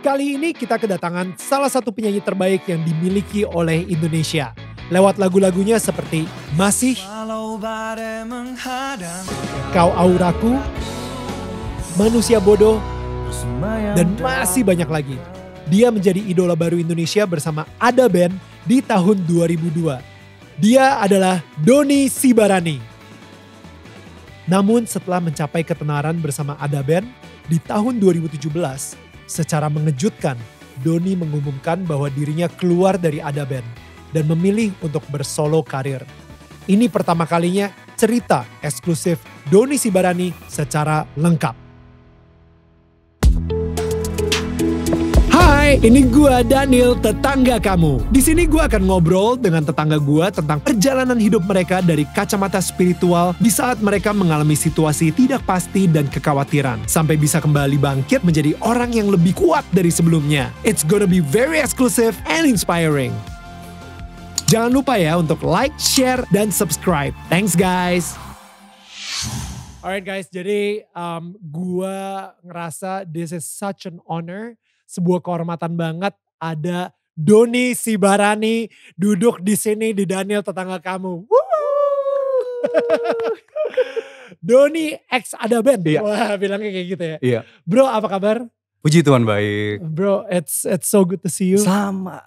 Kali ini kita kedatangan salah satu penyanyi terbaik yang dimiliki oleh Indonesia. Lewat lagu-lagunya seperti Masih, Kau Auraku, Manusia Bodoh, dan masih banyak lagi. Dia menjadi idola baru Indonesia bersama Ada Band di tahun 2002. Dia adalah Dony Sibarani. Namun setelah mencapai ketenaran bersama Ada Band di tahun 2017, secara mengejutkan Dony mengumumkan bahwa dirinya keluar dari Ada Band dan memilih untuk bersolo karir. Ini pertama kalinya cerita eksklusif Dony Sibarani secara lengkap. Hai, ini gua Daniel, tetangga kamu. Di sini gua akan ngobrol dengan tetangga gua tentang perjalanan hidup mereka dari kacamata spiritual di saat mereka mengalami situasi tidak pasti dan kekhawatiran, sampai bisa kembali bangkit menjadi orang yang lebih kuat dari sebelumnya. It's gonna be very exclusive and inspiring. Jangan lupa ya untuk like, share, dan subscribe. Thanks guys. Alright guys, jadi gua ngerasa this is such an honor. Sebuah kehormatan banget ada Dony Sibarani duduk di sini di Daniel tetangga kamu. Dony ex Ada Band. Iya. Wah, bilangnya kayak gitu ya. Iya. Bro, apa kabar? Puji Tuhan baik. Bro, it's so good to see you. Sama.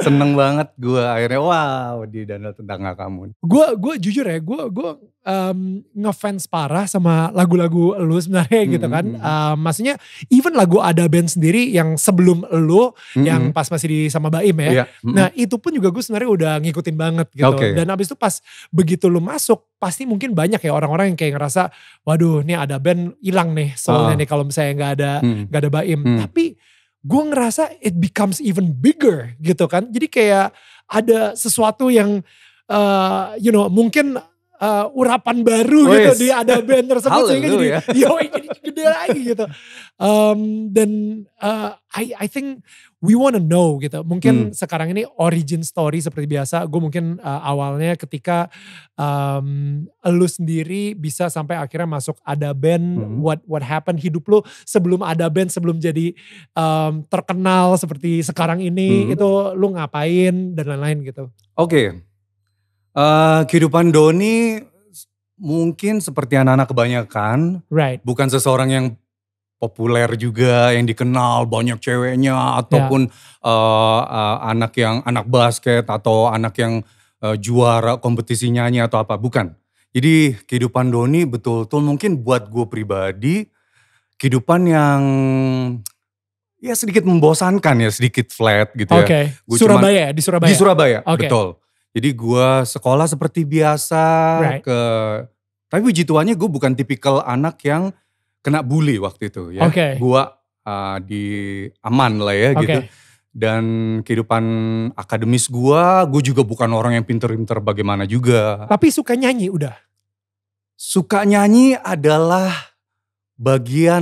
Seneng banget gue akhirnya di Daniel tetangga kamu. Gue jujur ya, gue ngefans parah sama lagu-lagu lu sebenarnya gitu kan. Maksudnya even lagu Ada Band sendiri yang sebelum lu, yang pas masih di sama Baim ya. Iya. Nah itu pun juga gue sebenarnya udah ngikutin banget gitu. Okay. Dan abis itu pas begitu lu masuk, pasti mungkin banyak ya orang-orang yang kayak ngerasa, waduh ini Ada Band hilang nih soalnya nih kalau misalnya gak ada Baim. Tapi gue ngerasa it becomes even bigger gitu kan. Jadi kayak ada sesuatu yang mungkin urapan baru gitu di Ada Band tersebut. Sehingga jadi gede lagi gitu. Dan I think we wanna know gitu. Mungkin sekarang ini origin story seperti biasa. Gue mungkin awalnya ketika lu sendiri bisa sampai akhirnya masuk Ada Band. What happened hidup lu sebelum Ada Band, sebelum jadi terkenal seperti sekarang ini. Itu lu ngapain dan lain-lain gitu. Oke. Kehidupan Dony mungkin seperti anak-anak kebanyakan. Right. Bukan seseorang yang populer juga, yang dikenal banyak ceweknya, ataupun anak basket atau anak yang juara kompetisi nyanyi atau apa, bukan. Jadi kehidupan Dony betul-betul mungkin buat gue pribadi, kehidupan yang ya sedikit membosankan ya, sedikit flat gitu ya. Oke, Surabaya, di Surabaya? Di Surabaya, okay. Betul. Jadi gue sekolah seperti biasa, tapi puji Tuhannya gue bukan tipikal anak yang kena bully waktu itu ya. Okay. Gue aman lah ya gitu. Dan kehidupan akademis gue juga bukan orang yang pinter-pinter bagaimana juga. Tapi suka nyanyi udah? Suka nyanyi adalah bagian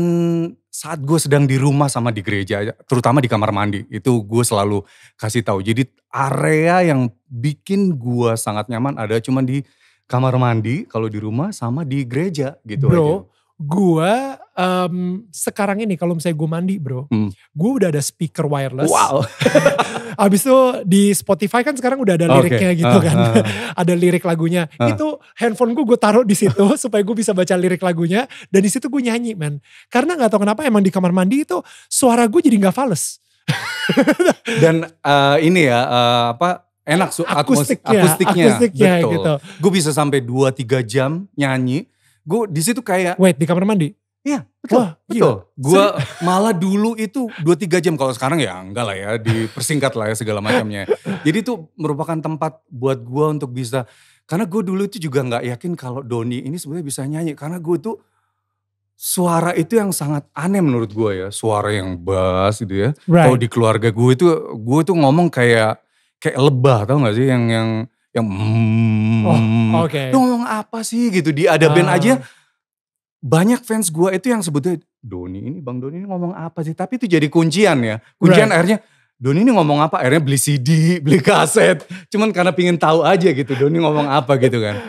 saat gue sedang di rumah sama di gereja, terutama di kamar mandi. Itu gue selalu kasih tahu. Jadi area yang bikin gue sangat nyaman ada cuma di kamar mandi, kalau di rumah sama di gereja gitu. Bro, aja. Gue sekarang ini kalau misalnya gue mandi bro, gue udah ada speaker wireless. Wow. Abis itu di Spotify kan sekarang udah ada liriknya gitu kan. Ada lirik lagunya. Itu handphone gue taruh di situ supaya gue bisa baca lirik lagunya. Dan di situ gue nyanyi man. Karena gak tahu kenapa emang di kamar mandi itu suara gue jadi gak fales. Dan ini ya enak akustiknya betul. Gitu. Gue bisa sampai 2-3 jam nyanyi. Gue di situ kayak di kamar mandi? Iya betul. Gue malah dulu itu 2-3 jam. Kalau sekarang ya enggak lah ya, dipersingkat lah ya segala macamnya. Jadi itu merupakan tempat buat gue untuk bisa. Karena gue dulu itu juga gak yakin kalau Dony ini sebenarnya bisa nyanyi. Karena gue tuh suara itu yang sangat aneh menurut gue ya. Suara yang bass gitu ya. Kalau di keluarga gue itu ngomong kayak lebah, tau gak sih yang lu ngomong apa sih gitu. Di Ada Band aja banyak fans gue itu yang sebutnya Bang Dony ini ngomong apa sih. Tapi itu jadi kuncian ya. Akhirnya Dony ini ngomong apa, akhirnya beli CD, beli kaset. Cuman karena pingin tahu aja gitu Dony ngomong apa gitu kan.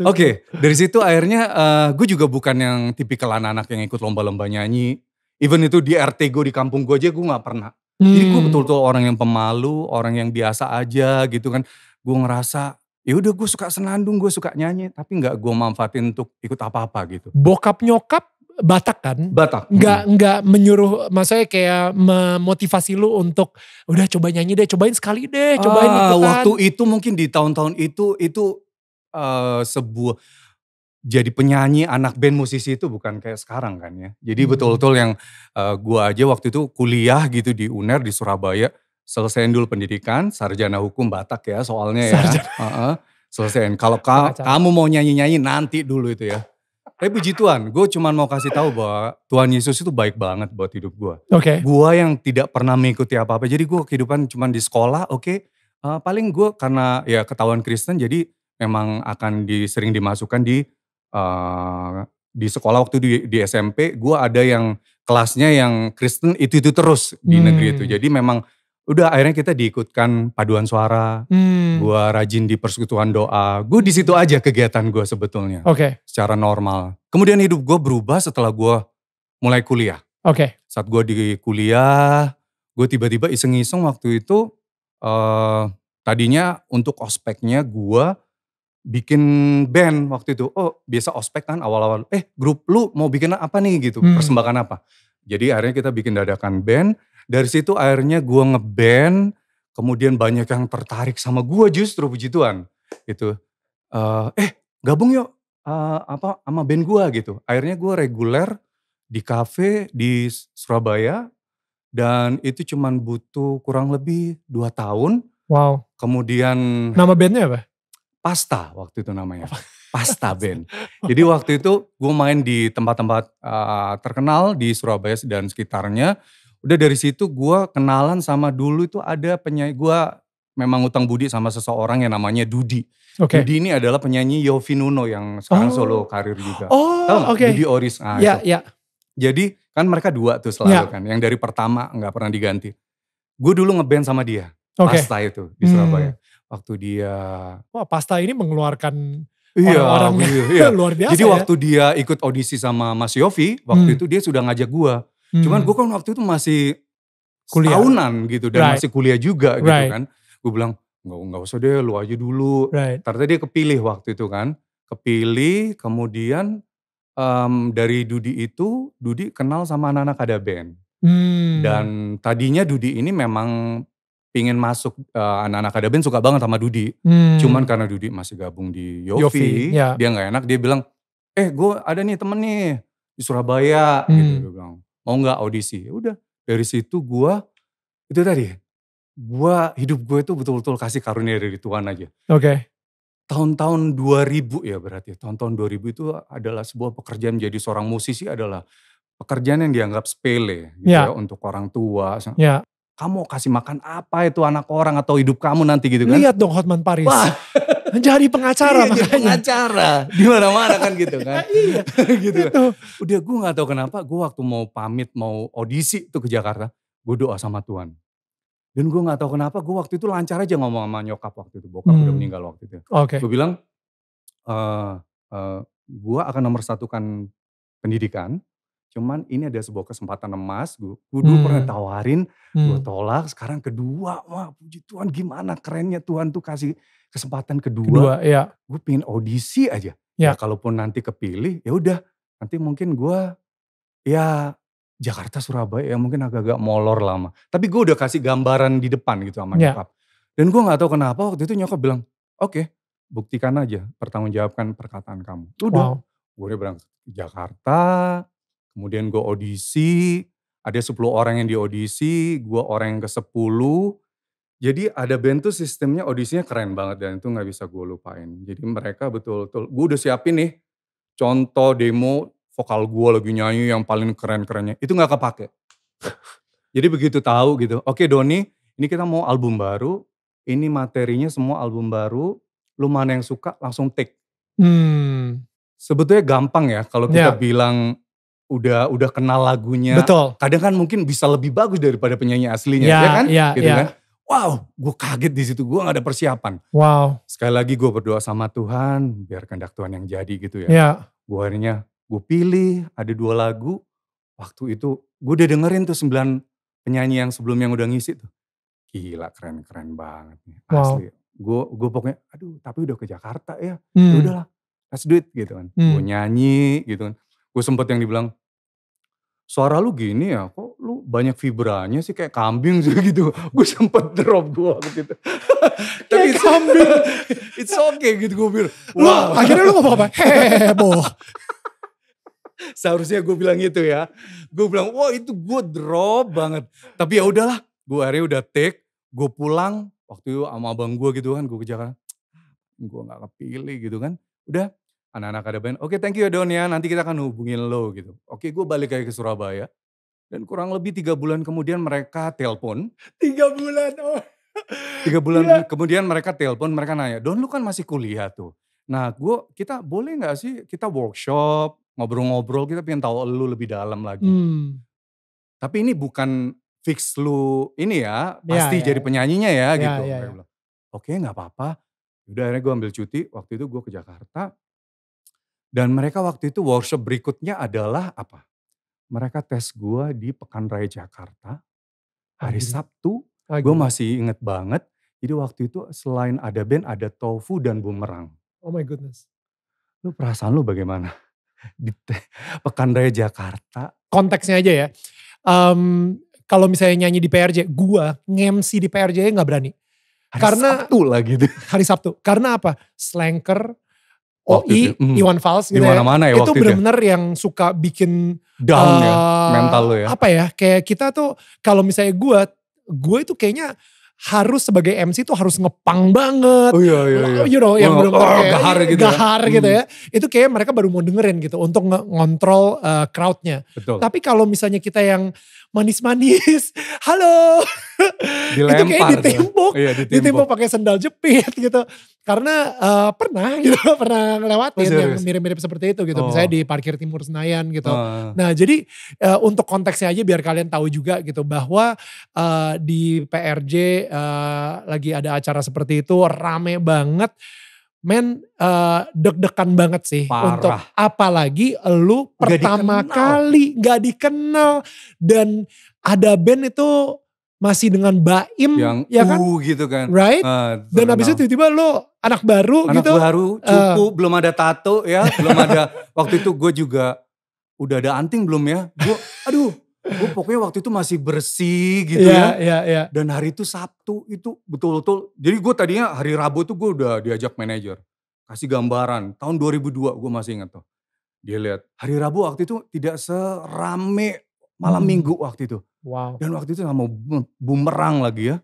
Oke, dari situ akhirnya gue juga bukan yang tipikal anak-anak yang ikut lomba-lomba nyanyi. Even itu di RT gue di kampung gue aja gue gak pernah. Jadi gue betul-betul orang yang pemalu, orang yang biasa aja gitu kan. Gue ngerasa ya udah gue suka senandung, gue suka nyanyi, tapi gak gue manfaatin untuk ikut apa-apa gitu. Bokap nyokap Batak kan? Batak. Nggak menyuruh, maksudnya kayak memotivasi lu untuk udah coba nyanyi deh, cobain sekali deh, cobain ikutan. Waktu itu mungkin di tahun-tahun itu sebuah jadi penyanyi anak band musisi itu bukan kayak sekarang kan ya. Jadi betul-betul yang gua aja waktu itu kuliah gitu di UNER di Surabaya, selesaiin dulu pendidikan, sarjana hukum Batak ya soalnya ya. Selesaiin. Kalau kamu mau nyanyi-nyanyi nanti dulu itu ya. Tapi puji Tuhan, gue cuma mau kasih tahu bahwa Tuhan Yesus itu baik banget buat hidup gue. Gue yang tidak pernah mengikuti apa-apa, jadi gue kehidupan cuma di sekolah, paling gue karena ya ketahuan Kristen, jadi memang akan sering dimasukkan di sekolah waktu di SMP, gue ada yang kelasnya yang Kristen itu terus di negeri itu. Jadi memang udah akhirnya kita diikutkan paduan suara, gue rajin di persekutuan doa, gue di situ aja kegiatan gue sebetulnya, secara normal. Kemudian hidup gue berubah setelah gue mulai kuliah. Saat gue di kuliah, gue tiba-tiba iseng-iseng waktu itu, tadinya untuk ospeknya gue bikin band waktu itu. Oh biasa ospek kan awal-awal, grup lu mau bikin apa nih gitu, persembahan apa. Jadi akhirnya kita bikin dadakan band. Dari situ akhirnya gue ngeband, kemudian banyak yang tertarik sama gue justru puji Tuhan. Gitu. Gabung yuk sama band gue gitu. Akhirnya gue reguler di kafe di Surabaya dan itu cuman butuh kurang lebih 2 tahun. Wow. Kemudian nama bandnya apa? Pasta waktu itu namanya. Pasta Band. Jadi waktu itu gue main di tempat-tempat terkenal di Surabaya dan sekitarnya. Udah dari situ gue kenalan sama dulu itu ada penyanyi, gue memang utang budi sama seseorang yang namanya Dudi. Dudi ini adalah penyanyi Yofi Nuno yang sekarang solo karir juga. Tahu gak? Dudi Oris. Jadi kan mereka 2 tuh selalu kan. Yang dari pertama gak pernah diganti. Gue dulu ngeband sama dia. Pasta itu di Surabaya. Waktu dia. Wah Pasta ini mengeluarkan orang-orang luar biasa. Jadi waktu dia ikut audisi sama Mas Yofi, waktu itu dia sudah ngajak gue. Cuman gue kan waktu itu masih setahunan gitu dan masih kuliah juga gitu kan. Gue bilang gak usah deh lu aja dulu. Ternyata dia kepilih waktu itu kan. Kepilih kemudian dari Dudi itu, Dudi kenal sama anak-anak ada band. Dan tadinya Dudi ini memang pingin masuk, anak-anak ada band suka banget sama Dudi. Cuman karena Dudi masih gabung di Yofi, dia gak enak, dia bilang, gue ada nih temen nih di Surabaya gitu. Dia bilang, mau gak audisi? Udah dari situ hidup gue itu betul-betul kasih karunia dari Tuhan aja. Tahun-tahun 2000 ya berarti, tahun-tahun 2000 itu adalah sebuah pekerjaan menjadi seorang musisi adalah pekerjaan yang dianggap sepele gitu ya untuk orang tua. Kamu kasih makan apa itu anak orang atau hidup kamu nanti gitu kan. Lihat dong Hotman Paris. Wah. Jadi pengacara makanya. Jadi pengacara. Di mana-mana kan gitu kan. Gitu. Udah gue gak tahu kenapa gue waktu mau pamit mau audisi tuh ke Jakarta. Gue doa sama Tuhan. Dan gue gak tahu kenapa gue waktu itu lancar aja ngomong sama nyokap waktu itu. Bokap udah meninggal waktu itu. Gue bilang gue akan nomor satukan pendidikan. Cuman ini ada sebuah kesempatan emas, gue dulu pernah tawarin, gue tolak, sekarang kedua, wah puji Tuhan gimana kerennya Tuhan tuh kasih kesempatan kedua. Gue pengen audisi aja, ya kalaupun nanti kepilih ya udah nanti mungkin gue ya Jakarta Surabaya ya mungkin agak-agak molor lama. Tapi gue udah kasih gambaran di depan gitu sama nyokap. Dan gue gak tahu kenapa waktu itu nyokap bilang, oke, buktikan aja, pertanggungjawabkan perkataan kamu. Udah, gue udah berangkat ke Jakarta. Kemudian gue audisi, ada 10 orang yang di audisi, gue orang yang ke-10. Jadi ada band tuh sistemnya audisinya keren banget dan itu gak bisa gue lupain. Jadi mereka betul-betul, gue udah siapin nih contoh demo vokal gue lagi nyanyi yang paling keren-kerennya. Itu gak kepake. Jadi begitu tahu gitu, oke Doni ini kita mau album baru, ini materinya semua album baru, lu mana yang suka langsung take. Sebetulnya gampang ya kalau kita bilang udah kenal lagunya. Betul. Kadang kan mungkin bisa lebih bagus daripada penyanyi aslinya, ya kan? Gitu kan? Wow, gue kaget di situ, gue gak ada persiapan. Wow. Sekali lagi gue berdoa sama Tuhan, biar kehendak Tuhan yang jadi gitu ya. Gue akhirnya, gue pilih ada 2 lagu, waktu itu gue udah dengerin tuh 9 penyanyi yang sebelum yang udah ngisi tuh. Gila keren banget nih, asli. Gue pokoknya aduh tapi udah ke Jakarta ya. Ya udahlah, let's do it gitu kan. Gue nyanyi gitu kan. Gue sempet yang dibilang, suara lu gini ya, kok lu banyak vibranya sih kayak kambing sih gitu. Gue sempet drop gue gitu. Tapi kambing, it's okay gitu gue bilang. Wow. Akhirnya lu ngomong apa? Heboh. Seharusnya gue bilang gitu ya. Gue bilang, wah itu gue drop banget. Tapi ya udahlah, gue akhirnya udah take, gue pulang waktu itu sama abang gue gitu kan, gue ke Jakarta. Gue gak kepilih gitu kan. Udah, anak-anak ada band, oke thank you ya Don ya, nanti kita akan hubungin lo gitu. Oke gue balik lagi ke Surabaya. Dan kurang lebih 3 bulan kemudian mereka telepon. 3 bulan, oh. 3 bulan kemudian mereka telepon, mereka nanya, Don lu kan masih kuliah tuh. Nah kita boleh gak sih kita workshop, ngobrol-ngobrol, kita pengen tahu lu lebih dalam lagi. Tapi ini bukan fix lu ini ya, pasti jadi penyanyinya ya gitu. Mereka bilang, oke gak apa-apa. Udah akhirnya gue ambil cuti, waktu itu gue ke Jakarta. Dan mereka waktu itu workshop berikutnya adalah apa? Mereka tes gue di Pekan Raya Jakarta, hari Sabtu. Gue masih inget banget. Jadi waktu itu selain ada band, ada Tofu dan Bumerang. Oh my goodness. Lu perasaan lu bagaimana? Di Pekan Raya Jakarta. Konteksnya aja ya. Kalau misalnya nyanyi di PRJ, gue nge-MC di PRJ gak berani. Karena Sabtu lah gitu. Hari Sabtu. Karena apa? Slanker, OI, Iwan Fals gitu Dimana-mana ya itu bener-bener yang suka bikin down ya, mental lo ya. Apa ya, kayak kita tuh kalau misalnya gue itu kayaknya harus sebagai MC tuh harus ngepang banget. Oh iya. You know, yang bener-bener gahar gitu ya. Itu kayak mereka baru mau dengerin gitu untuk ngontrol crowdnya. Betul. Tapi kalau misalnya kita yang manis-manis, halo. Dilempar. Itu kayak ditembok. Iya, ditembok pakai sendal jepit gitu. Karena pernah ngelewatin yang mirip-mirip seperti itu gitu. Misalnya di parkir Timur Senayan gitu. Nah jadi untuk konteksnya aja biar kalian tahu juga gitu. Bahwa di PRJ lagi ada acara seperti itu rame banget. Men deg-degan banget sih. Parah. Untuk apalagi lu pertama kali gak dikenal. Dan ada band itu masih dengan Baim. Yang ya kan? gitu kan. Right? Dan habis itu tiba-tiba lu anak baru gitu. Anak baru, cupu, belum ada tato ya. Belum ada, waktu itu gue juga udah ada anting belum ya. Gue pokoknya waktu itu masih bersih gitu ya. Iya. Dan hari itu Sabtu itu betul-betul. Jadi gue tadinya hari Rabu tuh gue udah diajak manajer. Kasih gambaran. Tahun 2002 gue masih ingat tuh. Dia lihat hari Rabu waktu itu tidak serame malam Minggu waktu itu. Wow. Dan waktu itu sama Bumerang lagi ya.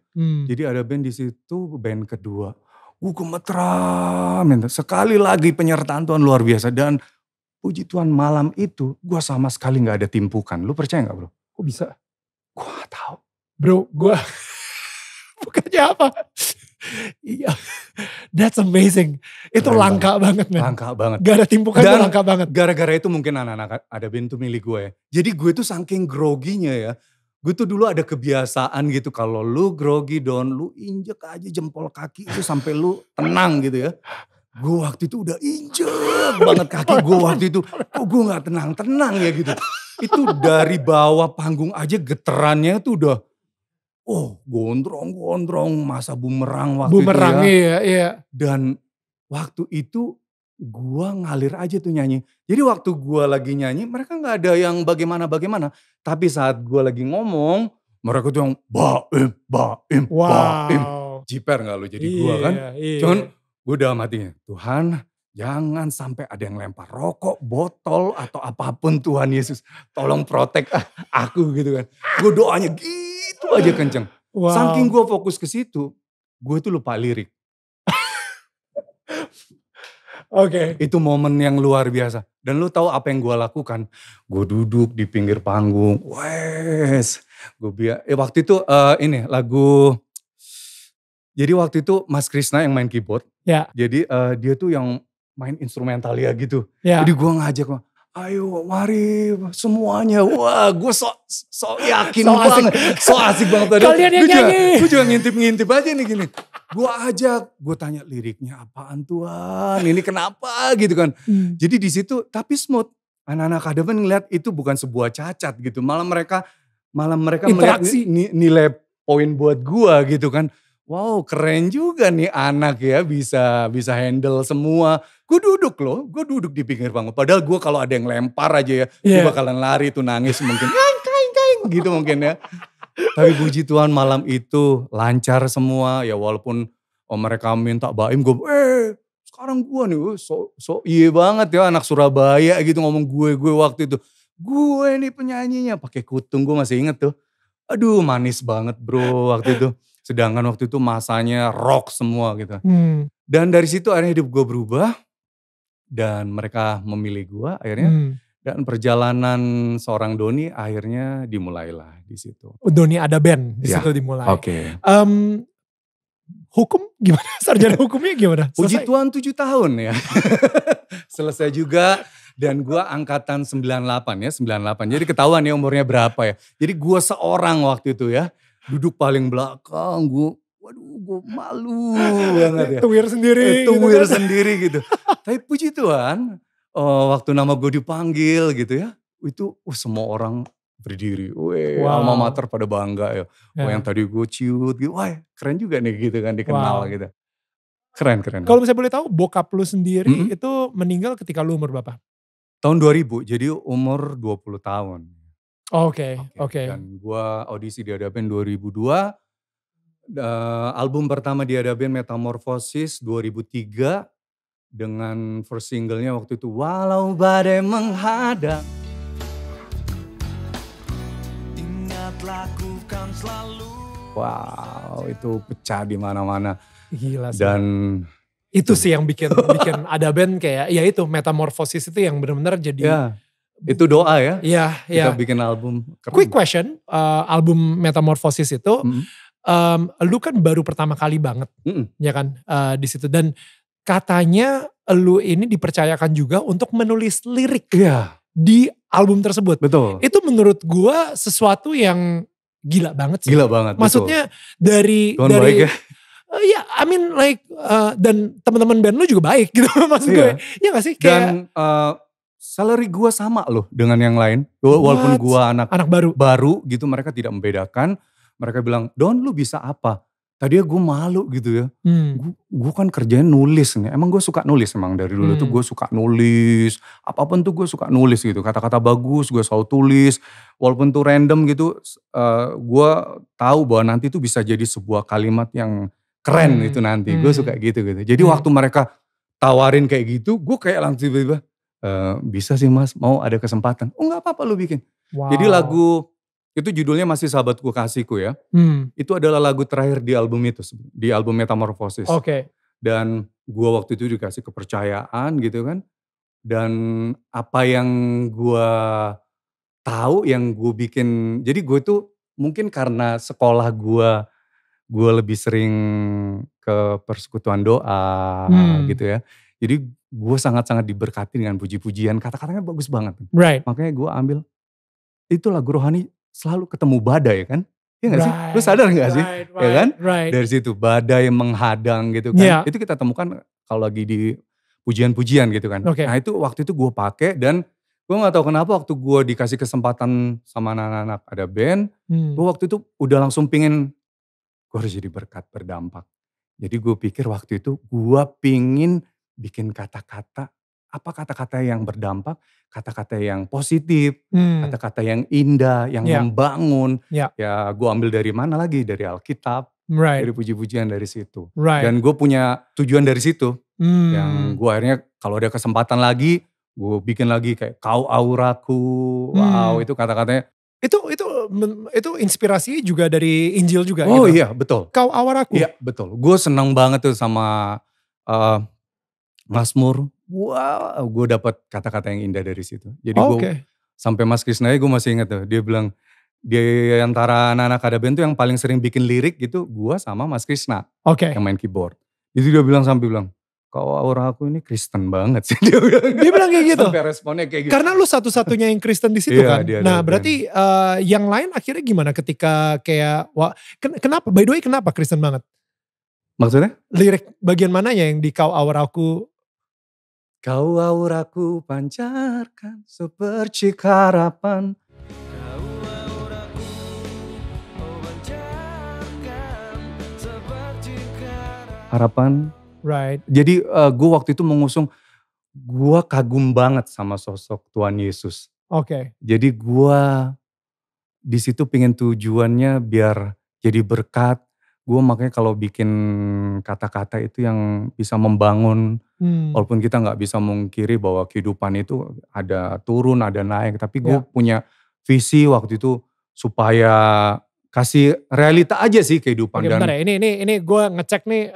Jadi ada band di situ, band kedua. Gemeteran. Sekali lagi penyertaan Tuhan luar biasa. Dan puji Tuhan malam itu gue sama sekali gak ada timpukan. Lu percaya gak bro? Kok bisa? Gue gak tahu. Bro, gue bukannya apa? Iya, that's amazing. Itu langka banget men. Langka banget. Gak ada timpukan itu langka banget. Gara-gara itu mungkin anak-anak ada band tuh milik gue ya. Jadi gue tuh saking groginya ya. Gue tuh dulu ada kebiasaan gitu. Kalau lu grogi Don, lu injek aja jempol kaki itu sampai lu tenang gitu ya. Gue waktu itu udah injek banget kaki gue waktu itu. Kok gue gak tenang-tenang ya gitu. Itu dari bawah panggung aja geterannya tuh udah. Oh gondrong masa Bumerang waktu itu ya. Iya. Dan waktu itu gue ngalir aja tuh nyanyi. Jadi waktu gue lagi nyanyi mereka gak ada yang bagaimana-bagaimana. Tapi saat gue lagi ngomong mereka tuh yang baim. Jiper gak lu jadi gue kan. Iya. Cuman gue udah matinya, Tuhan jangan sampai ada yang lempar rokok, botol atau apapun Tuhan Yesus. Tolong protek aku gitu kan. Gue doanya gitu aja kenceng. Wow. Saking gue fokus ke situ, gue tuh lupa lirik. Oke. Itu momen yang luar biasa. Dan lu tahu apa yang gue lakukan? Gue duduk di pinggir panggung. Waktu itu ini lagu. Jadi waktu itu Mas Krisna yang main keyboard. Ya. Jadi dia tuh yang main instrumental ya gitu. Ya. Jadi gue ngajak, ayo mari semuanya. Wah gue so yakin banget. So asik banget. Kalian yang nyanyi. Gue juga ngintip aja nih gini. Gue ajak, gue tanya liriknya apaan Tuhan. Ini kenapa gitu kan. Jadi di situ tapi smooth. anak-anak ada band ngeliat itu bukan sebuah cacat gitu. Malah mereka melihat Interaksi. nilai poin buat gua gitu kan. Wow, keren juga nih anak ya, bisa handle semua. Gue duduk di pinggir panggung. Padahal gue kalau ada yang lempar aja ya, gue bakalan lari tuh nangis mungkin. Kain gitu mungkin ya. Tapi puji Tuhan malam itu lancar semua ya, walaupun mereka minta Baim, gue sekarang gue nih so iya banget ya, anak Surabaya gitu ngomong gue waktu itu. Gue nih penyanyinya, pakai kutung, gue masih inget tuh. Aduh manis banget bro waktu itu. Sedangkan waktu itu masanya rock semua gitu. Dan dari situ akhirnya hidup gue berubah. Dan mereka memilih gue akhirnya. Dan perjalanan seorang Doni akhirnya dimulailah di situ. Doni ada band di situ dimulai. Oke. Hukum gimana? Sarjana hukumnya gimana? Puji Tuhan 7 tahun ya. Selesai juga. Dan gue angkatan 98 ya, 98. Jadi ketahuan ya umurnya berapa ya. Jadi gue seorang waktu itu ya. Duduk paling belakang, gue malu banget ya. Tuwir sendiri. Tuwir sendiri gitu. Tapi puji Tuhan, waktu nama gue dipanggil gitu ya. Itu semua orang berdiri. Alma mater pada bangga ya. Yang tadi gue ciut gitu, wah keren juga nih gitu kan, dikenal gitu. Keren. Kalau misalnya boleh tahu, bokap lu sendiri itu meninggal ketika lu umur berapa? Tahun 2000, jadi umur 20 tahun. Oke. Dan gue audisi di Ada Band 2002. Album pertama di Ada Band Metamorphosis 2003. Dengan first singlenya waktu itu, Walau Badai Menghadang. Ingat lakukan selalu. Wow, itu pecah di mana-mana. Gila sih. Dan itu sih yang bikin Ada Band kayak, ya itu Metamorphosis itu yang benar-benar jadi. Ya, itu doa ya. Iya. Kita bikin album. Keren. Quick question, album Metamorphosis itu, lu kan baru pertama kali banget, ya kan, di situ. Dan katanya lu ini dipercayakan juga untuk menulis lirik di album tersebut. Betul. Itu menurut gua sesuatu yang gila banget sih. Gila banget. Maksudnya betul. dari baik ya. Ya, I mean like, dan teman-teman band lu juga baik gitu maksud gue. Iya gak sih? Dan salary gue sama loh dengan yang lain. Walaupun gue anak baru gitu, mereka tidak membedakan. Mereka bilang, Don lu bisa apa? Tadinya gue malu gitu ya. Gue kan kerjanya nulis nih. Emang gue suka nulis emang dari dulu tuh gue suka nulis. Apapun tuh gue suka nulis gitu. Kata-kata bagus gue selalu tulis. Walaupun tuh random gitu. Gue tahu bahwa nanti tuh bisa jadi sebuah kalimat yang keren itu nanti. Gue suka gitu. Jadi waktu mereka tawarin kayak gitu, gue kayak langsung tiba-tiba, bisa sih mas, mau ada kesempatan. Oh gak apa-apa lu bikin. Wow. Jadi lagu, itu judulnya masih Sahabatku Kasihku ya. Itu adalah lagu terakhir di album itu, di album Metamorphosis. Oke. Dan gue waktu itu dikasih kepercayaan gitu kan. Dan apa yang gue tahu, yang gue bikin, jadi gue tuh mungkin karena sekolah gue lebih sering ke persekutuan doa gitu ya. Jadi gue sangat-sangat diberkati dengan puji-pujian, kata-katanya bagus banget. Right. Makanya gue ambil, itu lagu rohani selalu ketemu badai kan. Iya gak sih? Lu sadar gak sih? Ya kan? Dari situ badai menghadang gitu kan. Itu kita temukan kalau lagi di pujian-pujian gitu kan. Nah itu waktu itu gue pakai, dan gue gak tahu kenapa waktu gue dikasih kesempatan sama anak-anak Ada Band, gue waktu itu udah langsung pingin, gue harus jadi berkat, berdampak. Jadi gue pikir waktu itu gue pingin bikin kata-kata, apa kata-kata yang berdampak, kata-kata yang positif, kata-kata yang indah, yang membangun. Ya gue ambil dari mana lagi, dari Alkitab, dari puji-pujian dari situ. Dan gue punya tujuan dari situ, yang gue akhirnya kalau ada kesempatan lagi, gue bikin lagi kayak Kau Auraku, wow itu kata-katanya. Itu inspirasinya juga dari Injil juga gitu? Oh iya betul. Kau Auraku? Iya betul. Gue senang banget tuh sama Mazmur. Wow, gue dapat kata-kata yang indah dari situ. Jadi gue sampai Mas Krisnaya gue masih ingat tuh. Dia bilang di antara anak-anak Ada Band tuh yang paling sering bikin lirik gitu, gue sama Mas Krisna yang main keyboard. Itu dia bilang Kau Auraku ini Kristen banget sih. Dia bilang kayak gitu? Sampai responnya kayak gitu. Karena lu satu-satunya yang Kristen di situ kan? Nah berarti yang lain akhirnya gimana ketika kayak, kenapa, by the way kenapa Kristen banget? Maksudnya? Lirik bagian mananya yang di Kau Auraku? Kau auraku pancarkan sepercik harapan. Kau auraku pancarkan sepercik harapan. Right. Jadi gue waktu itu mengusung, gue kagum banget sama sosok Tuhan Yesus. Oke. Jadi gue di situ pengen tujuannya biar jadi berkat. Gue makanya kalau bikin kata-kata itu yang bisa membangun, walaupun kita gak bisa mengkiri bahwa kehidupan itu ada turun, ada naik. Tapi gue punya visi waktu itu supaya kasih realita aja sih kehidupan. Oke, bentar ya, ini gue ngecek nih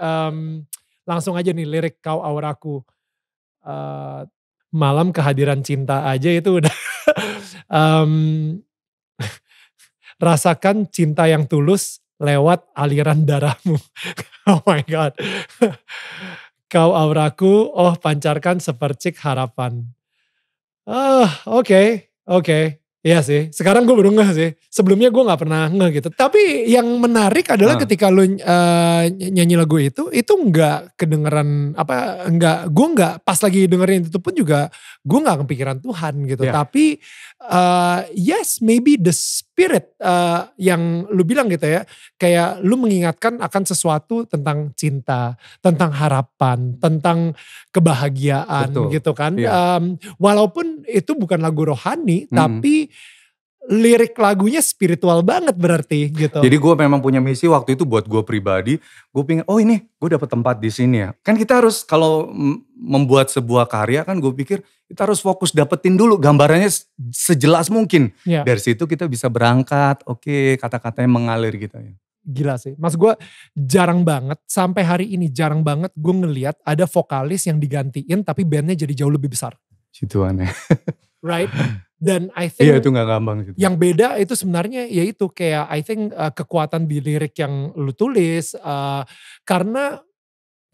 langsung aja nih lirik Kau Auraku. Malam kehadiran cinta aja itu udah. Rasakan cinta yang tulus lewat aliran darahmu. Oh my God. Kau auraku, oh pancarkan sepercik harapan. Oke. Iya sih, sekarang gue baru ngeh sih. Sebelumnya gue gak pernah ngeh gitu. Tapi yang menarik adalah ketika lu nyanyi lagu itu gak kedengeran, gue gak pas lagi dengerin itu pun juga gue gak kepikiran Tuhan gitu. Yeah. Tapi yes, maybe the spirit yang lu bilang gitu ya. Kayak lu mengingatkan akan sesuatu tentang cinta, tentang harapan, tentang kebahagiaan. Betul. Gitu kan. Yeah. Walaupun itu bukan lagu rohani, tapi lirik lagunya spiritual banget berarti gitu. Jadi gue memang punya misi waktu itu buat gue pribadi. Gue pengen, oh ini gue dapet tempat di sini ya. Kan kita harus kalau membuat sebuah karya kan gue pikir kita harus fokus dapetin dulu gambarannya sejelas mungkin. Yeah. Dari situ kita bisa berangkat, oke, kata-katanya mengalir gitu ya. Gila sih, mas gue jarang banget, sampai hari ini jarang banget gue ngeliat ada vokalis yang digantiin tapi bandnya jadi jauh lebih besar. Situ aneh. Right? Dan I think iya, itu gak gampang gitu. Yang beda itu sebenarnya yaitu kayak I think kekuatan di lirik yang lu tulis. Karena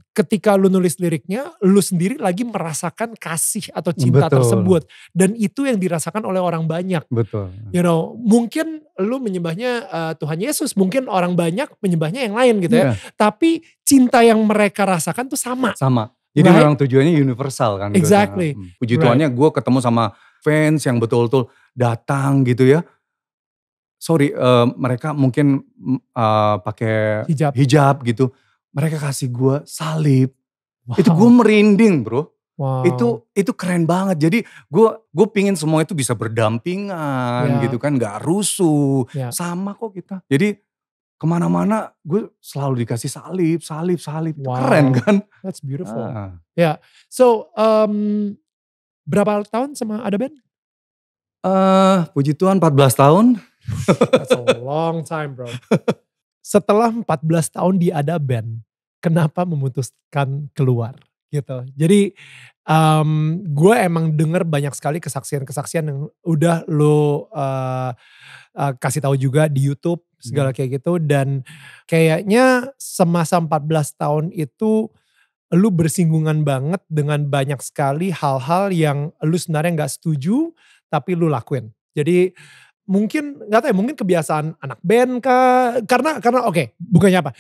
ketika lu nulis liriknya, lu sendiri lagi merasakan kasih atau cinta tersebut. Dan itu yang dirasakan oleh orang banyak. Betul. You know, mungkin lu menyembahnya Tuhan Yesus, mungkin orang banyak menyembahnya yang lain gitu ya. Tapi cinta yang mereka rasakan tuh sama. Sama. Jadi memang tujuannya universal kan. Exactly. Puji Tuhannya gue ketemu sama fans yang betul-betul datang gitu ya. Sorry, mereka mungkin pakai hijab gitu. Mereka kasih gue salib. Wow. Itu gue merinding bro. Wow. Itu keren banget. Jadi gue pingin semua itu bisa berdampingan gitu kan. Gak rusuh. Sama kok kita. Jadi kemana-mana gue selalu dikasih salib. Itu keren kan. That's beautiful. Yeah. So berapa tahun sama Ada Band? Puji Tuhan 14 tahun. That's a long time bro. Setelah 14 tahun di Ada Band, kenapa memutuskan keluar gitu. Jadi gue emang denger banyak sekali kesaksian-kesaksian yang udah lo kasih tahu juga di YouTube segala kayak gitu. Dan kayaknya semasa 14 tahun itu lu bersinggungan banget dengan banyak sekali hal-hal yang lu sebenarnya gak setuju tapi lu lakuin. Jadi mungkin gak tahu ya, mungkin kebiasaan anak band kah? Karena oke, bukannya apa.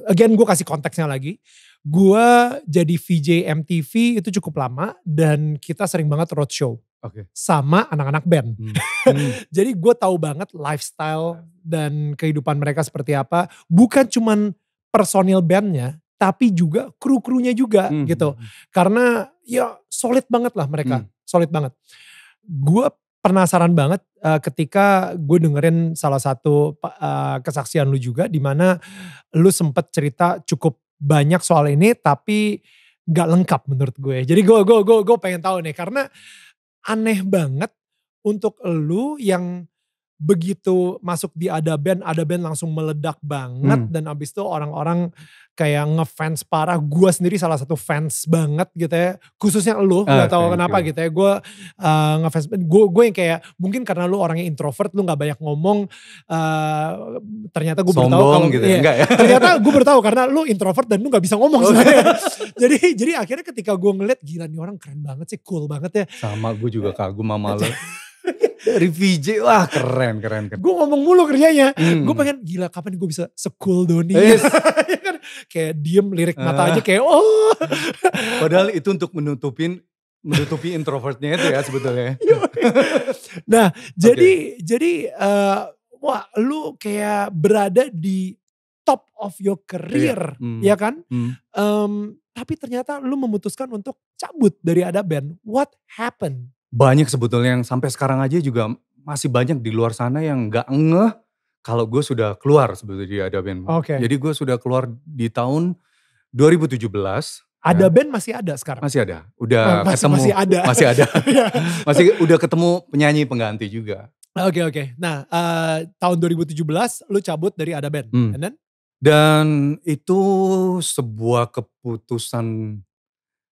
Again gue kasih konteksnya lagi. Gue jadi VJ MTV itu cukup lama dan kita sering banget roadshow. Sama anak-anak band. Jadi gue tahu banget lifestyle dan kehidupan mereka seperti apa. Bukan cuman personil bandnya, tapi juga kru-krunya juga gitu. Karena ya solid banget lah mereka. Solid banget. Gue penasaran banget ketika gue dengerin salah satu kesaksian lu juga. Dimana lu sempet cerita cukup banyak soal ini tapi gak lengkap menurut gue. Jadi gue pengen tahu nih. Karena aneh banget untuk lu yang begitu masuk di Ada Band langsung meledak banget. Dan abis itu orang-orang kayak ngefans parah. Gue sendiri salah satu fans banget gitu ya. Khususnya lu, gak tahu kenapa gitu ya. Gue ngefans, gue yang kayak mungkin karena lu orangnya introvert, lu gak banyak ngomong. Ternyata gue baru tahu kalau gitu ya. Enggak ya. Ternyata gue baru tahu karena lu introvert dan lu gak bisa ngomong sebenarnya. Jadi akhirnya ketika gue ngeliat, gila nih orang keren banget sih, cool banget ya. Sama gue juga kagum sama lu. Dari VJ, wah keren. Gue ngomong mulu kerjanya. Gue pengen, gila kapan gue bisa se-cool Doni. Kayak diem lirik mata aja kayak, oh. Padahal itu untuk menutupin menutupi introvertnya itu ya sebetulnya. Nah, jadi wah lu kayak berada di top of your career, ya kan? Tapi ternyata lu memutuskan untuk cabut dari Ada Band. What happened? Banyak sebetulnya yang sampai sekarang aja juga masih banyak di luar sana yang gak ngeh kalau gue sudah keluar sebetulnya di Ada Band. Jadi gue sudah keluar di tahun 2017. Ada Band masih ada sekarang? Masih ada. Udah ketemu. Masih ada. Masih ada. Udah ketemu penyanyi pengganti juga. Oke. Nah, tahun 2017 lu cabut dari Ada Band. And then? Dan itu sebuah keputusan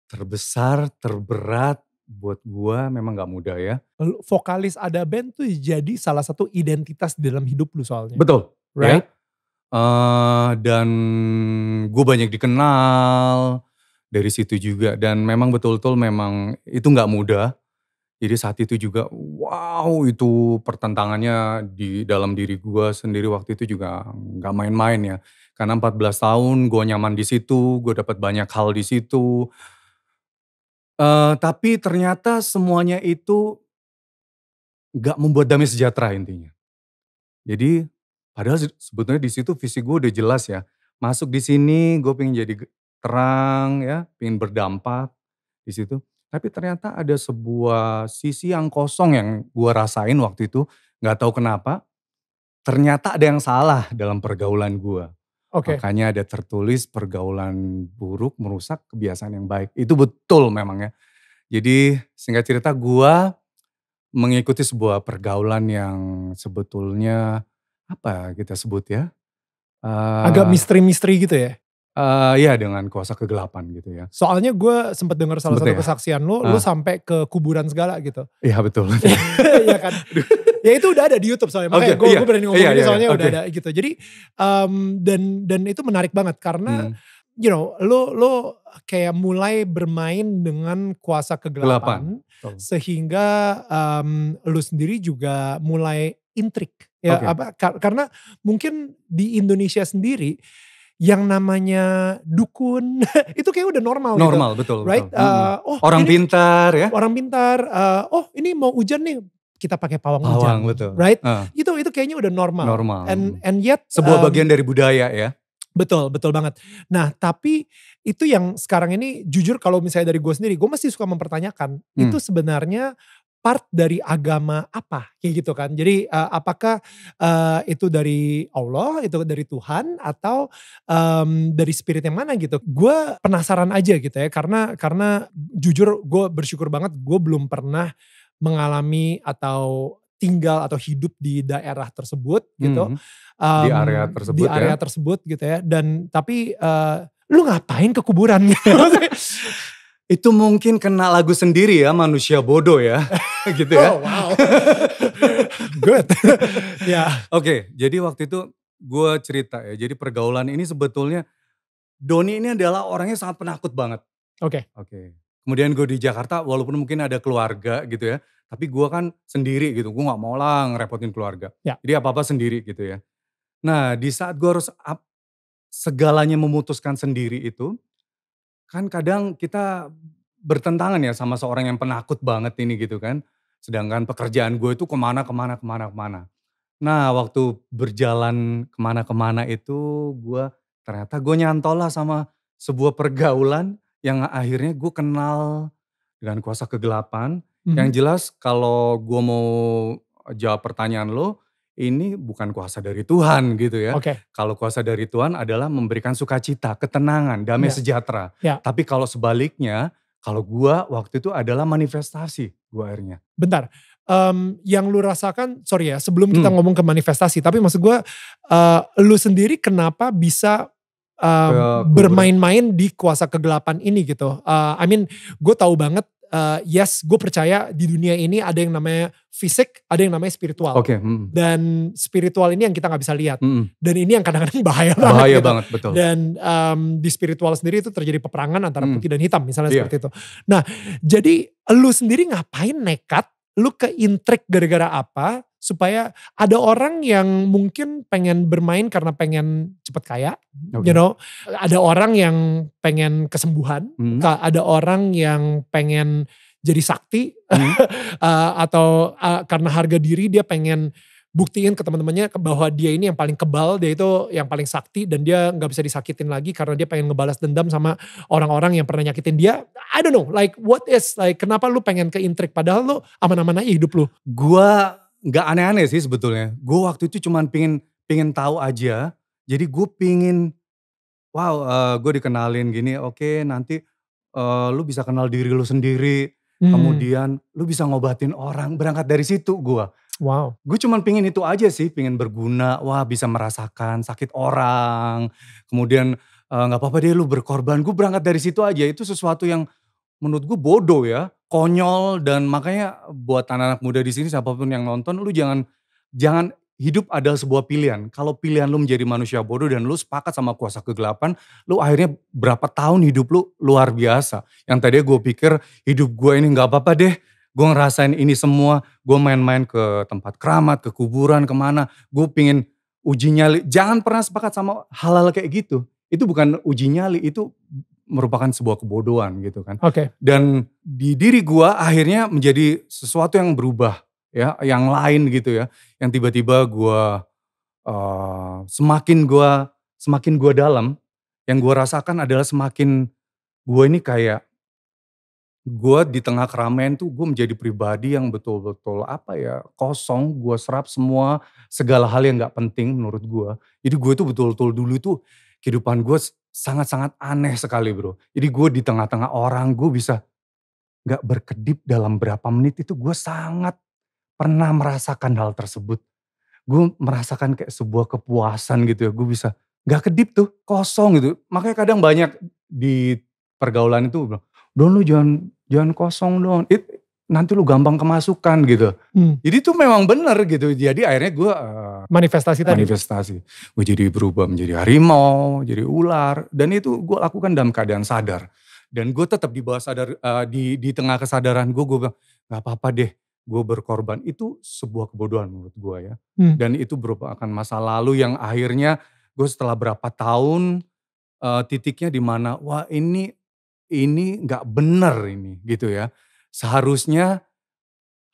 terbesar, terberat buat gua, memang gak mudah ya. Vokalis Ada Band tuh jadi salah satu identitas di dalam hidup lu soalnya. Betul. Right? Ya. Dan gue banyak dikenal dari situ juga. Dan memang betul-betul memang itu gak mudah. Jadi saat itu juga wow itu pertentangannya di dalam diri gue sendiri waktu itu juga gak main-main ya. Karena 14 tahun gue nyaman di situ, gue dapat banyak hal di situ. Tapi ternyata semuanya itu gak membuat damai sejahtera intinya. Jadi padahal sebetulnya di situ visi gue udah jelas ya. Masuk di sini gue pengen jadi terang ya, pengen berdampak di situ. Tapi ternyata ada sebuah sisi yang kosong yang gue rasain waktu itu. Gak tahu kenapa. Ternyata ada yang salah dalam pergaulan gue. Makanya ada tertulis pergaulan buruk merusak kebiasaan yang baik. Itu betul memang ya. Jadi singkat cerita gue mengikuti sebuah pergaulan yang sebetulnya apa kita sebut ya. Agak misteri-misteri gitu ya? Iya dengan kuasa kegelapan gitu ya. Soalnya gue sempat dengar salah satu kesaksian lu sampai ke kuburan segala gitu. Iya betul. Iya kan. Ya itu udah ada di YouTube soalnya. Makanya gue berani ngomong ini soalnya udah ada gitu. Jadi dan itu menarik banget karena you know lo kayak mulai bermain dengan kuasa kegelapan. Sehingga lu sendiri juga mulai intrik. Ya, karena mungkin di Indonesia sendiri yang namanya dukun itu kayak udah normal gitu. Normal betul. Right? Orang pintar ya. Orang pintar. Ini mau hujan nih kita pakai pawang hujan. Betul. Right? Itu kayaknya udah normal. And yet sebuah bagian dari budaya ya. Betul banget. Nah tapi itu yang sekarang ini jujur kalau misalnya dari gue sendiri, gue masih suka mempertanyakan itu sebenarnya part dari agama apa kayak gitu kan. Jadi apakah itu dari Allah, itu dari Tuhan atau dari spirit yang mana gitu. Gue penasaran aja gitu ya karena jujur gue bersyukur banget gue belum pernah mengalami atau tinggal atau hidup di daerah tersebut gitu. Di area tersebut di area tersebut gitu ya. Dan tapi lu ngapain ke kuburan gitu. Itu mungkin kena lagu sendiri ya, manusia bodoh ya. Gitu ya. Oh wow. Good. Ya. Oke, jadi waktu itu gue cerita ya. Jadi pergaulan ini sebetulnya Doni ini adalah orangnya sangat penakut banget. Oke. Kemudian gue di Jakarta walaupun mungkin ada keluarga gitu ya. Tapi gue kan sendiri gitu. Gue gak mau lah ngerepotin keluarga. Ya. Jadi apa-apa sendiri gitu ya. Nah di saat gue harus segalanya memutuskan sendiri itu. Kan kadang kita bertentangan ya sama seorang yang penakut banget ini gitu kan. Sedangkan pekerjaan gue itu kemana. Nah waktu berjalan kemana itu ternyata gue nyantol lah sama sebuah pergaulan yang akhirnya gue kenal dengan kuasa kegelapan. Yang jelas kalau gue mau jawab pertanyaan lo, ini bukan kuasa dari Tuhan gitu ya. Kalau kuasa dari Tuhan adalah memberikan sukacita, ketenangan, damai sejahtera. Tapi kalau sebaliknya, kalau gua waktu itu adalah manifestasi gua akhirnya. Bentar, yang lu rasakan, sorry ya sebelum kita ngomong ke manifestasi, tapi maksud gua lu sendiri kenapa bisa bermain-main di kuasa kegelapan ini gitu. I mean gue tahu banget yes gue percaya di dunia ini ada yang namanya fisik, ada yang namanya spiritual. Dan spiritual ini yang kita gak bisa lihat. Dan ini yang kadang-kadang bahaya banget. Bahaya gitu. banget, betul. Dan di spiritual sendiri itu terjadi peperangan antara putih dan hitam misalnya seperti itu. Nah jadi lu sendiri ngapain nekat, lu keintrik gara-gara apa? Supaya ada orang yang mungkin pengen bermain karena pengen cepet kaya, you know. Ada orang yang pengen kesembuhan, ada orang yang pengen jadi sakti atau karena harga diri dia pengen buktiin ke teman-temannya bahwa dia ini yang paling kebal, dia itu yang paling sakti dan dia nggak bisa disakitin lagi karena dia pengen ngebalas dendam sama orang-orang yang pernah nyakitin dia. I don't know, like what is, like kenapa lu pengen ke intrik padahal lu aman-aman aja hidup lu? Gua nggak aneh-aneh sih sebetulnya. Gue waktu itu cuman pingin tahu aja. Jadi gue pingin, wow, gue dikenalin gini, oke nanti lu bisa kenal diri lu sendiri. Kemudian lu bisa ngobatin orang, berangkat dari situ gue. Wow. Gue cuman pingin itu aja sih, pingin berguna, wah bisa merasakan sakit orang. Kemudian gak apa-apa deh lu berkorban, gue berangkat dari situ aja. Itu sesuatu yang menurut gue bodoh ya, konyol, dan makanya buat anak-anak muda di sini siapapun yang nonton, lu jangan hidup adalah sebuah pilihan. Kalau pilihan lu menjadi manusia bodoh dan lu sepakat sama kuasa kegelapan, lu akhirnya berapa tahun hidup lu luar biasa. Yang tadi gue pikir hidup gue ini gak apa-apa deh, gue ngerasain ini semua, gue main-main ke tempat keramat, ke kuburan, kemana. Gue pingin uji nyali, jangan pernah sepakat sama hal-hal kayak gitu. Itu bukan uji nyali, itu merupakan sebuah kebodohan gitu kan. Oke. Dan di diri gue akhirnya menjadi sesuatu yang berubah ya, yang lain gitu ya. Yang tiba-tiba gue semakin gue dalam, yang gue rasakan adalah semakin gue ini kayak, gue di tengah keramaian tuh gue menjadi pribadi yang betul-betul kosong, gue serap semua segala hal yang gak penting menurut gue. Jadi gue tuh betul-betul dulu tuh kehidupan gue sangat-sangat aneh sekali bro. Jadi gue di tengah-tengah orang gue bisa gak berkedip dalam berapa menit, itu gue sangat pernah merasakan hal tersebut. Gue merasakan kayak sebuah kepuasan gitu ya, gue bisa gak kedip tuh, kosong gitu. Makanya kadang banyak di pergaulan itu bilang, "Don lu jangan kosong dong, nanti lu gampang kemasukan," gitu. Jadi itu memang bener gitu, jadi akhirnya gue manifestasi tadi. Gue jadi berubah menjadi harimau, jadi ular, dan itu gue lakukan dalam keadaan sadar. Dan gue tetap di bawah sadar, di tengah kesadaran gue bilang, gak apa-apa deh gue berkorban. Itu sebuah kebodohan menurut gue ya. Dan itu merupakan masa lalu yang akhirnya gue setelah berapa tahun, titiknya di mana, wah ini gak bener ini gitu ya. Seharusnya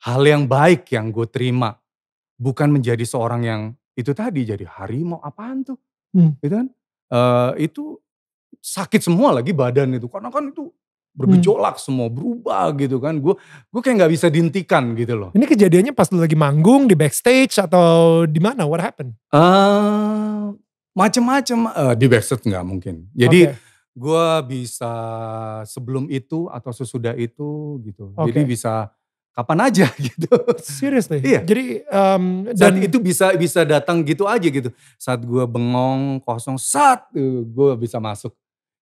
hal yang baik yang gue terima. Bukan menjadi seorang yang itu tadi jadi harimau, apaan tuh gitu kan. Itu sakit semua lagi badan itu, karena kan itu bergejolak semua, berubah gitu kan. Gue kayak gak bisa dihentikan gitu loh. Ini kejadiannya pas lu lagi manggung di backstage atau di mana? What happened? Macem-macem, di backstage gak mungkin. Jadi gue bisa sebelum itu atau sesudah itu gitu. Jadi bisa kapan aja gitu. Seriously? Iya. Jadi dan itu bisa datang gitu aja gitu. Saat gue bengong, kosong, gue bisa masuk.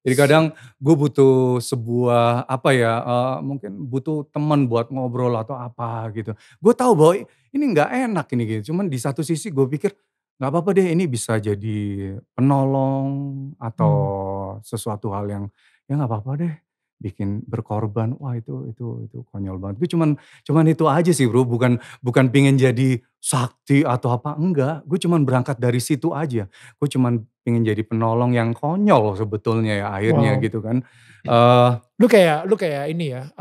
Jadi kadang gue butuh sebuah mungkin butuh teman buat ngobrol atau apa gitu. Gue tahu bahwa ini gak enak ini gitu. Cuman di satu sisi gue pikir gak apa-apa deh, ini bisa jadi penolong atau sesuatu hal yang ya gak apa-apa deh. Bikin berkorban, wah itu konyol banget. Itu cuman itu aja sih bro, bukan pengen jadi sakti atau apa, enggak. Gue cuman berangkat dari situ aja. Gue cuman pengen jadi penolong yang konyol sebetulnya ya akhirnya gitu kan. Lu kayak ini ya,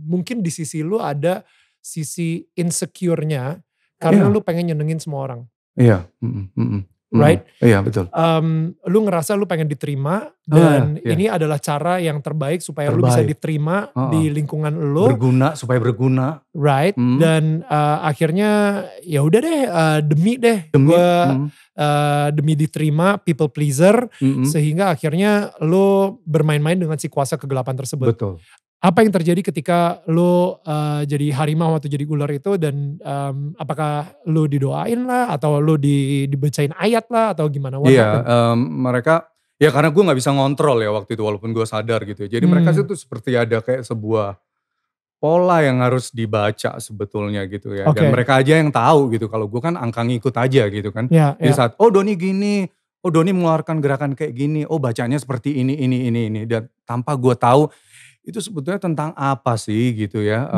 mungkin di sisi lu ada sisi insecure-nya karena lu pengen nyenengin semua orang. Iya. Right? Iya betul. Lu ngerasa lu pengen diterima dan ini adalah cara yang terbaik supaya lu bisa diterima di lingkungan lu. Supaya berguna. Right? Dan akhirnya ya udah deh, demi diterima, people pleaser, sehingga akhirnya lu bermain-main dengan si kuasa kegelapan tersebut. Betul. Apa yang terjadi ketika lu jadi harimau atau jadi ular itu, dan apakah lu didoain lah atau lu dibacain ayat lah atau gimana? Iya, mereka ya karena gue gak bisa ngontrol ya waktu itu walaupun gue sadar gitu ya. Jadi mereka itu seperti ada kayak sebuah pola yang harus dibaca sebetulnya gitu ya. Dan mereka aja yang tahu gitu, kalau gue kan angka ngikut aja gitu kan. Jadi saat Doni gini, Doni mengeluarkan gerakan kayak gini, bacanya seperti ini. Dan tanpa gue tahu itu sebetulnya tentang apa sih gitu ya.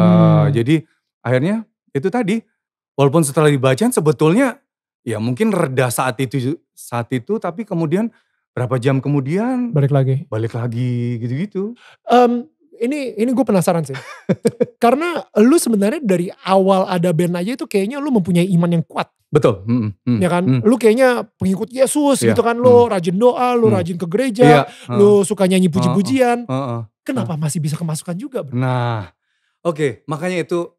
Jadi akhirnya itu tadi, walaupun setelah dibacain sebetulnya ya mungkin reda saat itu, tapi kemudian berapa jam kemudian balik lagi gitu-gitu. ini gue penasaran sih. Karena lu sebenarnya dari awal ada band aja itu kayaknya lu mempunyai iman yang kuat. Betul. Ya kan? Lu kayaknya pengikut Yesus Iya. gitu kan. Lu rajin doa, lu rajin ke Iya. gereja, lu suka nyanyi puji-pujian. Kenapa masih bisa kemasukan juga bro? Nah, oke, makanya itu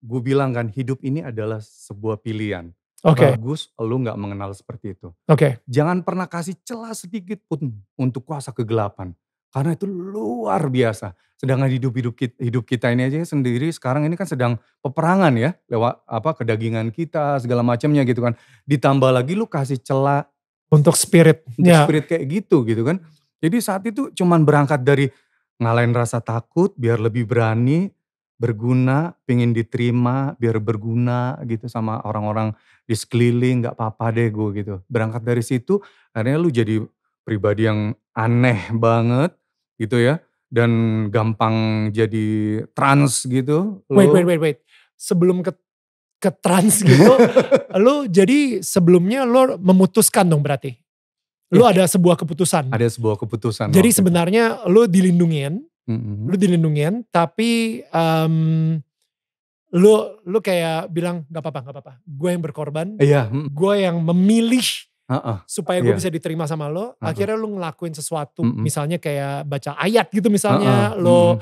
gue bilang kan hidup ini adalah sebuah pilihan. Oke. Bagus lu gak mengenal seperti itu. Oke. Jangan pernah kasih celah sedikit pun untuk kuasa kegelapan. Karena itu luar biasa. Sedangkan hidup kita ini aja sendiri sekarang ini kan sedang peperangan ya. Lewat kedagingan kita segala macamnya gitu kan. Ditambah lagi lu kasih celah untuk spirit. Spirit kayak gitu kan. Jadi saat itu cuman berangkat dari ngalahin rasa takut biar lebih berani, berguna, pengen diterima, biar berguna gitu sama orang-orang di sekeliling, gak apa-apa deh gue gitu. Berangkat dari situ akhirnya lu jadi pribadi yang aneh banget gitu ya. Dan gampang jadi trans gitu. Wait. Sebelum ke trans gitu, lu jadi sebelumnya lu memutuskan dong berarti? Lu ada sebuah keputusan? Ada sebuah keputusan. Jadi sebenarnya lu dilindungin, tapi lu kayak bilang gak apa-apa, gue yang berkorban, gue yang memilih supaya gue bisa diterima sama lo. Akhirnya lu ngelakuin sesuatu, misalnya kayak baca ayat gitu misalnya, lu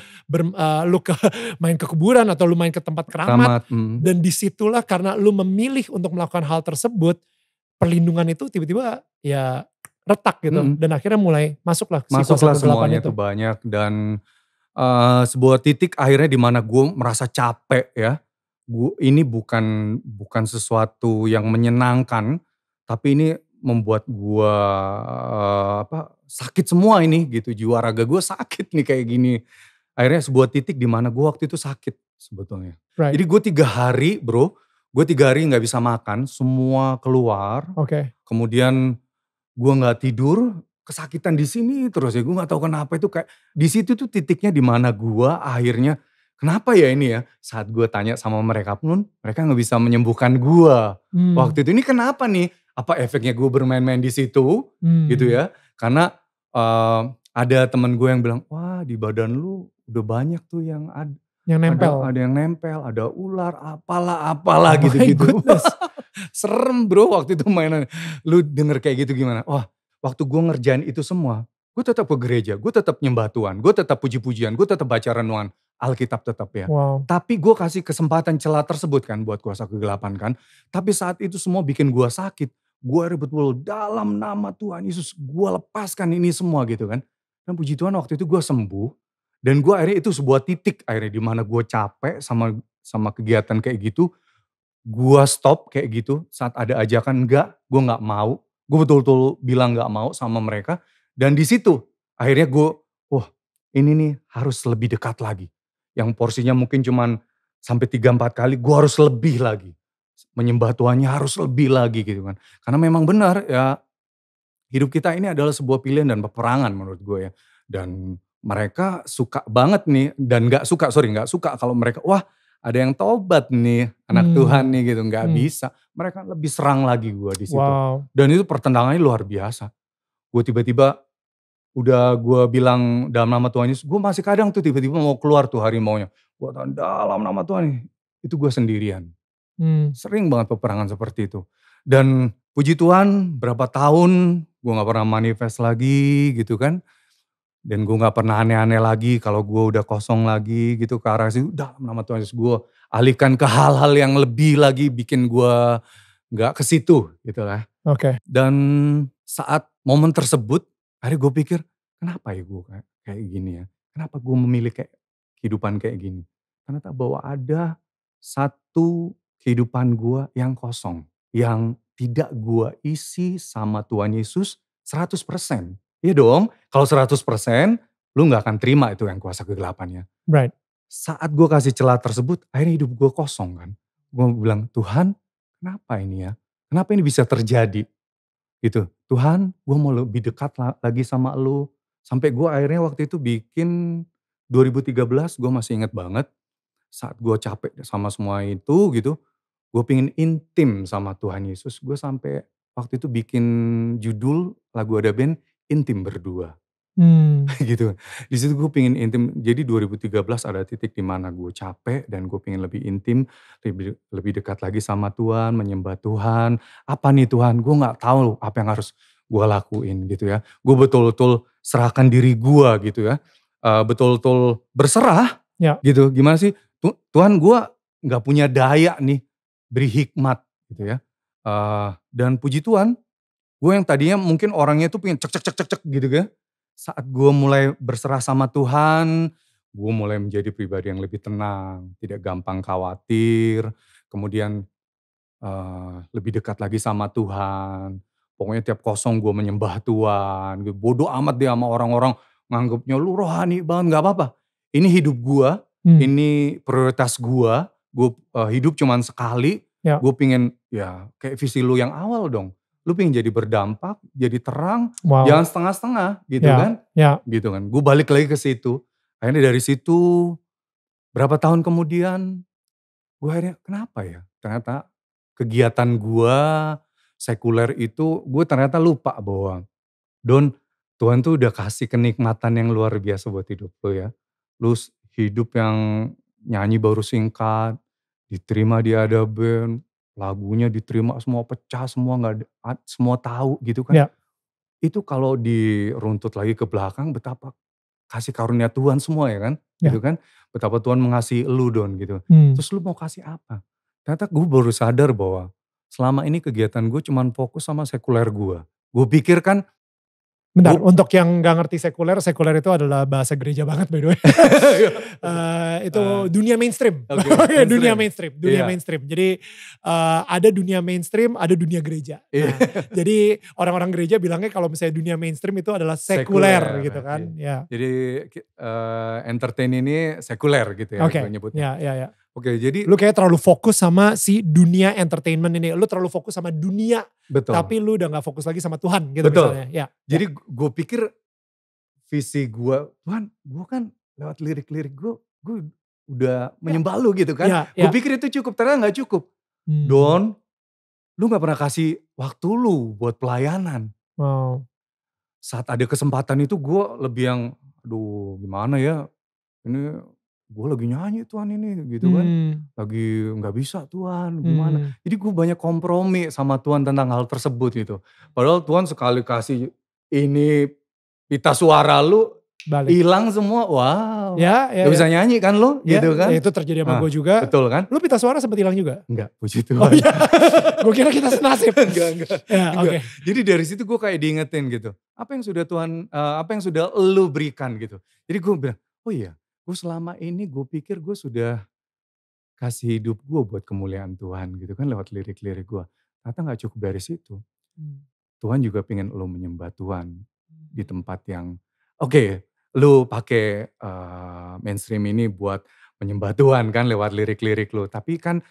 main ke kuburan atau lu main ke tempat keramat, dan disitulah karena lu memilih untuk melakukan hal tersebut, perlindungan itu tiba-tiba ya retak gitu, dan akhirnya mulai masuklah si kuasa kegelapan itu. Semuanya itu banyak dan sebuah titik akhirnya dimana gue merasa capek ya. Ini bukan sesuatu yang menyenangkan, tapi ini membuat gue sakit semua ini gitu. Jiwa raga gue sakit nih kayak gini. Akhirnya sebuah titik dimana gue waktu itu sakit sebetulnya. Right. Jadi gue 3 hari bro, gue 3 hari gak bisa makan, semua keluar. Kemudian gue gak tidur, kesakitan di sini terus ya, gue gak tahu kenapa itu kayak di situ tuh titiknya di mana gue akhirnya kenapa ya ini ya, saat gue tanya sama mereka pun mereka gak bisa menyembuhkan gue. Waktu itu ini kenapa nih, apa efeknya gue bermain-main di situ gitu ya, karena ada teman gue yang bilang, wah di badan lu udah banyak tuh yang ada yang nempel, ada ular, apalah gitu-gitu. Serem bro waktu itu mainan. Lu denger kayak gitu gimana? Wah waktu gue ngerjain itu semua, gue tetap ke gereja, gue tetap nyembah Tuhan, gue tetap puji-pujian, gue tetap baca renungan Alkitab tetap ya. Tapi gue kasih kesempatan celah tersebut kan buat kuasa kegelapan kan. Tapi saat itu semua bikin gue sakit. Gue betul dalam nama Tuhan Yesus gue lepaskan ini semua gitu kan. Dan puji Tuhan waktu itu gue sembuh. Dan gue akhirnya itu sebuah titik akhirnya dimana gue capek sama kegiatan kayak gitu. Gue stop kayak gitu saat ada ajakan enggak, gue gak mau. Gue betul-betul bilang gak mau sama mereka. Dan di situ akhirnya gue, wah ini nih harus lebih dekat lagi. Yang porsinya mungkin cuman sampai 3-4 kali, gue harus lebih lagi. Menyembah Tuhannya harus lebih lagi gitu kan. Karena memang benar ya, hidup kita ini adalah sebuah pilihan dan peperangan menurut gue ya. Dan mereka suka banget nih, dan gak suka kalau mereka, wah ada yang tobat nih, anak Tuhan nih gitu, gak bisa. Mereka lebih serang lagi gue di situ. Dan itu pertentangannya luar biasa. Gue tiba-tiba udah gue bilang dalam nama Tuhan Yesus, gue masih kadang tuh tiba-tiba mau keluar tuh harimaunya. Gue tahu dalam nama Tuhan, itu gue sendirian. Sering banget peperangan seperti itu. Dan puji Tuhan berapa tahun gue gak pernah manifest lagi gitu kan. Dan gue gak pernah aneh-aneh lagi kalau gue udah kosong lagi gitu ke arah situ. Dalam nama Tuhan Yesus gue alihkan ke hal-hal yang lebih lagi bikin gue gak ke situ gitu lah. Dan saat momen tersebut akhirnya gue pikir kenapa ya gue kayak gini ya. Kenapa gue memilih kayak kehidupan kayak gini. Ternyata bahwa ada satu kehidupan gue yang kosong. Yang tidak gue isi sama Tuhan Yesus 100%. Iya dong, kalau 100% lu gak akan terima itu yang kuasa kegelapannya. Saat gue kasih celah tersebut, akhirnya hidup gue kosong kan. Gue bilang, Tuhan kenapa ini ya? Kenapa ini bisa terjadi? Gitu, Tuhan gue mau lebih dekat lagi sama lu. Sampai gue akhirnya waktu itu bikin 2013, gue masih inget banget. Saat gue capek sama semua itu gitu, gue pengen intim sama Tuhan Yesus. Gue sampai waktu itu bikin judul lagu ada band, Intim Berdua. Gitu. Di situ gue pengen intim. Jadi 2013 ada titik di mana gue capek dan gue pengen lebih intim, lebih dekat lagi sama Tuhan, menyembah Tuhan. Apa nih Tuhan? Gue nggak tahu apa yang harus gue lakuin gitu ya. Gue betul-betul serahkan diri gue gitu ya. Betul-betul berserah gitu. Gimana sih? Tuhan, gue nggak punya daya nih beri hikmat gitu ya. Dan puji Tuhan, gue yang tadinya mungkin orangnya tuh pengen cek cek cek cek cek gitu kan. Saat gue mulai berserah sama Tuhan, gue mulai menjadi pribadi yang lebih tenang, tidak gampang khawatir, kemudian lebih dekat lagi sama Tuhan. Pokoknya tiap kosong gue menyembah Tuhan, bodoh amat deh sama orang-orang nganggapnya lu rohani banget, gak apa-apa. Ini hidup gue, ini prioritas gue hidup cuman sekali, gue pengen ya kayak visi lu yang awal dong. Lu pengen jadi berdampak, jadi terang, jangan setengah-setengah gitu kan. Gitu kan. Gue balik lagi ke situ. Akhirnya dari situ berapa tahun kemudian gue akhirnya kenapa ya? Ternyata kegiatan gue sekuler itu gue ternyata lupa bahwa Tuhan tuh udah kasih kenikmatan yang luar biasa buat hidup lo ya. Lu hidup yang nyanyi baru singkat, diterima di ada band, lagunya diterima semua pecah, semua nggak semua tahu gitu kan. Itu kalau diruntut lagi ke belakang betapa kasih karunia Tuhan semua ya kan, gitu kan. Betapa Tuhan mengasihi lu Don gitu. Terus lu mau kasih apa? Ternyata gue baru sadar bahwa selama ini kegiatan gue cuman fokus sama sekuler gue. Gue pikir kan Bentar, untuk yang gak ngerti sekuler itu adalah bahasa gereja banget by the way. Itu dunia mainstream. Dunia mainstream. Jadi ada dunia mainstream, ada dunia gereja. Nah, jadi orang-orang gereja bilangnya kalau misalnya dunia mainstream itu adalah sekuler gitu kan. Jadi entertain ini sekuler gitu ya gue nyebutnya. Oke, jadi lu kayak terlalu fokus sama si dunia entertainment ini. Lu terlalu fokus sama dunia. Betul. Tapi lu udah gak fokus lagi sama Tuhan gitu misalnya. Jadi gue pikir visi gue, Tuhan gue kan lewat lirik-lirik gue udah menyembah lu gitu kan. Gue pikir itu cukup, ternyata gak cukup. Don, lu gak pernah kasih waktu lu buat pelayanan. Saat ada kesempatan itu gue lebih yang, aduh gimana ya, ini gue lagi nyanyi Tuhan ini gitu kan. Lagi gak bisa Tuhan gimana. Jadi gue banyak kompromi sama Tuhan tentang hal tersebut gitu. Padahal Tuhan sekali kasih ini pita suara lu hilang semua. Wow. Gak bisa nyanyi kan lu gitu kan. Itu terjadi sama gue juga. Betul kan. Lu pita suara sempat hilang juga? Enggak, puji Tuhan. Gue kira kita senasib. Enggak. Jadi dari situ gue kayak diingetin gitu. Apa yang sudah Tuhan, apa yang sudah lu berikan gitu. Jadi gue bilang, oh iya. Gue selama ini gue pikir gue sudah kasih hidup gue buat kemuliaan Tuhan gitu kan lewat lirik-lirik gue. Ternyata gak cukup dari situ. Tuhan juga pengen lo menyembah Tuhan di tempat yang oke, lo pakai mainstream ini buat menyembah Tuhan kan lewat lirik-lirik lo. Tapi kan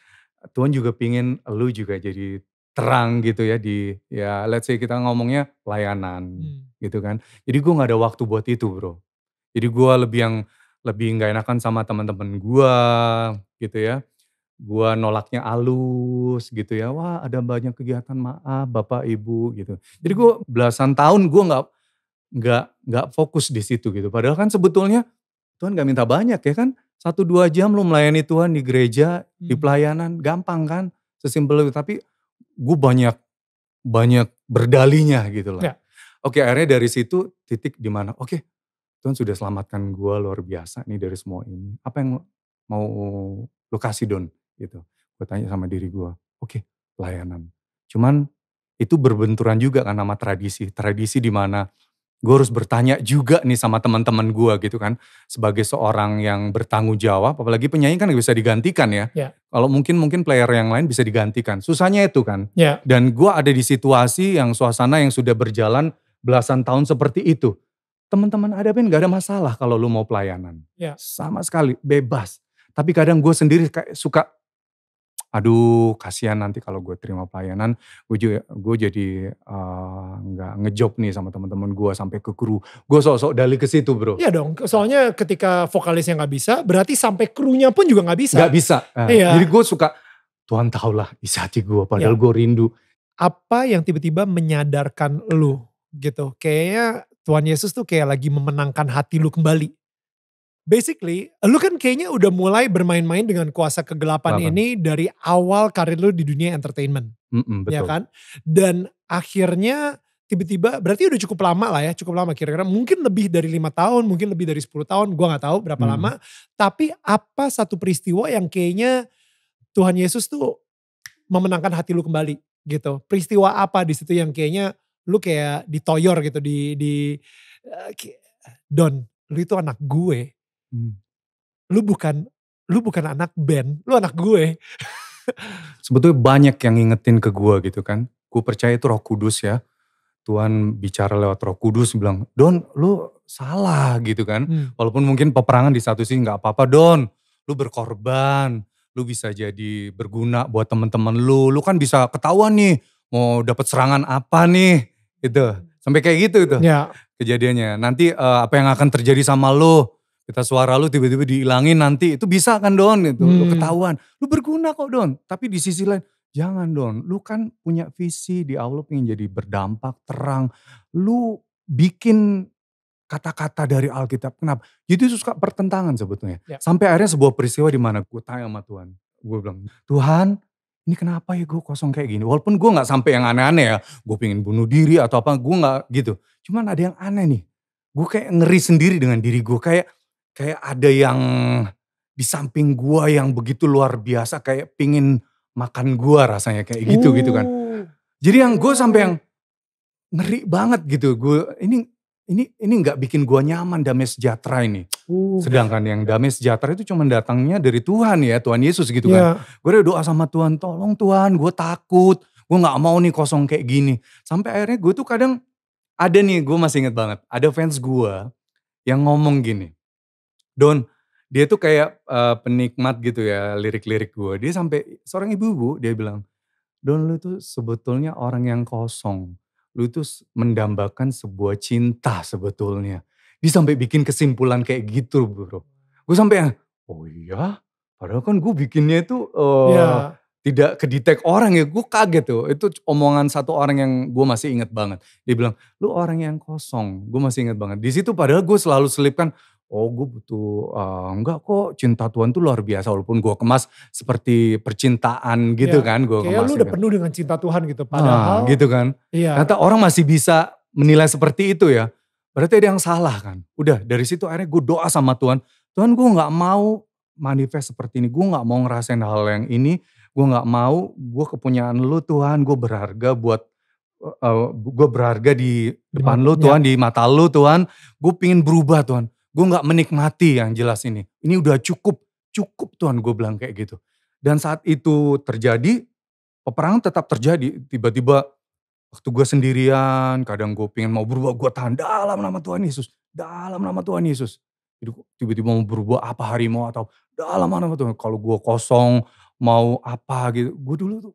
Tuhan juga pengen lo juga jadi terang gitu ya di ya let's say kita ngomongnya pelayanan gitu kan. Jadi gue gak ada waktu buat itu bro. Jadi gue lebih gak enakan sama teman-teman gue gitu ya. Gue nolaknya halus gitu ya. Wah ada banyak kegiatan maaf Bapak Ibu gitu. Jadi gue belasan tahun gue gak fokus di situ gitu. Padahal kan sebetulnya Tuhan gak minta banyak ya kan. 1-2 jam lu melayani Tuhan di gereja, di pelayanan gampang kan. Sesimpel itu tapi gue banyak berdalinya gitu lah. Oke akhirnya dari situ titik dimana oke. Tuhan sudah selamatkan gue luar biasa nih dari semua ini. Apa yang mau lu kasih Don? Gitu. Gue tanya sama diri gue. Oke, pelayanan. Cuman itu berbenturan juga kan sama tradisi. Tradisi di mana gue harus bertanya juga nih sama teman-teman gue gitu kan. Sebagai seorang yang bertanggung jawab. Apalagi penyanyi kan gak bisa digantikan ya. Kalau mungkin player yang lain bisa digantikan. Susahnya itu kan. Dan gue ada di situasi yang suasana yang sudah berjalan belasan tahun seperti itu. Teman-teman ada band gak ada masalah kalau lu mau pelayanan. Sama sekali, bebas. Tapi kadang gue sendiri kayak suka, aduh kasihan nanti kalau gue terima pelayanan, gue jadi gak ngejob nih sama teman-teman gue sampai ke kru. Gue sok-sok dali ke situ bro. Iya dong, soalnya ketika vokalisnya gak bisa, berarti sampai krunya pun juga gak bisa. Gak bisa. Jadi gue suka, Tuhan tahulah isi hati gue, padahal gue rindu. Apa yang tiba-tiba menyadarkan lu gitu? Kayaknya Tuhan Yesus tuh kayak lagi memenangkan hati lu kembali. Basically, lu kan kayaknya udah mulai bermain-main dengan kuasa kegelapan ini dari awal karir lu di dunia entertainment. Ya Betul. kan? Dan akhirnya tiba-tiba, berarti udah cukup lama lah ya, cukup lama kira-kira. Mungkin lebih dari 5 tahun, mungkin lebih dari 10 tahun, gue gak tahu berapa lama. Tapi apa satu peristiwa yang kayaknya Tuhan Yesus tuh memenangkan hati lu kembali gitu. Peristiwa apa di situ yang kayaknya lu kayak ditoyor gitu, Don, lu itu anak gue. Lu bukan anak band, lu anak gue. Sebetulnya banyak yang ngingetin ke gue gitu kan. Gue percaya itu Roh Kudus ya. Tuhan bicara lewat Roh Kudus bilang, Don lu salah gitu kan. Walaupun mungkin peperangan di satu sisi gak apa-apa Don. Lu berkorban, lu bisa jadi berguna buat teman-teman lu. Lu kan bisa ketahuan nih mau dapat serangan apa nih. Itu sampai kayak gitu itu kejadiannya. Nanti apa yang akan terjadi sama lu. Kita suara lu tiba-tiba dihilangin nanti. Itu bisa kan Don gitu. Lu ketahuan. Lu berguna kok Don. Tapi di sisi lain, jangan Don. Lu kan punya visi di Allah pengen jadi berdampak, terang. Lu bikin kata-kata dari Alkitab. Kenapa? Jadi itu suka pertentangan sebetulnya. Sampai akhirnya sebuah peristiwa di mana gue tanya sama Tuhan. Gue bilang, Tuhan ini kenapa ya gue kosong kayak gini. Walaupun gue gak sampai yang aneh-aneh ya. Gue pengen bunuh diri atau apa. Gue gak gitu. Cuman ada yang aneh nih. Gue kayak ngeri sendiri dengan diri gue. Kayak ada yang di samping gue yang begitu luar biasa. Kayak pingin makan gue rasanya kayak gitu kan. Jadi yang gue sampai yang ngeri banget gitu. Gue ini gak bikin gue nyaman, damai sejahtera ini. Sedangkan yang damai sejahtera itu cuma datangnya dari Tuhan ya, Tuhan Yesus gitu kan. Gue udah doa sama Tuhan, tolong Tuhan gue takut. Gue gak mau nih kosong kayak gini. Sampai akhirnya gue tuh kadang ada nih, gue masih inget banget. Ada fans gue yang ngomong gini. Don, dia tuh kayak penikmat gitu ya lirik-lirik gue. Dia sampai seorang ibu-ibu dia bilang, Don lu tuh sebetulnya orang yang kosong. Lu tuh mendambakan sebuah cinta sebetulnya. Dia sampai bikin kesimpulan kayak gitu bro. Gue sampai oh iya padahal kan gue bikinnya itu tidak kedetek orang ya. Gue kaget tuh. Itu omongan satu orang yang gue masih inget banget. Dia bilang lu orang yang kosong. Gue masih inget banget. Di situ padahal gue selalu selipkan. Oh gue butuh, enggak kok cinta Tuhan tuh luar biasa. Walaupun gue kemas seperti percintaan gitu kan. Kayak lu udah penuh dengan cinta Tuhan gitu. Padahal. Gitu kan. Ternyata orang masih bisa menilai seperti itu ya. Berarti ada yang salah kan. Udah dari situ akhirnya gue doa sama Tuhan. Tuhan gue gak mau manifest seperti ini. Gue gak mau ngerasain hal yang ini. Gue gak mau, gue kepunyaan lu Tuhan. Gue berharga buat, gue berharga di depan lu Tuhan. Di mata lu Tuhan. Gue pengen berubah Tuhan. Gue gak menikmati yang jelas ini. Ini udah cukup Tuhan gue bilang kayak gitu. Dan saat itu terjadi, peperangan tetap terjadi. Tiba-tiba waktu gue sendirian, kadang gue pengen mau berubah, gue tahan dalam nama Tuhan Yesus. Dalam nama Tuhan Yesus. Jadi tiba-tiba mau berubah apa harimau atau dalam nama Tuhan. Kalau gue kosong, mau apa gitu. Gue dulu tuh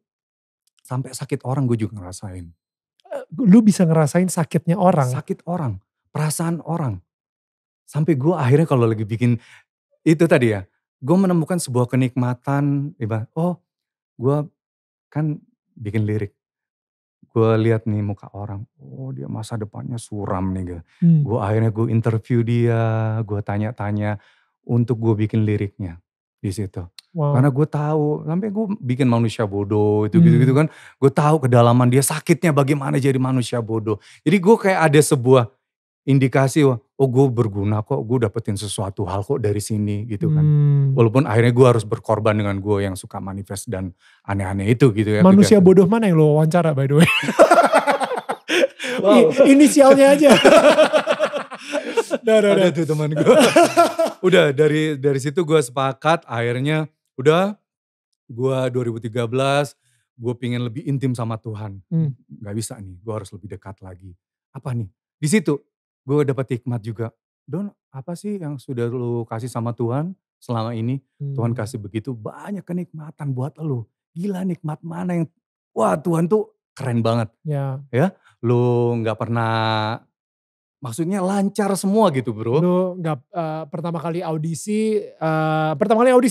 sampai sakit orang gue juga ngerasain. Lu bisa ngerasain sakitnya orang? Sakit orang, perasaan orang. Sampai gue akhirnya kalau lagi bikin itu tadi ya, gue menemukan sebuah kenikmatan. Oh gue kan bikin lirik. Gue lihat nih muka orang, oh dia masa depannya suram nih. Gue akhirnya gue interview dia, gue tanya-tanya untuk gue bikin liriknya di situ. Karena gue tahu, sampai gue bikin manusia bodoh itu gitu-gitu kan. Gue tahu kedalaman dia sakitnya bagaimana jadi manusia bodoh. Jadi gue kayak ada sebuah indikasi, oh gue berguna kok, gue dapetin sesuatu hal kok dari sini gitu kan. Walaupun akhirnya gue harus berkorban dengan gue yang suka manifest dan aneh-aneh itu gitu ya. Manusia bodoh mana yang lo wawancara by the way? Inisialnya aja. Ada tuh teman gue. Udah dari situ gue sepakat akhirnya udah gue 2013 gue pengen lebih intim sama Tuhan. Gak bisa nih, gue harus lebih dekat lagi. Apa nih? Di situ gue dapat hikmat juga. Don, apa sih yang sudah lu kasih sama Tuhan selama ini? Tuhan kasih begitu banyak kenikmatan buat lu. Gila nikmat mana yang, wah Tuhan tuh keren banget. Ya, lu gak pernah, maksudnya lancar semua gitu bro. Lu gak pertama kali audisi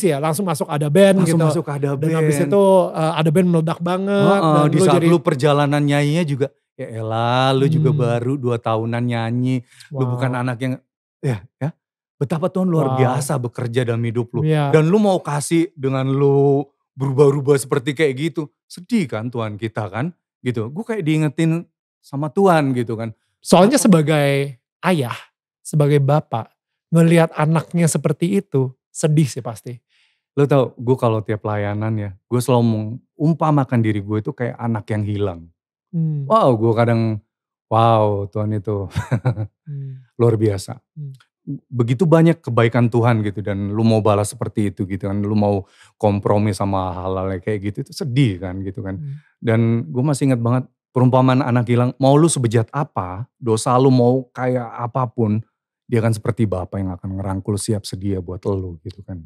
ya langsung masuk ada band langsung gitu. Masuk ada band. Dan habis itu ada band meledak banget. Dan di saat lu perjalanan nyanyinya juga, Ya elah, lu juga baru 2 tahunan nyanyi, lu bukan Wow. anak yang ya. Betapa Tuhan luar Wow. biasa bekerja dalam hidup lu. Iya. Dan lu mau kasih dengan lu berubah-ubah seperti kayak gitu. Sedih kan Tuhan kita kan, gitu. Gue kayak diingetin sama Tuhan gitu kan. Soalnya Betapa sebagai ayah, sebagai bapak, ngelihat anaknya seperti itu, sedih sih pasti. lu tau, gue kalau tiap pelayanan ya, gue selalu mengumpamakan diri gue itu kayak anak yang hilang. Mmm. Wow, gue kadang, wow Tuhan itu Mmm. luar biasa. Mmm. Begitu banyak kebaikan Tuhan gitu dan lu mau balas seperti itu gitu kan. Lu mau kompromi sama hal-hal kayak gitu itu sedih kan gitu kan. Mmm. Dan gue masih ingat banget perumpamaan anak hilang, mau lu sebejat apa, dosa lu mau kayak apapun, dia akan seperti Bapa yang akan ngerangkul siap sedia buat lu gitu kan.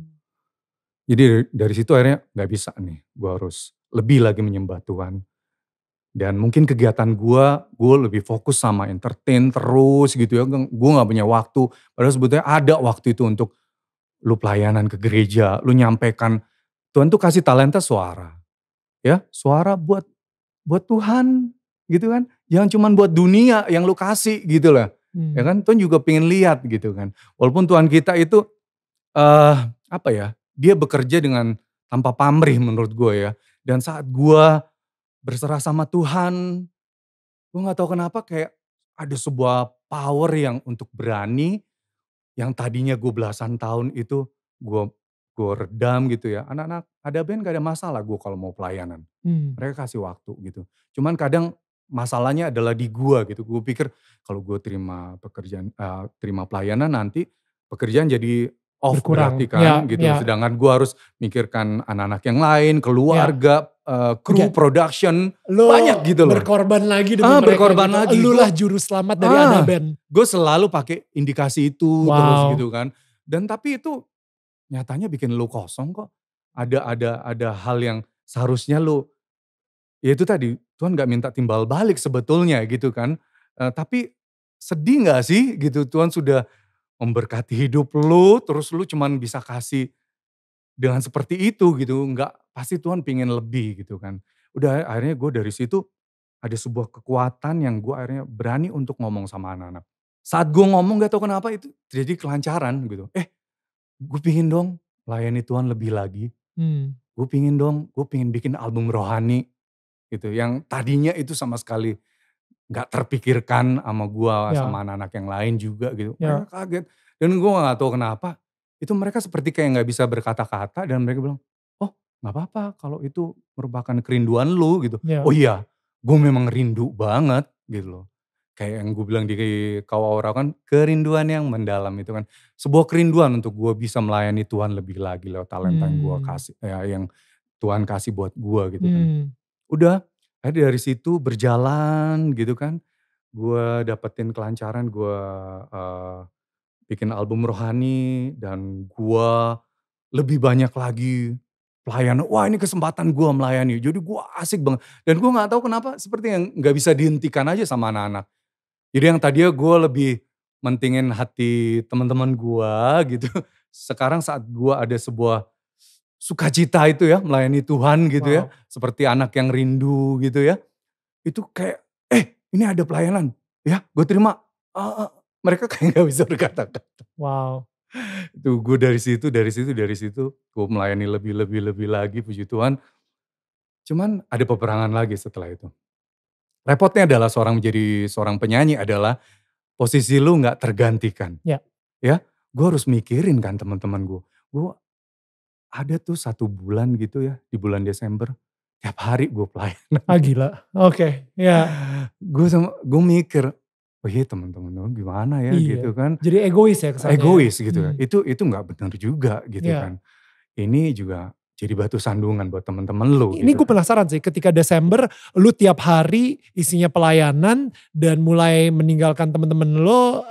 Jadi dari situ akhirnya gak bisa nih, gue harus lebih lagi menyembah Tuhan. Dan mungkin kegiatan gue lebih fokus sama entertain terus gitu ya, gue gak punya waktu. Padahal sebetulnya ada waktu itu untuk lu pelayanan ke gereja, lu nyampaikan, Tuhan tuh kasih talenta suara. Ya, suara buat Tuhan gitu kan. Jangan cuman buat dunia yang lu kasih gitu lah. Ya Mmm. kan, Tuhan juga pengen lihat gitu kan. Walaupun Tuhan kita itu apa ya, dia bekerja dengan tanpa pamrih menurut gue ya. Dan saat gue berserah sama Tuhan, gue gak tahu kenapa kayak ada sebuah power yang untuk berani, yang tadinya gue belasan tahun itu gue gue redam gitu ya. Anak-anak ada band gak ada masalah gue kalau mau pelayanan. Mmm. Mereka kasih waktu gitu. Cuman kadang masalahnya adalah di gue gitu. Gue pikir kalau gue terima pelayanan nanti pekerjaan jadi off berarti Berkurang. kan Ya, gitu. ya, Sedangkan gue harus mikirkan anak-anak yang lain, ya. keluarga, kru, Oke. production, banyak Lo gitu loh. berkorban lagi demi mereka Berkorban gitu. lagi. Elulah juru selamat dari Ada Band. Gue selalu pakai indikasi itu terus Wow. gitu kan. Dan tapi itu nyatanya bikin lu kosong kok. Ada hal yang seharusnya lu, ya itu tadi, Tuhan gak minta timbal balik sebetulnya gitu kan. Tapi sedih gak sih gitu, Tuhan sudah memberkati hidup lu, terus lu cuman bisa kasih dengan seperti itu gitu. Enggak, pasti Tuhan pengen lebih gitu kan. Udah akhirnya gue dari situ ada sebuah kekuatan yang gue akhirnya berani untuk ngomong sama anak-anak. Saat gue ngomong gak tahu kenapa itu jadi kelancaran gitu. Gue pingin dong melayani Tuhan lebih lagi. Mmm. Gue pingin bikin album rohani gitu. Yang tadinya itu sama sekali gak terpikirkan sama gue, Ya, sama anak-anak yang lain juga gitu. Mereka ya. kaget. Dan gue gak tahu kenapa, itu mereka seperti kayak gak bisa berkata-kata dan mereka bilang, oh gak apa-apa kalau itu merupakan kerinduan lu gitu. Ya. Oh iya, gue memang rindu banget gitu loh. Kayak yang gue bilang di Kawawara kan, kerinduan yang mendalam itu kan. Sebuah kerinduan untuk gue bisa melayani Tuhan lebih lagi lewat talenta yang gue Mmm. kasih, ya, yang Tuhan kasih buat gue gitu kan. Mmm. Udah, akhirnya dari situ berjalan gitu kan. Gue dapetin kelancaran, gue bikin album rohani dan gue lebih banyak lagi pelayanan. Wah ini kesempatan gue melayani. Jadi gue asik banget. Dan gue gak tahu kenapa seperti yang gak bisa dihentikan aja sama anak-anak. Jadi yang tadinya gue lebih mentingin hati teman-teman gue gitu. Sekarang saat gue ada sebuah sukacita itu ya, melayani Tuhan gitu ya. Wow. Seperti anak yang rindu gitu ya. Itu kayak, ini ada pelayanan. Ya gue terima. Mereka kayak gak bisa berkata-kata. Wow. Itu gue dari situ gue melayani lebih lagi, puji Tuhan. Cuman ada peperangan lagi setelah itu. Repotnya adalah menjadi seorang penyanyi adalah posisi lu gak tergantikan. Ya. Ya, gue harus mikirin kan teman-teman gue. Gue ada tuh 1 bulan gitu ya, di bulan Desember, tiap hari gue pelayanan. Gila. Oke, ya. Gue mikir, oh iya teman-teman gue gimana ya gitu Iya. kan. Jadi egois ya kesannya. Egois gitu ya, Mmm. itu gak benar juga gitu Ya. kan. Ini juga jadi batu sandungan buat teman-teman lu Ini gitu gue kan. penasaran sih, ketika Desember lu tiap hari isinya pelayanan dan mulai meninggalkan temen-temen lo,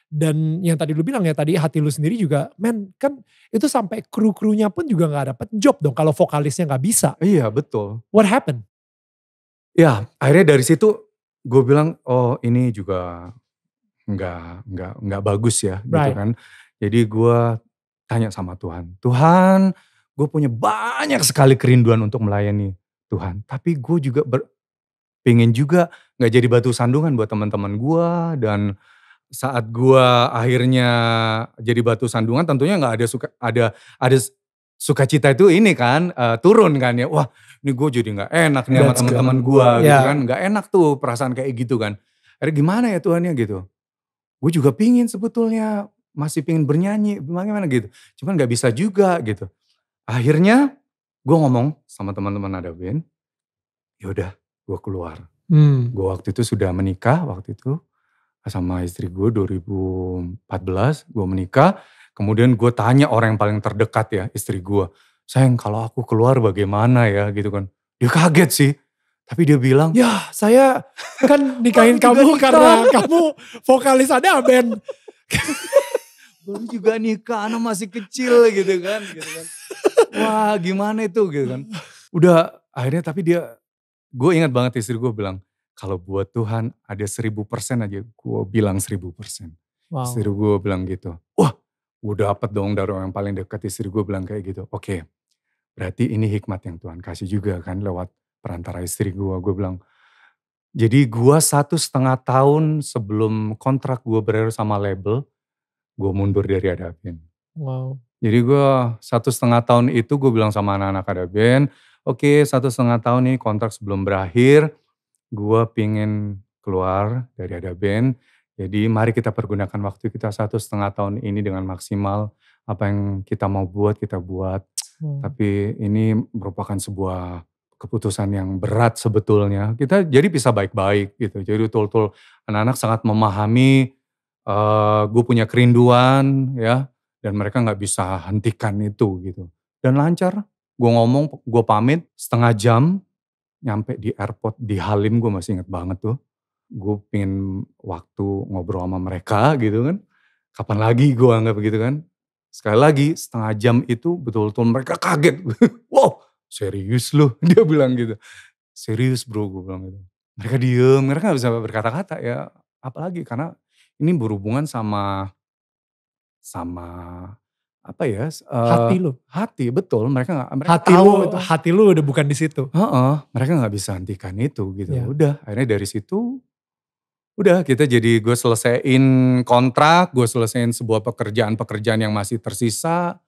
dan yang tadi lu bilang ya, tadi hati lu sendiri juga, men kan itu sampai kru-krunya pun juga gak dapet job dong kalau vokalisnya gak bisa. Iya betul. What happened? Ya akhirnya dari situ gue bilang, oh ini juga nggak bagus ya gitu Right. kan. Jadi gue tanya sama Tuhan, Tuhan gue punya banyak sekali kerinduan untuk melayani Tuhan. Tapi gue juga pengen juga gak jadi batu sandungan buat teman-teman gue. Dan saat gue akhirnya jadi batu sandungan, tentunya gak ada sukacita itu ini kan, turun kan ya. Wah ini gue jadi gak enak nih sama teman-teman gue gitu kan. Gak enak tuh perasaan kayak gitu kan. Akhirnya gimana ya Tuhan ya gitu. Gue juga pingin sebetulnya, masih pingin bernyanyi, gimana gitu. Cuman gak bisa juga gitu. Akhirnya gue ngomong sama teman-teman ada band, yaudah gue keluar. Gue waktu itu sudah menikah waktu itu sama istri gue 2014 gue menikah. Kemudian gue tanya orang yang paling terdekat ya, istri gue. Sayang kalau aku keluar bagaimana ya gitu kan. Dia kaget sih. Tapi dia bilang, ya saya kan nikahin kamu karena kamu vokalis ada band. Baru juga nikah, anak masih kecil gitu kan. Wah gimana itu gitu kan. Udah akhirnya tapi gue ingat banget istri gue bilang, kalau buat Tuhan ada 1000% aja, gue bilang 1000%. Wow. Istri gue bilang gitu. Wah gue dapet dong dari orang yang paling dekat, istri gue bilang kayak gitu. Oke, berarti ini hikmat yang Tuhan kasih juga kan lewat perantara istri gue. Gue bilang, jadi gue 1,5 tahun sebelum kontrak gue berakhir sama label, gue mundur dari Ada Band. Wow. Jadi gue 1,5 tahun itu gue bilang sama anak-anak Ada Band, oke 1,5 tahun ini kontrak sebelum berakhir, gue pingin keluar dari Ada Band. Jadi mari kita pergunakan waktu kita 1,5 tahun ini dengan maksimal. Apa yang kita mau buat, kita buat. Tapi ini merupakan sebuah keputusan yang berat sebetulnya. Kita jadi bisa baik-baik gitu. Jadi betul-betul anak-anak sangat memahami gue punya kerinduan ya. Dan mereka gak bisa hentikan itu gitu. Dan lancar, gue ngomong, gue pamit 30 jam. Nyampe di airport di Halim, gue masih inget banget tuh. Gue pengen waktu ngobrol sama mereka gitu kan. Kapan lagi gue anggap begitu kan. Sekali lagi 30 jam itu betul-betul mereka kaget. Wow serius lu, dia bilang gitu. Serius bro, gue bilang gitu. Mereka diem, mereka gak bisa berkata-kata ya. Apalagi karena ini berhubungan sama apa ya? Hati lu. Hati betul, mereka hati lu udah bukan di situ. Mereka gak bisa hentikan itu gitu. Ya. Udah akhirnya dari situ, udah kita jadi gue selesaiin kontrak, gue selesaiin sebuah pekerjaan yang masih tersisa.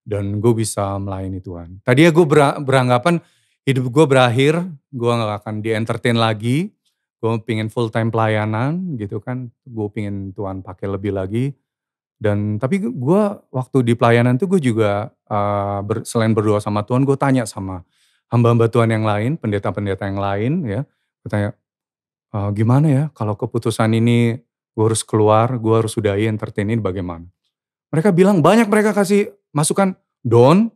Dan gue bisa melayani Tuhan. Tadinya gue beranggapan hidup gue berakhir, gue gak akan di-entertain lagi. Gue pengen full time pelayanan gitu kan. Gue pengen Tuhan pakai lebih lagi. Dan tapi gue waktu di pelayanan tuh gue juga selain berdoa sama Tuhan, gue tanya sama hamba-hamba Tuhan yang lain, pendeta-pendeta yang lain ya. Gue tanya, gimana ya kalau keputusan ini gue harus keluar, gue harus sudahi entertain ini bagaimana? Mereka bilang banyak, mereka kasih masukan, Don,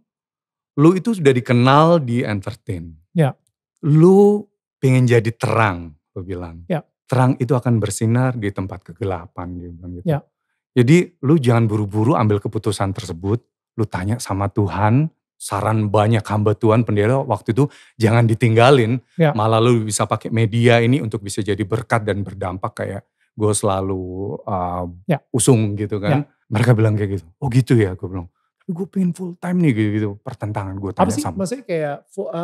lu itu sudah dikenal di entertain. Ya. Lu pengen jadi terang, gue bilang. Ya. Terang itu akan bersinar di tempat kegelapan, dia bilang gitu. Ya. Jadi lu jangan buru-buru ambil keputusan tersebut, lu tanya sama Tuhan, saran banyak hamba Tuhan, pendeta waktu itu jangan ditinggalin. Ya. Malah lu bisa pakai media ini untuk bisa jadi berkat dan berdampak kayak gue selalu usung gitu kan. Ya. Mereka bilang kayak gitu, oh gitu ya, gue bilang. Tapi gue pengen full time nih gitu, pertentangan gue tanya apa sih, sama. Maksudnya kayak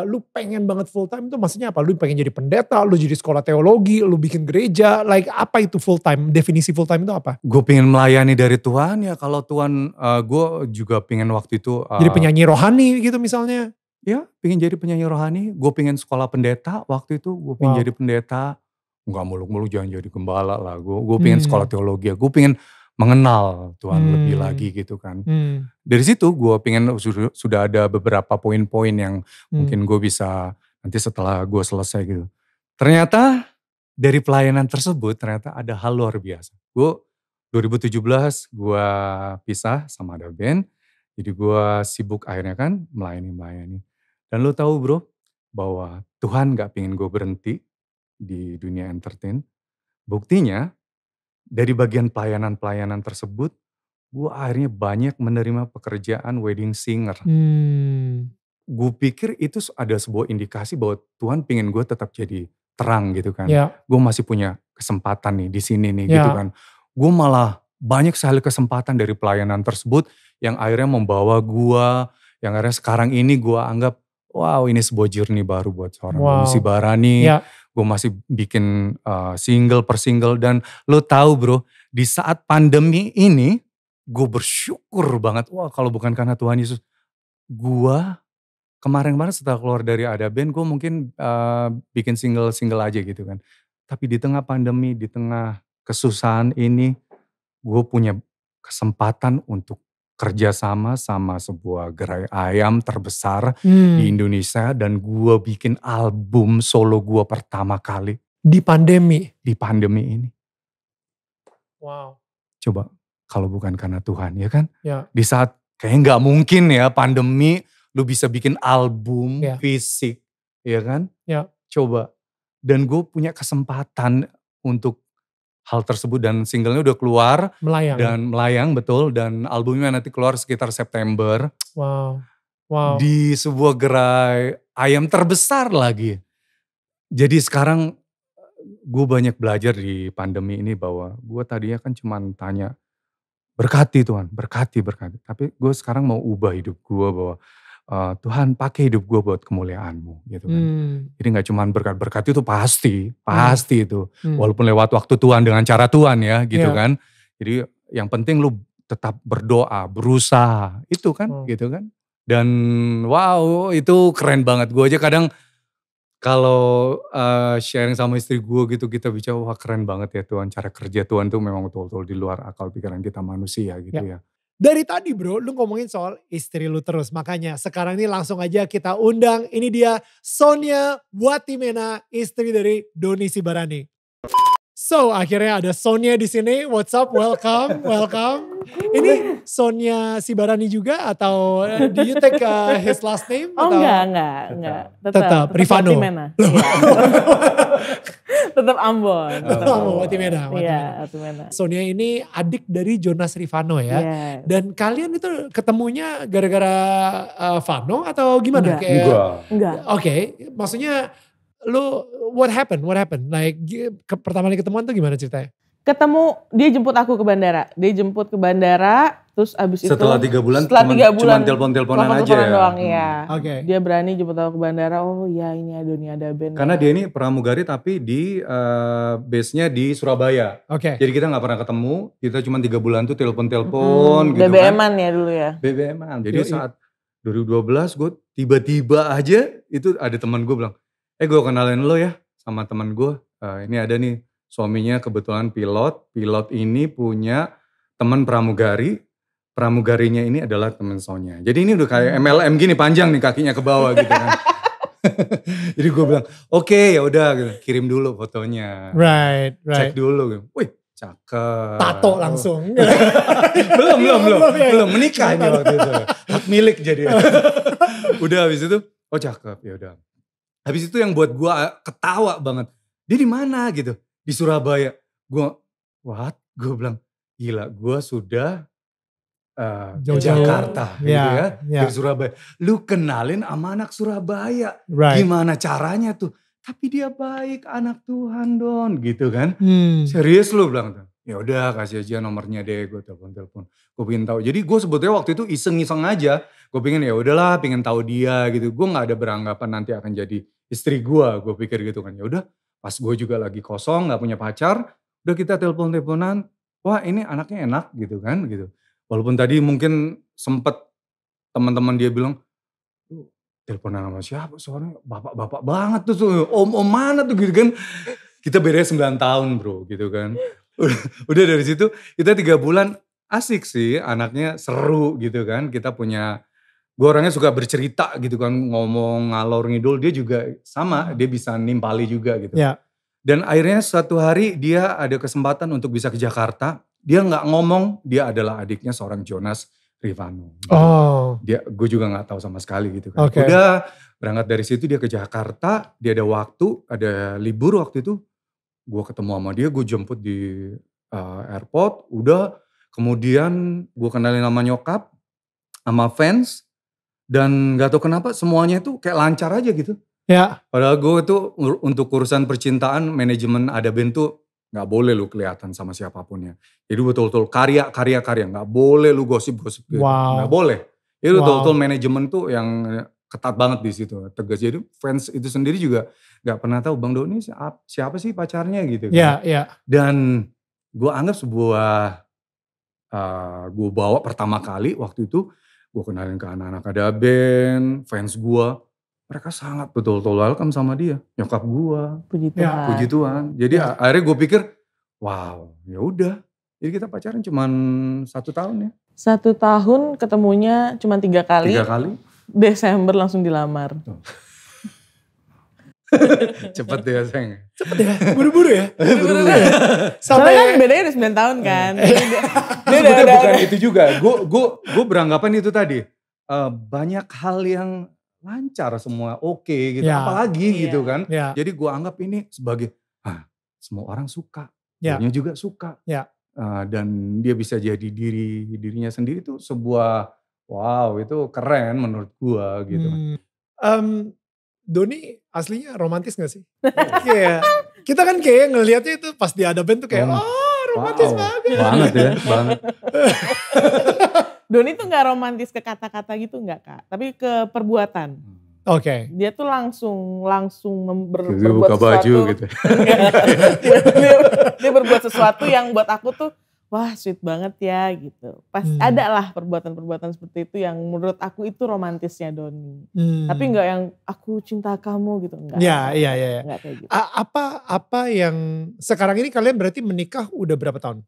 lu pengen banget full time itu maksudnya apa? Lu pengen jadi pendeta, lu jadi sekolah teologi, lu bikin gereja, like apa itu full time? Definisi full time itu apa? Gue pengen melayani dari Tuhan ya, kalau Tuhan, gue juga pengen waktu itu. Jadi penyanyi rohani gitu misalnya? Ya pengen jadi penyanyi rohani, gue pengen sekolah pendeta waktu itu, gue pengen jadi pendeta. Gak muluk-muluk jangan jadi gembala lah, gue pengen sekolah teologi, gue pengen mengenal Tuhan lebih lagi gitu kan. Dari situ gue pengen sudah ada beberapa poin-poin yang mungkin gue bisa nanti setelah gue selesai gitu. Ternyata dari pelayanan tersebut ternyata ada hal luar biasa. Gue 2017 gue pisah sama Ada Band. Jadi gue sibuk akhirnya kan melayani. Dan lu tahu bro bahwa Tuhan gak pengen gue berhenti di dunia entertain. Buktinya dari bagian pelayanan-pelayanan tersebut, gue akhirnya banyak menerima pekerjaan wedding singer. Gue pikir itu ada sebuah indikasi bahwa Tuhan pengen gue tetap jadi terang gitu kan. Yeah. Gue masih punya kesempatan nih di sini nih gitu kan. Gue malah banyak sekali kesempatan dari pelayanan tersebut yang akhirnya membawa gue, yang akhirnya sekarang ini gue anggap wow ini sebuah journey baru buat seorang Misi Barani. Yeah. gue masih bikin single per single. Dan lo tahu bro, di saat pandemi ini gue bersyukur banget. Wah kalau bukan karena Tuhan Yesus, gue kemarin-kemarin setelah keluar dari Ada Band, gue mungkin bikin single-single aja gitu kan. Tapi di tengah pandemi, di tengah kesusahan ini, gue punya kesempatan untuk kerjasama sama sebuah gerai ayam terbesar di Indonesia. Dan gue bikin album solo gue pertama kali. Di pandemi? Di pandemi ini. Wow. Coba kalau bukan karena Tuhan ya kan. Ya. Di saat kayaknya gak mungkin ya pandemi lu bisa bikin album fisik ya kan. Ya. Coba. Dan gue punya kesempatan untuk hal tersebut dan singlenya udah keluar. Melayang. Dan melayang betul. Dan albumnya nanti keluar sekitar September. Wow. Wow. Di sebuah gerai ayam terbesar lagi. Jadi sekarang gue banyak belajar di pandemi ini bahwa gue tadinya kan cuma tanya berkati Tuhan, berkati. Tapi gue sekarang mau ubah hidup gue bahwa Tuhan pakai hidup gue buat kemuliaan-Mu gitu kan. Jadi gak cuma berkat-berkat itu pasti itu. Walaupun lewat waktu Tuhan dengan cara Tuhan ya gitu kan. Jadi yang penting lu tetap berdoa, berusaha itu kan gitu kan. Dan wow itu keren banget. Gue aja kadang kalau sharing sama istri gue gitu kita bicara wah keren banget ya Tuhan. Cara kerja Tuhan tuh memang betul-betul di luar akal pikiran kita manusia gitu ya. Dari tadi bro, lu ngomongin soal istri lu terus. Makanya sekarang ini langsung aja kita undang. Ini dia Sonia Watimena, istri dari Doni Sibarani. So akhirnya ada Sonia di sini. What's up? Welcome. Ini Sonia Sibarani juga atau do you take his last name? Oh atau? enggak. Tetap Rifano. Tetap Ambon. Watimena. Iya, Watimena. Sonia ini adik dari Jonas Rifano ya. Yes. Dan kalian itu ketemunya gara-gara Vano atau gimana? Enggak. Oke, maksudnya lu what happened? Like pertama kali ketemuan tuh gimana ceritanya? Ketemu, dia jemput aku ke bandara. Terus abis setelah itu 3 bulan cuman telepon-teleponan aja ya. Doang, ya. Oke. Dia berani jemput aku ke bandara. Oh iya ini Ada band. Karena dia ini pramugari tapi di base-nya di Surabaya. Oke. Jadi kita gak pernah ketemu. Kita cuma 3 bulan tuh telepon-telepon gitu BBM-an kan. ya dulu ya. BBM-an. Jadi saat 2012 gue tiba-tiba aja itu ada teman gue bilang. Gue kenalin lo ya sama teman gue. Ini ada nih suaminya kebetulan pilot. Pilot ini punya teman pramugari. Pramugarinya ini adalah teman Sonia. Jadi ini udah kayak MLM gini panjang nih kakinya ke bawah gitu kan. Jadi gue bilang oke, ya udah gitu. Kirim dulu fotonya. Right. Cek dulu gitu. Wih cakep. Tato langsung. belum menikah nih waktu itu. Hak milik jadi. Udah habis itu oh cakep ya udah. Habis itu yang buat gue ketawa banget. Dia di mana gitu? Di Surabaya. Gue bilang gila gue sudah ke Jakarta gitu ya. Dari Surabaya. Lu kenalin sama anak Surabaya. Right. Gimana caranya tuh? Tapi dia baik anak Tuhan Don gitu kan. Serius lu bilang tuh. Ya udah kasih aja nomornya deh gue telepon. Gue pengen tahu. Jadi gue sebetulnya waktu itu iseng-iseng aja. Gue pengen ya udahlah pengen tahu dia gitu. Gue gak ada beranggapan nanti akan jadi istri gue. Gue pikir gitu kan. Ya udah pas gue juga lagi kosong gak punya pacar. Udah kita telepon-teleponan. Wah ini anaknya enak gitu kan gitu. Walaupun tadi mungkin sempet teman-teman dia bilang, teleponan sama siapa? Soalnya bapak-bapak banget tuh, om-om mana tuh gitu kan. Kita bedanya 9 tahun bro gitu kan. Udah dari situ kita 3 bulan asik sih, anaknya seru gitu kan. Kita punya, gue orangnya suka bercerita gitu kan, ngomong ngalor ngidul. Dia juga sama, dia bisa nimpali juga gitu. Yeah. Dan akhirnya suatu hari dia ada kesempatan untuk bisa ke Jakarta. Dia gak ngomong, dia adalah adiknya seorang Jonas Rifano. Gue juga gak tahu sama sekali gitu kan. Okay. Udah berangkat dari situ dia ke Jakarta, dia ada waktu, ada libur waktu itu. Gue ketemu sama dia, gue jemput di airport. Udah kemudian gue kenalin sama nyokap, sama fans. Dan gak tahu kenapa semuanya itu kayak lancar aja gitu. Ya. Padahal gue itu untuk urusan percintaan, manajemen Ada Band tuh gak boleh lu kelihatan sama siapapun ya. Jadi betul-betul karya. Gak boleh lu gosip-gosip gitu. Wow. Gak boleh. Itu betul-betul manajemen tuh yang ketat banget di situ, tegas. Jadi fans itu sendiri juga nggak pernah tahu Bang Doni siapa sih pacarnya gitu kan. Dan gue anggap sebuah gue bawa pertama kali waktu itu, gue kenalin ke anak-anak ada band, fans gue, mereka sangat betul-betul welcome sama dia, nyokap gue. Puji Tuhan. Jadi akhirnya gue pikir, wow, ya udah. Jadi kita pacaran cuma 1 tahun ya. 1 tahun ketemunya cuma 3 kali. 3 kali. Desember langsung dilamar. Cepet ya sayang. Cepet ya, buru-buru ya. Soalnya kan bedanya udah 9 tahun kan. Dia bukan itu juga. Gue beranggapan itu tadi. Banyak hal yang lancar semua oke gitu. Apalagi gitu kan. Jadi gue anggap ini sebagai semua orang suka. Dianya juga suka. Dan dia bisa jadi dirinya sendiri tuh sebuah wow itu keren menurut gue gitu. Doni aslinya romantis gak sih? Kayak kita kan kayak ngelihatnya itu pas di ada band tuh kayak romantis banget ya, banget. Doni tuh gak romantis ke kata-kata gitu enggak Kak, tapi ke perbuatan. Oke. Dia tuh langsung berbuat buka sesuatu. Baju gitu. dia berbuat sesuatu yang buat aku tuh wah sweet banget ya gitu. Pas ada lah perbuatan-perbuatan seperti itu yang menurut aku itu romantisnya Doni. Tapi enggak yang aku cinta kamu gitu, enggak. Iya. Enggak kayak gitu. Apa yang sekarang ini kalian berarti menikah udah berapa tahun?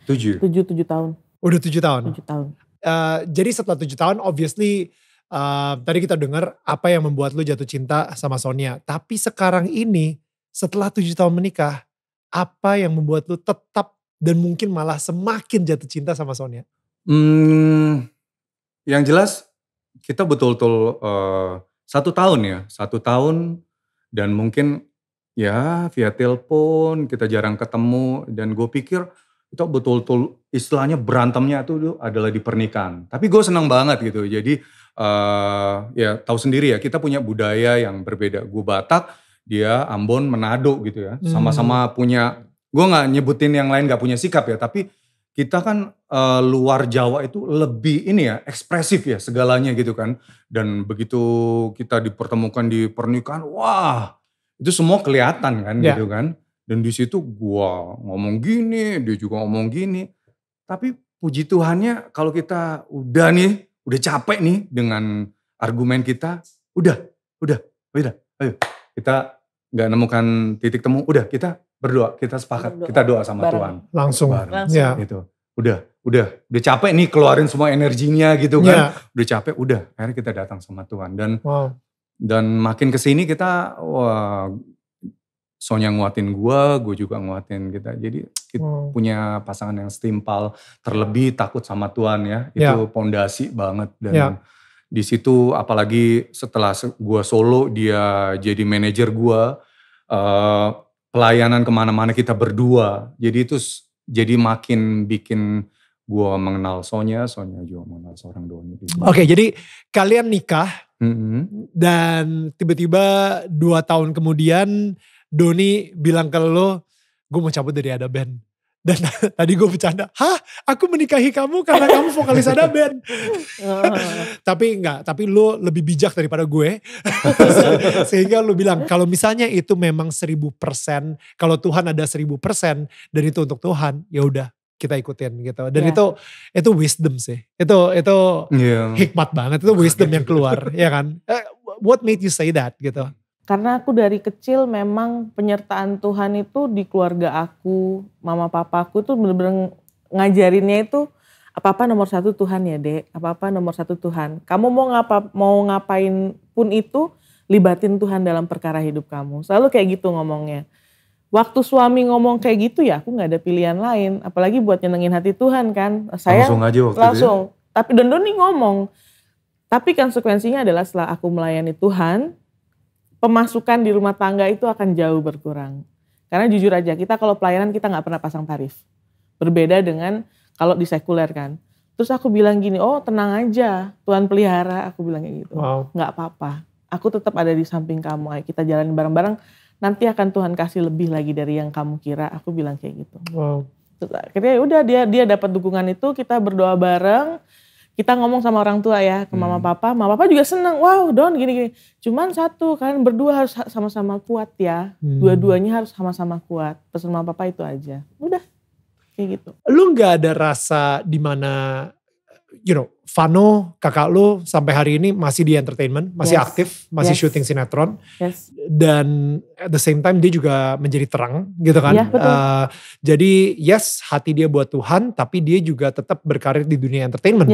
7 tahun. Udah 7 tahun? 7 tahun. Jadi setelah 7 tahun obviously tadi kita dengar apa yang membuat lu jatuh cinta sama Sonia. Tapi sekarang ini setelah 7 tahun menikah, apa yang membuat lu tetap dan mungkin malah semakin jatuh cinta sama Sonia? Yang jelas kita betul-betul 1 tahun ya. 1 tahun dan mungkin ya via telepon kita jarang ketemu. Dan gue pikir itu betul-betul istilahnya berantemnya itu adalah di pernikahan. Tapi gue senang banget gitu. Jadi ya tahu sendiri ya kita punya budaya yang berbeda. Gue Batak, dia Ambon, Manado gitu ya. Sama-sama punya... Gue gak nyebutin yang lain gak punya sikap ya, tapi kita kan luar Jawa itu lebih ini ya, ekspresif ya segalanya gitu kan. Dan begitu kita dipertemukan di pernikahan, wah itu semua kelihatan kan gitu kan. Dan di situ gue ngomong gini, dia juga ngomong gini. Tapi puji Tuhannya kalau kita udah capek nih dengan argumen kita, udah, ayo kita gak nemukan titik temu, udah kita berdoa, kita sepakat, kita doa sama Tuhan. Langsung. Ya. Gitu. Udah capek nih keluarin semua energinya gitu kan. Udah capek, akhirnya kita datang sama Tuhan. Dan makin kesini kita, Sonya nguatin gue juga nguatin kita. Jadi kita punya pasangan yang setimpal, terlebih takut sama Tuhan ya. Itu pondasi banget. Dan di situ apalagi setelah gue solo, dia jadi manajer gue. Pelayanan kemana-mana kita berdua. Jadi itu jadi makin bikin gue mengenal Sonya juga mengenal seorang Doni. Oke, jadi kalian nikah dan tiba-tiba 2 tahun kemudian Doni bilang ke lo, gue mau cabut dari Ada Band. Dan tadi gue bercanda, aku menikahi kamu karena kamu vokalis Ada Band. Tapi lu lebih bijak daripada gue. Sehingga lu bilang, kalau misalnya itu memang 1000%, kalau Tuhan ada 1000% dan itu untuk Tuhan, ya udah kita ikutin gitu. Dan itu wisdom sih. Itu hikmat banget, itu wisdom yang keluar, ya kan? What made you say that gitu? Karena aku dari kecil memang penyertaan Tuhan itu di keluarga aku, mama papaku tuh bener-bener ngajarinnya itu apa-apa nomor 1 Tuhan ya Dek, apa-apa nomor 1 Tuhan. Kamu mau ngapain pun itu libatin Tuhan dalam perkara hidup kamu. Selalu kayak gitu ngomongnya. Waktu suami ngomong kayak gitu ya aku gak ada pilihan lain, apalagi buat nyenengin hati Tuhan kan. Saya langsung aja waktu itu ya? Tapi Doni ngomong, tapi konsekuensinya adalah setelah aku melayani Tuhan, pemasukan di rumah tangga itu akan jauh berkurang. Karena jujur aja kita kalau pelayanan kita gak pernah pasang tarif. Berbeda dengan kalau di sekuler kan. Terus aku bilang gini, tenang aja Tuhan pelihara, aku bilang kayak gitu. Gak apa-apa, aku tetap ada di samping kamu, ayo kita jalanin bareng-bareng. Nanti akan Tuhan kasih lebih lagi dari yang kamu kira, aku bilang kayak gitu. Terus akhirnya udah dia dapat dukungan itu, kita berdoa bareng. kita ngomong sama orang tua ya ke mama papa juga seneng. Wow Don gini-gini. Cuman satu, kalian berdua harus sama-sama kuat ya. Dua-duanya harus sama-sama kuat. Pesan mama papa itu aja. Udah kayak gitu. Lu gak ada rasa dimana Vano kakak lu sampai hari ini masih di entertainment, masih aktif, masih syuting sinetron. Dan at the same time dia juga menjadi terang gitu kan. Iya, betul. Jadi hati dia buat Tuhan tapi dia juga tetap berkarir di dunia entertainment.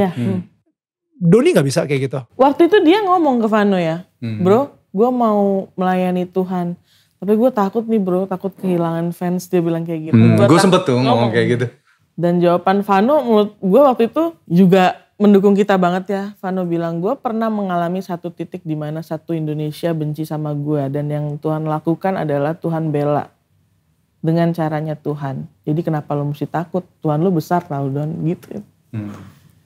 Doni gak bisa kayak gitu? Waktu itu dia ngomong ke Vano ya, bro gue mau melayani Tuhan. Tapi gue takut nih bro, takut kehilangan fans, dia bilang kayak gitu. Gue sempet tuh ngomong kayak gitu. Dan jawaban Vano menurut gue waktu itu juga mendukung kita banget ya. Vano bilang, gue pernah mengalami satu titik di mana satu Indonesia benci sama gue. Dan yang Tuhan lakukan adalah Tuhan bela. Dengan caranya Tuhan. Jadi kenapa lo mesti takut? Tuhan lo besar tau Don, gitu.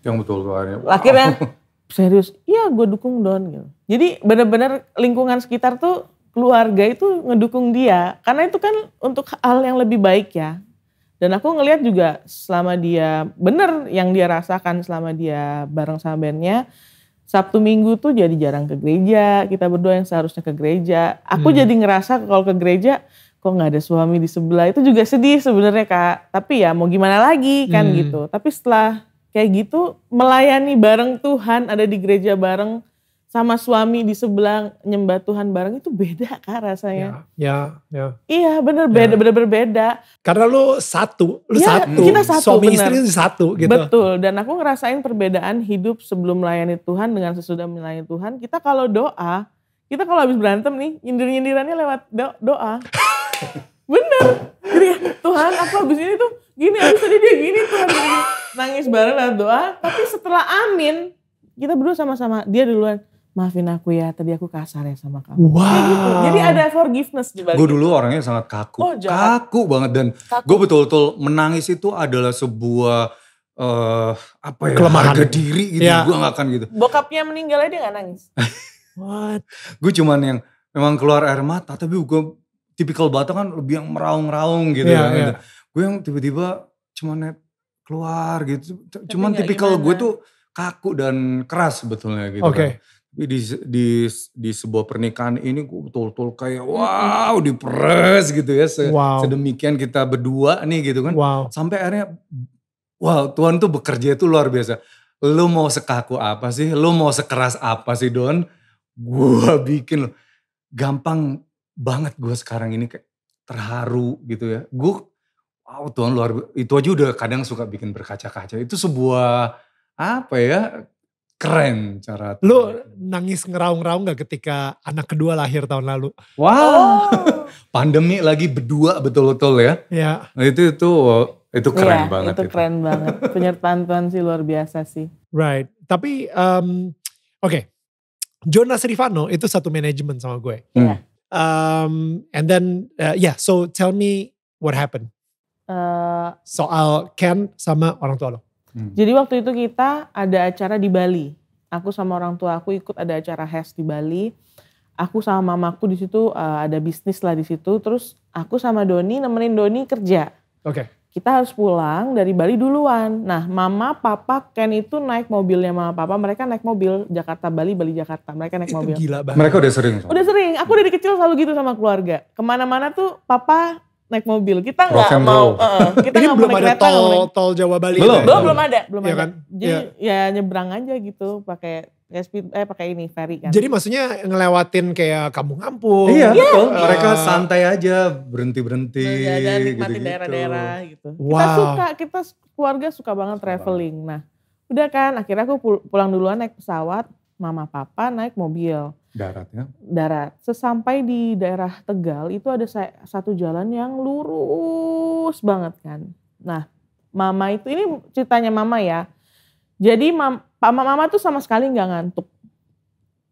Yang betul soalnya. Akhirnya serius, iya gue dukung Don. Gitu. Jadi benar-benar lingkungan sekitar tuh, keluarga itu ngedukung dia. Karena itu kan untuk hal yang lebih baik ya. Dan aku ngelihat juga selama dia bener yang dia rasakan selama dia bareng sama bandnya. Sabtu Minggu tuh jadi jarang ke gereja. Kita berdua yang seharusnya ke gereja. Aku jadi ngerasa kalau ke gereja kok gak ada suami di sebelah. Itu juga sedih sebenarnya Kak. Tapi ya mau gimana lagi kan gitu. Tapi setelah kayak gitu melayani bareng Tuhan, ada di gereja bareng sama suami di sebelah nyembah Tuhan bareng itu beda Kak rasanya. Ya. Iya bener beda. Karena lu satu, kita satu, suami bener. istri satu gitu. Betul, dan aku ngerasain perbedaan hidup sebelum melayani Tuhan dengan sesudah melayani Tuhan. Kita kalau doa, kita kalau habis berantem nih, nyindir-nyindirannya lewat doa. Bener, jadi Tuhan aku habis ini tuh gini, habis tadi dia gini Tuhan gini. Nangis bareng lewat doa, tapi setelah amin, kita berdua sama-sama, dia duluan. Maafin aku ya, tadi aku kasar ya sama kamu. Wow. Gitu. Jadi ada forgiveness di balik. Gue dulu orangnya sangat kaku. Kaku banget. Dan gue betul-betul menangis itu adalah sebuah kelemahan harga diri gitu. Gue gak akan gitu. Bokapnya meninggal aja dia gak nangis. What? Gue cuman yang memang keluar air mata. Tapi gue tipikal Batak kan lebih yang meraung-raung gitu. Gitu. Gue yang tiba-tiba cuman keluar gitu. Cuman tipikal gue tuh kaku dan keras sebetulnya gitu kan. Tapi di sebuah pernikahan ini gue betul-betul kayak wow diperes gitu ya. Sedemikian kita berdua nih gitu kan. Sampai akhirnya wow Tuhan tuh bekerja itu luar biasa. Lu mau sekaku apa sih? Lu mau sekeras apa sih Don? Gue bikin lo. Gampang banget gue sekarang ini kayak terharu gitu ya. Gue wow Tuhan luar biasa. Itu aja udah kadang suka bikin berkaca-kaca. Itu sebuah apa ya? Keren cara. Lu nangis ngeraung-raung gak ketika anak kedua lahir tahun lalu? Wow. Pandemi lagi berdua betul-betul ya. Iya. Itu keren banget. Itu keren banget. Penyertaan Tuhan sih luar biasa sih. Right. Tapi oke. Jonas Rivano itu satu manajemen sama gue. And then so tell me what happened. Soal Ken sama orang tua lo. Jadi waktu itu kita ada acara di Bali. Aku sama orang tua aku ikut ada acara HES di Bali. Aku sama mamaku di situ ada bisnis lah di situ. Terus aku sama Doni nemenin Doni kerja. Oke. Kita harus pulang dari Bali duluan. Nah, mama, papa, Ken itu naik mobilnya mama, papa. Mereka naik mobil Jakarta, Bali, Bali, Jakarta. Mereka naik mobil. Itu gila banget. Mereka udah sering. Udah sering. Aku dari kecil selalu gitu sama keluarga. Kemana-mana tuh papa naik mobil. Kita nggak mau. Kita ini gak belum mau ada tol Jawa Bali. Belum ada. Kan? Jadi ya nyebrang aja gitu pakai ini ferry kan. Jadi maksudnya ngelewatin kayak kampung-kampung. Iya betul. Mereka santai aja berhenti-berhenti. Nikmatin daerah-daerah gitu. Wow. Kita keluarga suka banget traveling. Nah udah kan akhirnya aku pulang duluan naik pesawat. Mama papa naik mobil. Darat ya? Darat. Sesampai di daerah Tegal itu ada satu jalan yang lurus banget kan. Nah mama itu, ini ceritanya mama ya. Jadi mama tuh sama sekali gak ngantuk.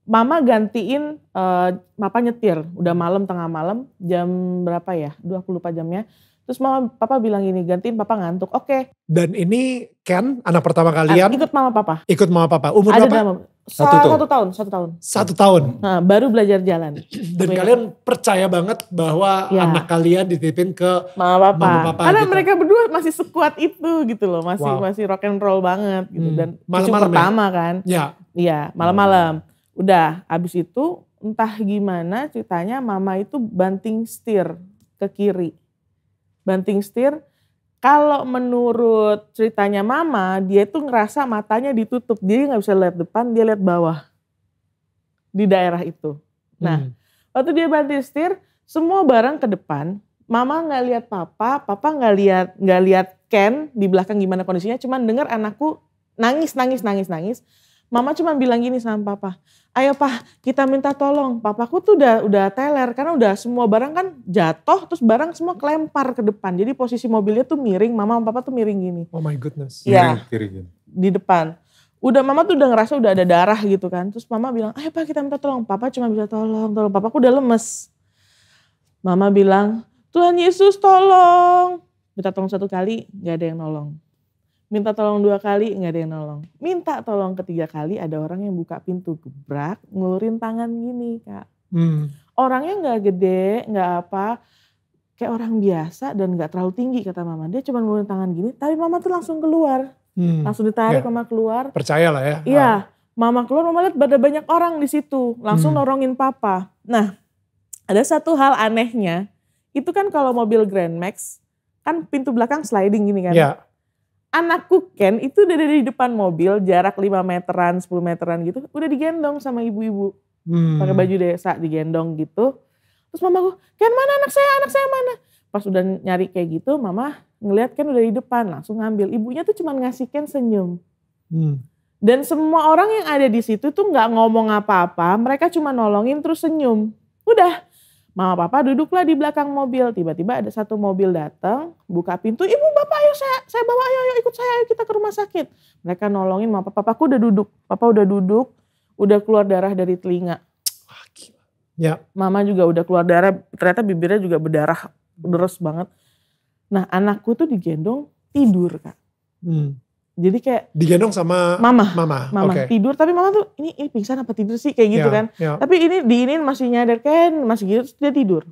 Mama gantiin, papa nyetir. Udah malam, tengah malam, jam berapa ya? Aduh aku lupa jamnya. Terus papa bilang gini, gantiin papa ngantuk. Oke. Dan ini Ken anak pertama kalian? Ikut mama papa. Ikut mama papa. Umur berapa? Satu tahun. 1 tahun. Nah, baru belajar jalan. Dan kalian percaya banget bahwa anak kalian dititipin ke mama papa karena gitu. mereka berdua masih sekuat itu gitu loh, masih rock and roll banget gitu. Dan cucu pertama kan. Iya, malam-malam. Udah, abis itu entah gimana ceritanya mama itu banting setir ke kiri. Banting setir, kalau menurut ceritanya mama, dia tuh ngerasa matanya ditutup. Dia gak bisa lihat depan, dia lihat bawah. Di daerah itu. Nah, waktu dia banting setir, semua barang ke depan. Mama gak lihat papa gak lihat Ken di belakang gimana kondisinya. Cuman dengar anakku nangis. Mama cuma bilang gini sama papa, ayo pak kita minta tolong, papaku tuh udah teler karena udah semua barang kan jatuh terus barang semua kelempar ke depan. Jadi posisi mobilnya tuh miring, mama sama papa tuh miring gini. Oh my goodness. Iya, di depan. Udah mama tuh udah ngerasa udah ada darah gitu kan. Terus mama bilang, ayo pak kita minta tolong, papa cuma bisa tolong. Papaku udah lemes. Mama bilang, Tuhan Yesus tolong. Minta tolong 1 kali, gak ada yang nolong. Minta tolong 2 kali, gak ada yang nolong. Minta tolong ketiga kali, ada orang yang buka pintu, gebrak, ngulurin tangan gini kak. Orangnya gak gede, gak apa, kayak orang biasa dan gak terlalu tinggi kata mama. Dia cuma ngulurin tangan gini, tapi mama tuh langsung keluar. Langsung ditarik mama keluar. Percaya lah ya. Iya, mama keluar, mama lihat ada banyak orang di situ. Langsung norongin papa. Nah, ada satu hal anehnya, itu kan kalau mobil Grand Max, kan pintu belakang sliding gini kan. Iya. Anakku Ken itu udah di depan mobil jarak 5 meteran, 10 meteran gitu. Udah digendong sama ibu-ibu. Pakai baju desa digendong gitu. Terus mamaku, Ken mana anak saya mana? Pas udah nyari kayak gitu mama ngeliat Ken udah di depan langsung ngambil. Ibunya tuh cuma ngasih Ken senyum. Dan semua orang yang ada di situ tuh gak ngomong apa-apa. Mereka cuma nolongin terus senyum. Udah. Mama papa duduklah di belakang mobil. Tiba-tiba ada satu mobil datang, buka pintu. Ibu bapak ayo saya bawa ayo ikut saya ayo kita ke rumah sakit. Mereka nolongin mama papaku udah duduk. Papa udah duduk, udah keluar darah dari telinga. Ya. Mama juga udah keluar darah, ternyata bibirnya juga berdarah deres banget. Nah anakku tuh digendong tidur kak. Jadi kayak digendong sama mama Okay. tidur, tapi mama tuh ini pingsan apa tidur sih kayak gitu kan. Tapi ini diinin masih nyadar kan, masih gitu terus dia tidur.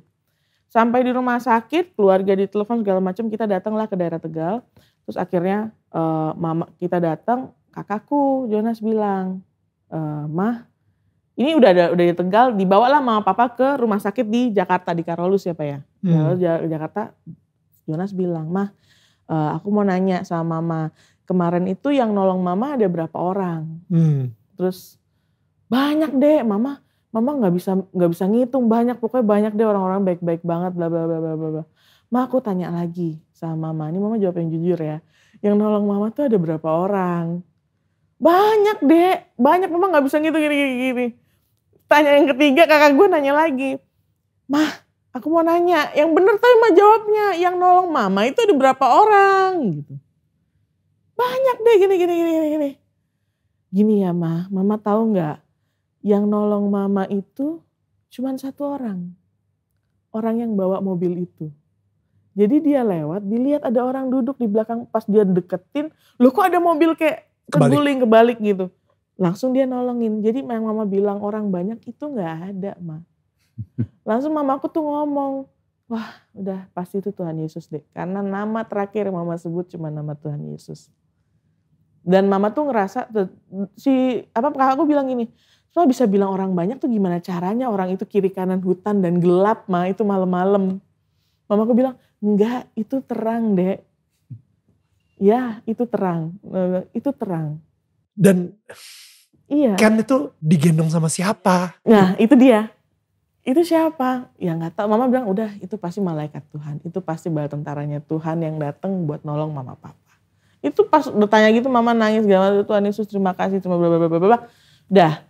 Sampai di rumah sakit, keluarga ditelepon segala macam, kita datanglah ke daerah Tegal. Terus akhirnya mama kita datang, kakakku Jonas bilang, "Mah, ini udah di Tegal, dibawalah mama papa ke rumah sakit di Jakarta di Karolus ya Pak ya." Jakarta, Jonas bilang, "Mah, aku mau nanya sama mama. Kemarin itu yang nolong mama ada berapa orang?" Terus banyak deh, mama nggak bisa ngitung, banyak, pokoknya banyak deh orang-orang baik-baik banget bla bla bla bla bla. Ma aku tanya lagi sama mama, ini mama jawab yang jujur ya. Yang nolong mama tuh ada berapa orang? Banyak deh, banyak, mama nggak bisa ngitung gini. Tanya yang ketiga, kakak gue nanya lagi, "Mah, aku mau nanya, yang bener tapi mah jawabnya, yang nolong mama itu ada berapa orang?" gitu. Banyak deh gini. Gini ya mama tahu nggak? Yang nolong mama itu cuman 1 orang. Orang yang bawa mobil itu. Jadi dia lewat, dilihat ada orang duduk di belakang, pas dia deketin, loh kok ada mobil kayak terguling kebalik gitu. Langsung dia nolongin. Jadi yang mama bilang orang banyak itu nggak ada Ma. Langsung mamaku tuh ngomong, wah udah pasti itu Tuhan Yesus deh. Karena nama terakhir mama sebut cuma nama Tuhan Yesus. Dan mama tuh ngerasa, kakakku bilang gini, "Lo bisa bilang orang banyak tuh gimana caranya, orang itu kiri kanan hutan dan gelap Ma, itu malam-malam." Mamaku bilang, "Enggak, itu terang Dek." Ya itu terang, Dan iya. Ken itu digendong sama siapa? Nah itu dia. Itu siapa? Ya gak tahu. Mama bilang udah itu pasti malaikat Tuhan. Itu pasti bala tentaranya Tuhan yang datang buat nolong mama papa. Itu pas udah tanya gitu mama nangis gimana, Tuhan Yesus terima kasih. Cuma blablabla. Udah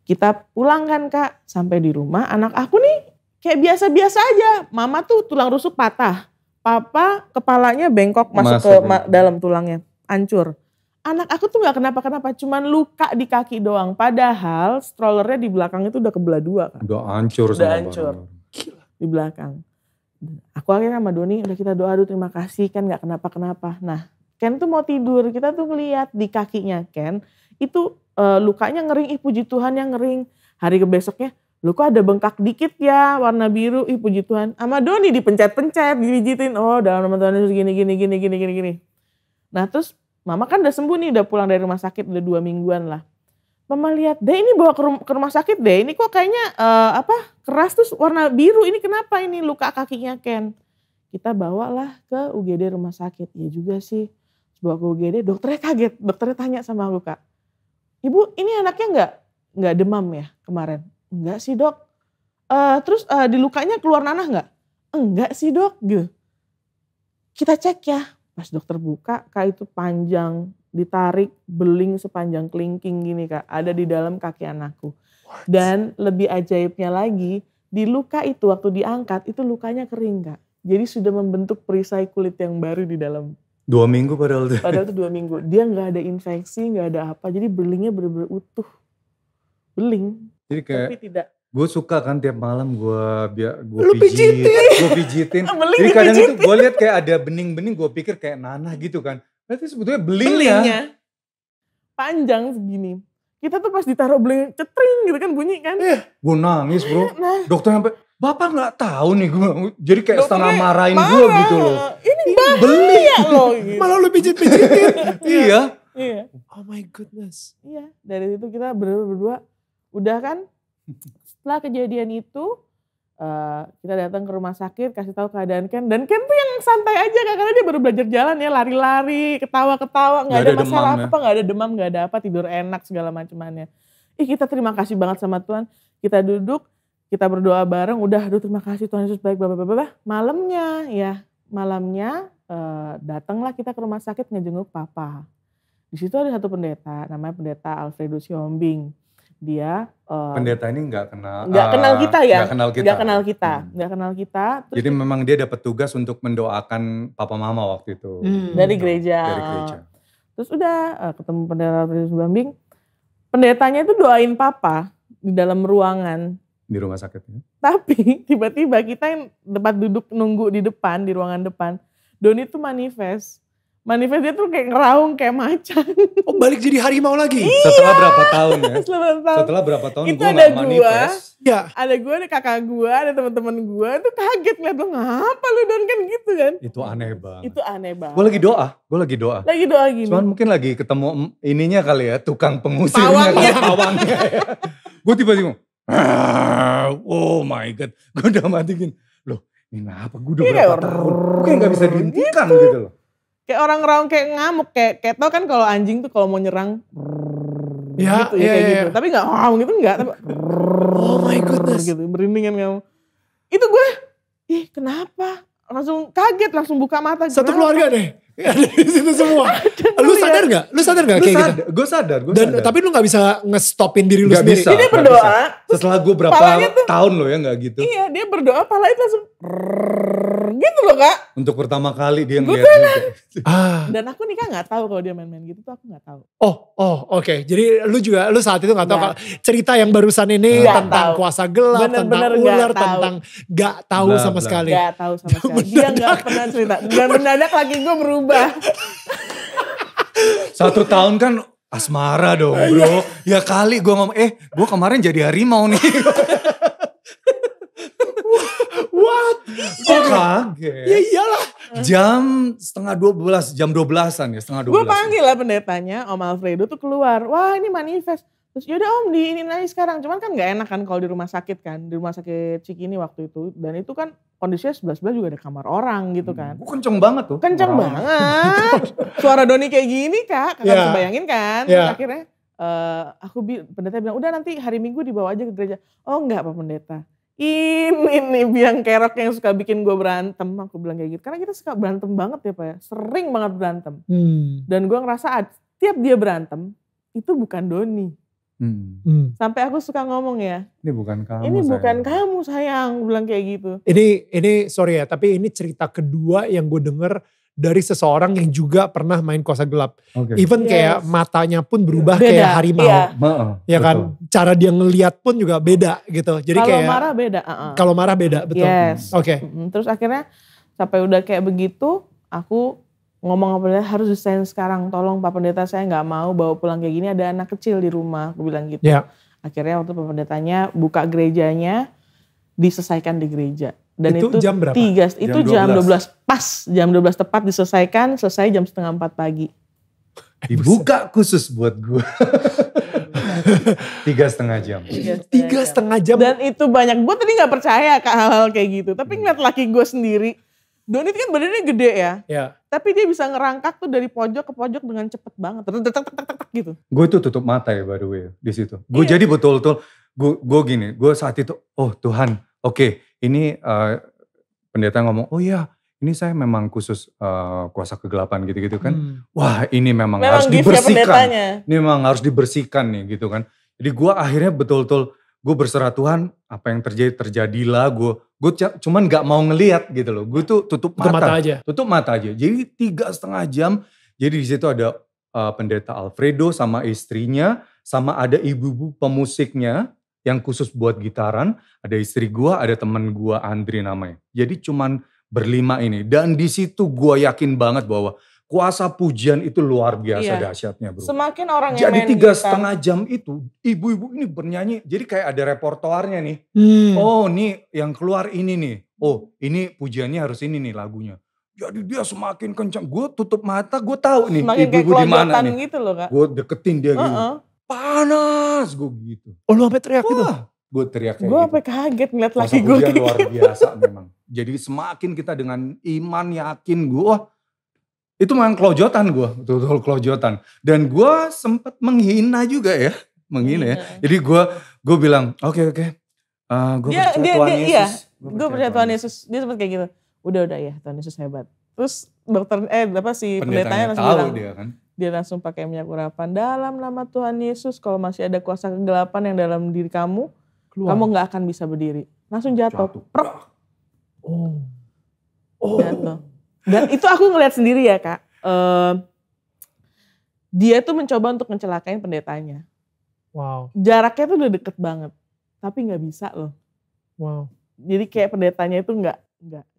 kita pulang kan kak. Sampai di rumah anak aku nih kayak biasa-biasa aja. Mama tuh tulang rusuk patah. Papa kepalanya bengkok masuk ke dalam tulangnya. Hancur. Anak aku tuh gak kenapa-kenapa. Cuman luka di kaki doang. Padahal strollernya di belakang itu udah kebelah 2 kan. Udah hancur. Di belakang. Aku akhirnya sama Doni udah kita doa dulu terima kasih kan gak kenapa-kenapa. Nah Ken tuh mau tidur, kita tuh ngeliat di kakinya Ken itu lukanya ngering, puji Tuhan yang ngering. Hari besoknya, lu kok ada bengkak dikit ya warna biru, puji Tuhan. Sama Doni dipencet-pencet, dipijitin, oh dalam nama Tuhan Yesus gini. Nah terus mama kan udah sembuh nih, udah pulang dari rumah sakit, udah 2 mingguan lah. Mama lihat, deh ini bawa ke rumah sakit deh, ini kok kayaknya keras terus warna biru, ini kenapa ini luka kakinya Ken. Kita bawalah ke UGD rumah sakit, ya juga sih. Bawa ke UGD, dokternya kaget, dokternya tanya sama aku, Kak, Ibu ini anaknya nggak demam ya kemarin? Enggak sih dok. Terus di lukanya keluar nanah nggak? Enggak sih dok. Gitu. Kita cek ya. Pas dokter buka, Kak itu panjang, ditarik beling sepanjang kelingking gini Kak. Ada di dalam kaki anakku. Dan lebih ajaibnya lagi, di luka itu waktu diangkat itu lukanya kering Kak. Jadi sudah membentuk perisai kulit yang baru di dalam. 2 minggu padahal tuh. Padahal itu 2 minggu. Dia gak ada infeksi, gak ada apa. Jadi belingnya bener-bener utuh. Beling. Jadi kayak tapi tidak. Gue suka kan tiap malam gue pijitin. Beling jadi kadang itu gue lihat kayak ada bening-bening, gue pikir kayak nanah gitu kan. Berarti sebetulnya belingnya. Panjang segini. Kita tuh pas ditaruh beling cetring gitu kan bunyi kan. Gue nangis bro. Nah. Dokter sampai, Bapak gak tahu nih gue. Jadi kayak setengah marahin gue gitu loh. Ini beling loh. Gitu. Malah lu pijit-pijitin. Iya. Oh my goodness. Iya, dari situ kita berdua udah kan. Setelah kejadian itu kita datang ke rumah sakit, kasih tahu keadaan Ken. Dan Ken tuh yang santai aja Kak, karena dia baru belajar jalan ya, lari-lari, ketawa-ketawa, gak ada masalah apa, gak ada demam, gak ada apa, tidur enak segala macemannya. Kita terima kasih banget sama Tuhan. Kita duduk, kita berdoa bareng, udah aduh terima kasih Tuhan Yesus baik, malamnya datanglah kita ke rumah sakit ngejenguk papa. Di situ ada satu pendeta, namanya pendeta Alfredo Siombing. Dia pendeta ini nggak kenal kita ya, nggak kenal kita. Terus jadi memang dia dapat tugas untuk mendoakan papa mama waktu itu dari gereja. Terus udah ketemu pendeta Alfredo Siombing, pendetanya itu doain papa di dalam ruangan di rumah sakitnya. Tapi tiba-tiba kita yang tempat duduk nunggu di depan, di ruangan depan, Doni tuh manifest dia tuh kayak ngeraung kayak macan. Oh balik jadi harimau lagi? Setelah berapa tahun ya? Setelah berapa tahun itu gue gak manifest. Ya. Ada gue, ada kakak gue, ada teman-teman gue tuh kaget liat lo ngapa lu Don kan gitu kan. Itu aneh banget. Gue lagi doa. Lagi doa gini. Cuman mungkin lagi ketemu ininya kali ya, tukang pengusirnya. Pawangnya ya. Gue tiba-tiba, oh my god. Gue udah mati gini. Loh ini apa? Gue udah berapa tahun. Gue kayak gak bisa dihentikan gitu loh. Kayak orang ngeraung kayak ngamuk, kayak tau kan kalau anjing tuh kalau mau nyerang gitu ya kayak gitu. Tapi gak gitu enggak, tapi oh my goodness gitu, merindingan kamu. Itu gue, kenapa? Langsung kaget, langsung buka mata. Satu keluarga deh. Ada di situ semua. Lu sadar gak? Kayak gitu? Gue sadar. Tapi lu gak bisa nge-stopin diri lu sendiri. Dia berdoa. Setelah gue berapa tahun loh ya gak gitu. Iya dia berdoa pala itu langsung gitu loh Kak. Untuk pertama kali dia ngeliat juga. Dan aku nikah gak tahu kalau dia main-main gitu tuh aku gak tahu. Oke. Jadi lu saat itu gak tahu kalau cerita yang barusan ini tentang kuasa gelap, tentang ular, tentang gak tahu sama sekali. Gak tahu sama sekali. Dia gak pernah cerita. Dan mendadak lagi gue berubah. 1 tahun kan asmara dong bro. Ya kali gue ngomong, gue kemarin jadi harimau nih. What? Gue kaget. Ya iyalah. Jam 11:30, jam 12-an ya, 11:30. Gue panggil lah pendetanya, Om Alfredo tuh keluar. Wah ini manifest. Terus yaudah Om diinin aja sekarang. Cuman kan gak enak kan kalau di rumah sakit kan. Di rumah sakit Cikini waktu itu. Dan itu kan kondisinya sebelah-sebelah juga ada kamar orang gitu kan. Kenceng banget tuh. Kenceng banget. Suara Doni kayak gini Kak. Kakak bisa bayangin kan. Terus akhirnya pendeta bilang udah nanti hari Minggu dibawa aja ke gereja. Oh enggak Pak Pendeta. Ini nih biang kerok yang suka bikin gue berantem. Aku bilang kayak gitu. Karena kita suka berantem banget ya Pak ya. Sering banget berantem. Dan gue ngerasa tiap dia berantem itu bukan Doni. Sampai aku suka ngomong ya. Ini bukan kamu Ini sayang. bukan kamu sayang. Bilang kayak gitu. Ini sorry ya. Tapi ini cerita kedua yang gue denger dari seseorang yang juga pernah main kuasa gelap. Even kayak matanya pun berubah beda, kayak harimau. Ya kan. Betul. Cara dia ngeliat pun juga beda gitu. Jadi kalau marah beda. Kalau marah beda betul. Yes. Oke. Terus akhirnya sampai udah kayak begitu aku ngomong apa pendeta harus desain sekarang, tolong Pak Pendeta saya nggak mau bawa pulang kayak gini, ada anak kecil di rumah, aku bilang gitu. Yeah. Akhirnya waktu Pak Pendetanya buka gerejanya, diselesaikan di gereja. Dan itu jam berapa? Itu jam 12 pas, jam 12 tepat diselesaikan, selesai jam 3:30 pagi. Dibuka khusus buat gue. 3,5 jam. 3,5 jam. Dan itu banyak, gue tadi gak percaya Kak hal-hal kayak gitu. Tapi ngeliat laki gue sendiri, Doni kan badannya gede ya. Tapi dia bisa ngerangkak tuh dari pojok ke pojok dengan cepet banget. Tek gitu. Gue tuh tutup mata ya by the way di situ. Gue jadi betul-betul, gue gini, gue saat itu, oh Tuhan, oke, ini pendeta ngomong, oh iya ini saya memang khusus kuasa kegelapan gitu-gitu kan. Wah ini memang harus dibersihkan. Ini memang harus dibersihkan nih gitu kan. Jadi gue akhirnya betul-betul, gue berserah Tuhan, apa yang terjadi terjadilah. Gue cuman gak mau ngelihat gitu loh. Gue tuh tutup mata aja. Jadi 3,5 jam. Jadi di situ ada pendeta Alfredo sama istrinya, sama ada ibu-ibu pemusiknya yang khusus buat gitaran. Ada istri gue, ada temen gue Andri namanya. Jadi cuman berlima ini. Dan di situ gue yakin banget bahwa kuasa pujian itu luar biasa dahsyatnya bro. Semakin orang yang jadi 3,5 jam itu ibu-ibu ini bernyanyi. Jadi kayak ada repertoarnya nih. Oh nih yang keluar ini nih. Oh ini pujiannya harus ini nih lagunya. Jadi dia semakin kencang. Gue tutup mata, gue tahu nih ibu-ibu di mana nih. Gitu loh, Kak. Gue deketin dia gitu. Panas gue gitu. Oh lu sampai teriak gitu? Gue teriak kayak gue gitu. sampai kaget ngeliat laki gue kayak luar biasa memang. Jadi semakin kita dengan iman yakin gue, itu memang kelojotan gue, betul-betul kelojotan. Dan gue sempat menghina juga ya, ya. Jadi gue bilang, oke, gue percaya Tuhan Yesus. Gue percaya Tuhan Yesus. Dia sempat kayak gitu. Udah ya, Tuhan Yesus hebat. Terus dokter, si pendetanya langsung bilang, dia kan. Dia langsung pakai minyak urapan, dalam nama Tuhan Yesus, kalau masih ada kuasa kegelapan yang dalam diri kamu, kamu gak akan bisa berdiri. Langsung jatuh. Jatuh. Dan itu aku ngeliat sendiri ya Kak. Dia tuh mencoba untuk mencelakain pendetanya. Wow. Jaraknya tuh udah deket banget. Tapi gak bisa loh. Wow. Jadi kayak pendetanya itu gak.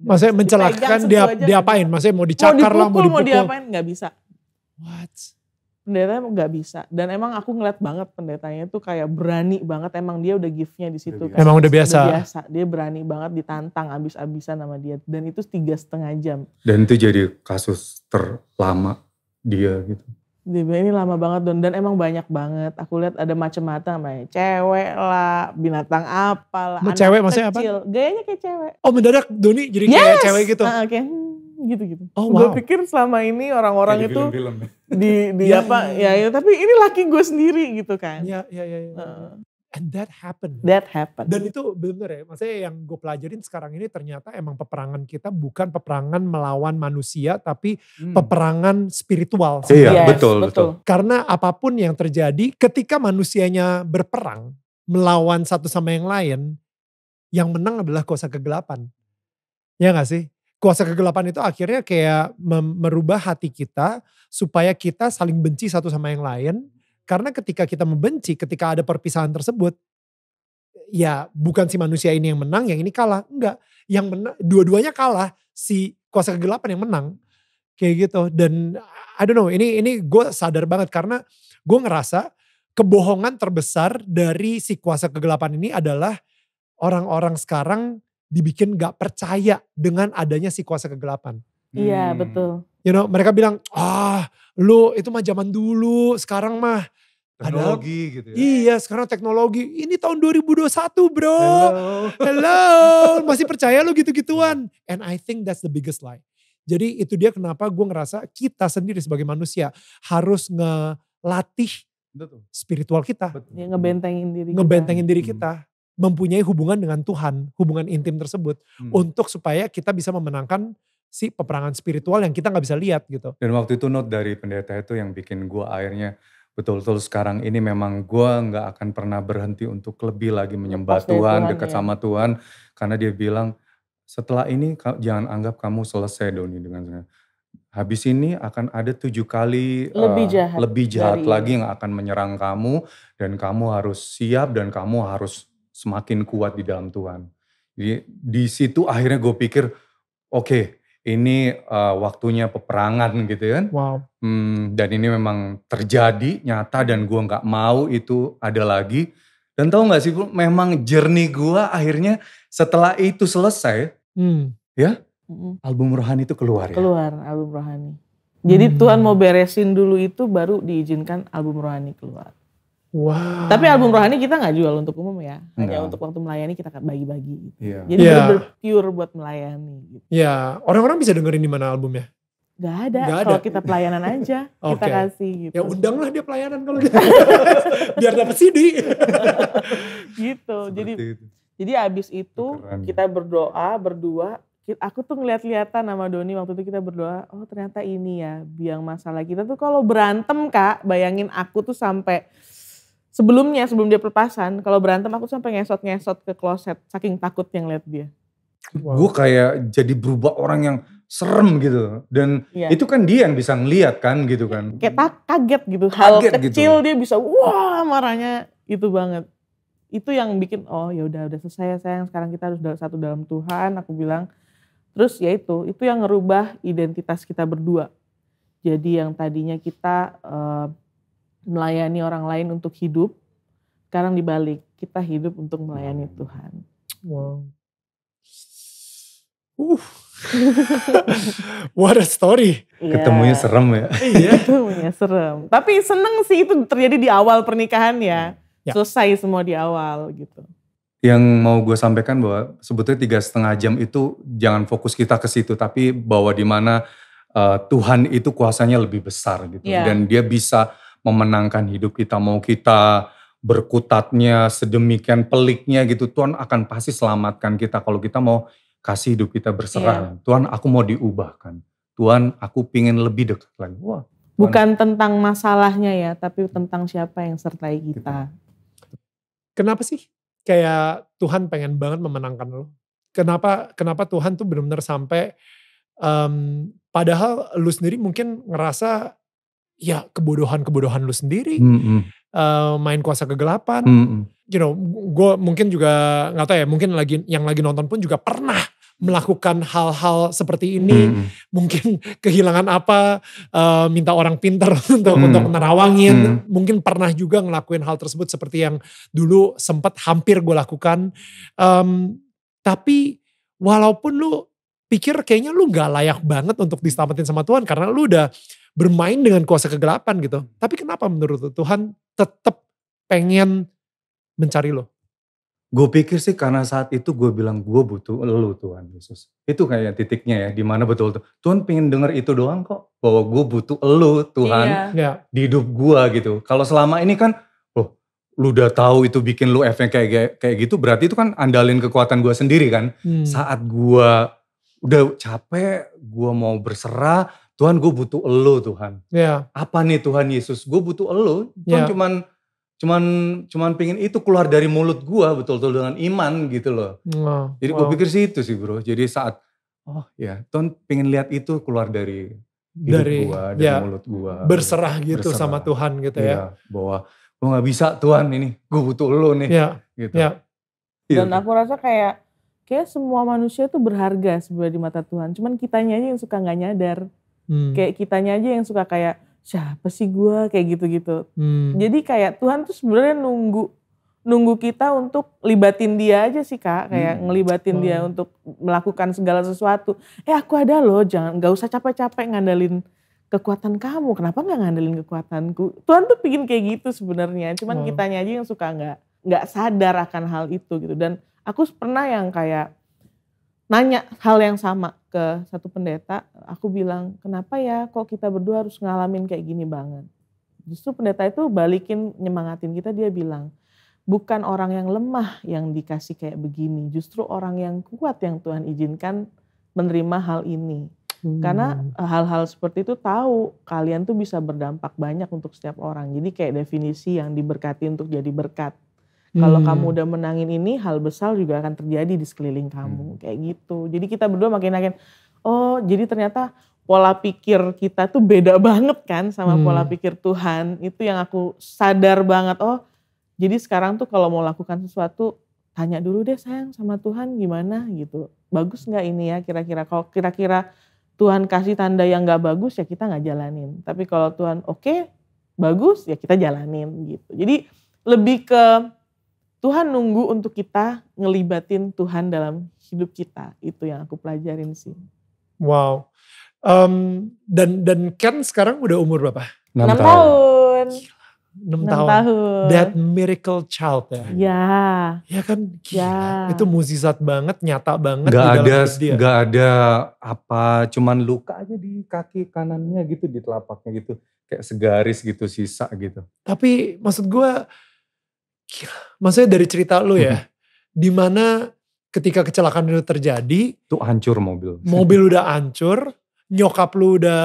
Maksudnya mencelakakan diapain? Maksudnya mau dicakar lah, mau dipukul. Mau diapain gak bisa. What? Pendetanya gak bisa. Dan emang aku ngeliat banget pendetanya tuh kayak berani banget. Emang dia udah giftnya di situ. Emang udah biasa. Dia berani banget ditantang abis-abisan sama dia. Dan itu 3,5 jam. Dan itu jadi kasus terlama dia gitu. Dia bilang ini lama banget dan emang banyak banget. Aku lihat ada macam-macam, cewek lah, binatang apa lah. Cewek maksudnya apa? Gayanya kayak cewek. Oh mendadak Doni jadi kayak cewek gitu? Kayak gitu-gitu. Oh wow. Gue pikir selama ini orang-orang itu film-film. di apa ya, tapi ini laki gue sendiri gitu kan. Iya. And that happened. Dan itu benar ya, maksudnya yang gue pelajarin sekarang ini ternyata emang peperangan kita bukan peperangan melawan manusia, tapi peperangan spiritual. Iya, betul. Karena apapun yang terjadi ketika manusianya berperang melawan satu sama yang lain, yang menang adalah kuasa kegelapan. Ya gak sih? Kuasa kegelapan itu akhirnya kayak merubah hati kita supaya kita saling benci satu sama yang lain. Karena ketika kita membenci, ketika ada perpisahan tersebut, ya bukan si manusia ini yang menang, yang ini kalah. Enggak, yang menang, dua-duanya kalah, si kuasa kegelapan yang menang. Kayak gitu, dan I don't know, ini gue sadar banget karena gue ngerasa kebohongan terbesar dari si kuasa kegelapan ini adalah orang-orang sekarang dibikin gak percaya dengan adanya si kuasa kegelapan. Iya betul. You know, mereka bilang, lu itu mah zaman dulu, sekarang mah teknologi gitu ya. Iya, sekarang teknologi. Ini tahun 2021 bro. Hello. Masih percaya lu gitu-gituan. And I think that's the biggest lie. Jadi itu dia kenapa gue ngerasa kita sendiri sebagai manusia harus ngelatih spiritual kita. Ya, ngebentengin diri kita. Mempunyai hubungan dengan Tuhan, hubungan intim tersebut. Untuk supaya kita bisa memenangkan si peperangan spiritual yang kita gak bisa lihat gitu. Dan waktu itu note dari pendeta itu yang bikin gue akhirnya betul-betul sekarang ini memang gue gak akan pernah berhenti untuk lebih lagi menyembah Tuhan, dekat sama Tuhan. Karena dia bilang setelah ini jangan anggap kamu selesai Doni dengan habis ini akan ada 7 kali lebih jahat lagi yang akan menyerang kamu. Dan kamu harus siap dan kamu harus semakin kuat di dalam Tuhan. Jadi di situ akhirnya gue pikir oke, ini waktunya peperangan gitu kan. Wow. Dan ini memang terjadi nyata dan gue gak mau itu ada lagi. Dan tahu gak sih bro, memang journey gue akhirnya setelah itu selesai, ya album rohani itu keluar ya. Keluar album rohani. Jadi Tuhan mau beresin dulu itu baru diizinkan album rohani keluar. Wow. Tapi album rohani kita gak jual untuk umum ya. Hanya untuk waktu melayani kita bagi-bagi gitu. Iya. Jadi bener-bener pure buat melayani gitu. Ya, orang-orang bisa dengerin di mana albumnya? Gak ada. Kalau kita pelayanan aja kita kasih gitu. Ya undanglah dia pelayanan kalau gitu. Biar dapat CD. Gitu. Jadi abis itu kita berdoa berdua. Aku tuh ngeliat-lihatan sama Doni waktu itu kita berdoa. Oh ternyata ini ya biang masalah kita tuh kalau berantem Kak. Bayangin aku tuh sampai sebelum dia pelepasan. Kalau berantem aku sampai ngesot-ngesot ke kloset. Saking takutnya ngeliat dia. Wow. Gue kayak jadi berubah orang yang serem gitu. Dan itu kan dia yang bisa ngeliat kan gitu kan. Kayak kaget gitu. Hal kecil gitu. Dia bisa wah marahnya itu banget. Itu yang bikin oh ya udah selesai ya sayang. Sekarang kita harus satu dalam Tuhan. Aku bilang. Terus ya itu yang ngerubah identitas kita berdua. Jadi yang tadinya kita melayani orang lain untuk hidup. Sekarang dibalik. Kita hidup untuk melayani Tuhan. Wow. What a story. Ketemunya serem ya. Iya. Ketemunya serem. Tapi seneng sih itu terjadi di awal pernikahan ya. Selesai semua di awal gitu. Yang mau gue sampaikan bahwa sebetulnya 3,5 jam itu jangan fokus kita ke situ. Tapi bahwa di mana Tuhan itu kuasanya lebih besar gitu. Dan dia bisa memenangkan hidup kita. Mau kita berkutatnya sedemikian peliknya gitu. Tuhan akan pasti selamatkan kita kalau kita mau kasih hidup kita berserah. Tuhan aku mau diubahkan. Tuhan aku pingin lebih dekat lagi. Wah, bukan tentang masalahnya ya, tapi tentang siapa yang sertai kita. Kenapa sih kayak Tuhan pengen banget memenangkan lo? Kenapa Tuhan tuh benar-benar sampai padahal lu sendiri mungkin ngerasa ya kebodohan lu sendiri. Main kuasa kegelapan. You know, gue mungkin juga gak tahu ya, mungkin yang lagi nonton pun juga pernah melakukan hal-hal seperti ini. Mungkin kehilangan apa, minta orang pintar untuk nerawangin. Mungkin pernah juga ngelakuin hal tersebut seperti yang dulu sempat hampir gue lakukan. Tapi walaupun lu pikir kayaknya lu gak layak banget untuk diselamatin sama Tuhan. Karena lu udah bermain dengan kuasa kegelapan gitu. Tapi kenapa menurut lu Tuhan tetap pengen mencari lo? Gue pikir sih karena saat itu gue bilang gue butuh lo Tuhan Yesus. Itu kayak titiknya ya, dimana betul Tuhan pengen denger itu doang kok. Bahwa gue butuh lo Tuhan di hidup gue gitu. Kalau selama ini kan, lu udah tahu itu bikin lu efek kayak gitu, berarti itu kan andalin kekuatan gue sendiri kan. Saat gue udah capek, gue mau berserah, Tuhan gue butuh elo Tuhan. Apa nih Tuhan Yesus? Gue butuh elo. Tuhan cuman pengen itu keluar dari mulut gue betul-betul dengan iman gitu loh. Jadi gue pikir sih itu sih bro. Jadi saat Tuhan pengen lihat itu keluar dari hidup gue, dari mulut gue. Berserah gitu sama Tuhan gitu ya. Bahwa gue gak bisa Tuhan ini, gue butuh elo nih. Gitu. Dan aku rasa kayak semua manusia tuh berharga sebenarnya di mata Tuhan. Cuman kitanya aja yang suka gak nyadar. Kayak kitanya aja yang suka kayak siapa sih gue kayak gitu-gitu. Jadi kayak Tuhan tuh sebenarnya nunggu kita untuk libatin dia aja sih Kak. Kayak ngelibatin dia untuk melakukan segala sesuatu. Aku ada loh, gak usah capek-capek ngandalin kekuatan kamu. Kenapa gak ngandalin kekuatanku? Tuhan tuh pingin kayak gitu sebenarnya. Cuman kitanya aja yang suka gak sadar akan hal itu gitu. Dan aku pernah yang kayak nanya hal yang sama ke satu pendeta, aku bilang kenapa ya kok kita berdua harus ngalamin kayak gini banget. Justru pendeta itu balikin nyemangatin kita, dia bilang bukan orang yang lemah yang dikasih kayak begini, justru orang yang kuat yang Tuhan izinkan menerima hal ini. Karena hal-hal seperti itu tahu kalian tuh bisa berdampak banyak untuk setiap orang. Jadi kayak definisi yang diberkati untuk jadi berkat. Kalau kamu udah menangin ini, hal besar juga akan terjadi di sekeliling kamu. Kayak gitu. Jadi kita berdua makin yakin, oh jadi ternyata pola pikir kita tuh beda banget kan sama pola pikir Tuhan. Itu yang aku sadar banget, oh jadi sekarang tuh kalau mau lakukan sesuatu, tanya dulu deh sayang sama Tuhan gimana gitu. Bagus gak ini ya kira-kira. Kalau kira-kira Tuhan kasih tanda yang gak bagus ya kita gak jalanin. Tapi kalau Tuhan oke, bagus ya kita jalanin gitu. Jadi lebih ke Tuhan nunggu untuk kita ngelibatin Tuhan dalam hidup kita. Itu yang aku pelajarin sih. Wow. Dan Ken sekarang udah umur berapa? 6 tahun. 6 tahun. That miracle child ya. Ya. Ya kan gila. Ya. Itu mukjizat banget, nyata banget di dalam hidup dia. Gak ada apa, cuman luka aja di kaki kanannya gitu, di telapaknya gitu. Kayak segaris gitu, sisa gitu. Tapi maksud gue, gila. Maksudnya dari cerita lu ya, dimana ketika kecelakaan itu terjadi. Itu hancur mobil. Mobil udah hancur. Nyokap lu udah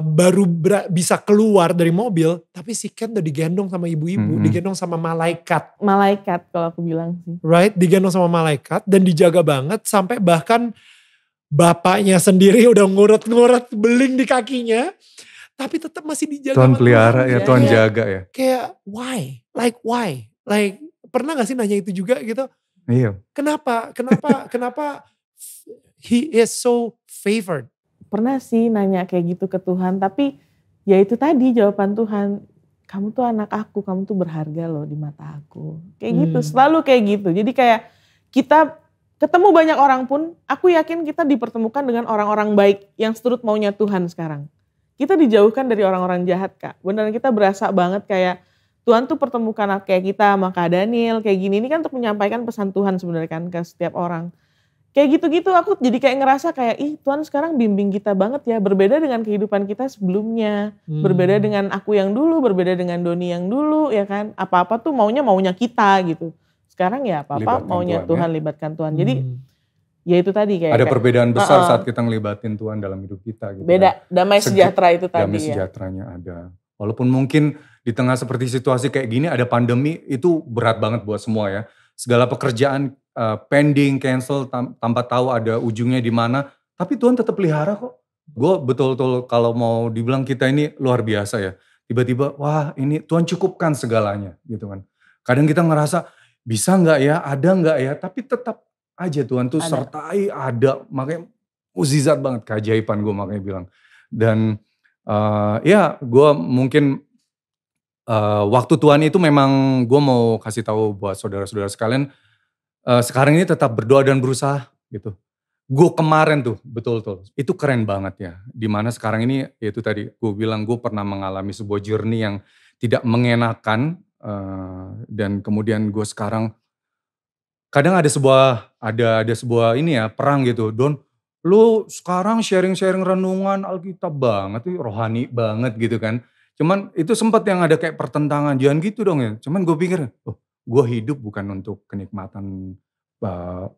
baru bisa keluar dari mobil, tapi si Ken udah digendong sama ibu-ibu, digendong sama malaikat. Malaikat kalau aku bilang sih. Right, digendong sama malaikat dan dijaga banget sampai bahkan bapaknya sendiri udah ngurut-ngurut beling di kakinya, tapi tetap masih dijaga. Tuhan pelihara ya, Tuhan jaga ya. Kayak why? Like pernah gak sih nanya itu juga gitu? Iya. Kenapa he is so favored? Pernah sih nanya kayak gitu ke Tuhan, tapi ya itu tadi jawaban Tuhan, kamu tuh anak aku, kamu tuh berharga loh di mata aku. Kayak gitu, selalu kayak gitu. Jadi kayak kita ketemu banyak orang pun, aku yakin kita dipertemukan dengan orang-orang baik yang seturut maunya Tuhan sekarang. Kita dijauhkan dari orang-orang jahat Kak. Beneran kita berasa banget kayak Tuhan tuh pertemukan kayak kita sama Kak Daniel, kayak gini. Ini kan untuk menyampaikan pesan Tuhan sebenarnya kan ke setiap orang. Kayak gitu-gitu aku jadi kayak ngerasa kayak Tuhan sekarang bimbing kita banget ya. Berbeda dengan kehidupan kita sebelumnya. Berbeda dengan aku yang dulu, berbeda dengan Doni yang dulu ya kan. Apa-apa tuh maunya kita gitu. Sekarang ya apa-apa maunya Tuhan, libatkan Tuhan. Jadi ya itu tadi kayak. Ada perbedaan besar saat kita ngelibatin Tuhan dalam hidup kita gitu. Beda, damai sejahtera itu tadi. Damai sejahteranya ada. Walaupun mungkin di tengah seperti situasi kayak gini ada pandemi, itu berat banget buat semua ya. Segala pekerjaan pending, cancel, tanpa tahu ada ujungnya di mana. Tapi Tuhan tetap pelihara kok. Gue betul-betul kalau mau dibilang kita ini luar biasa ya. Tiba-tiba wah ini Tuhan cukupkan segalanya gitu kan. Kadang kita ngerasa bisa gak ya, ada gak ya. Tapi tetap aja Tuhan tuh sertai ada. Makanya mukjizat banget, keajaiban gue makanya bilang. Dan ya gue mungkin waktu Tuhan itu memang gue mau kasih tahu buat saudara-saudara sekalian. Sekarang ini tetap berdoa dan berusaha gitu. Gue kemarin tuh betul-betul itu keren banget ya. Dimana sekarang ini yaitu tadi gue bilang gue pernah mengalami sebuah journey yang tidak mengenakan. Dan kemudian gue sekarang kadang ada sebuah ini ya perang gitu. Don lu sekarang sharing-sharing renungan Alkitab banget, rohani banget gitu kan. Cuman itu sempat yang ada kayak pertentangan, jangan gitu dong ya. Cuman gue pikir, gue hidup bukan untuk kenikmatan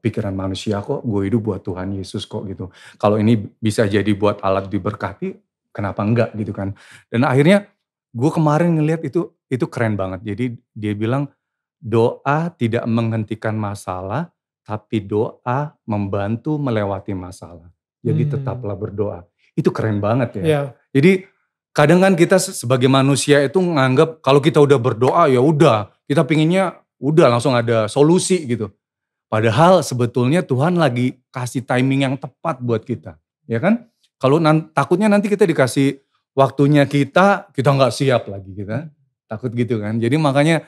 pikiran manusia kok, gue hidup buat Tuhan Yesus kok gitu. Kalau ini bisa jadi buat alat diberkati, kenapa enggak gitu kan. Dan akhirnya gue kemarin ngeliat itu keren banget. Jadi dia bilang doa tidak menghentikan masalah, tapi doa membantu melewati masalah. Jadi tetaplah berdoa. Itu keren banget ya. Yeah. Jadi kadang kan kita sebagai manusia itu nganggap kalau kita udah berdoa ya udah, kita pinginnya udah langsung ada solusi gitu. Padahal sebetulnya Tuhan lagi kasih timing yang tepat buat kita, ya kan? Kalau takutnya nanti kita dikasih waktunya kita nggak siap lagi kita, takut gitu kan. Jadi makanya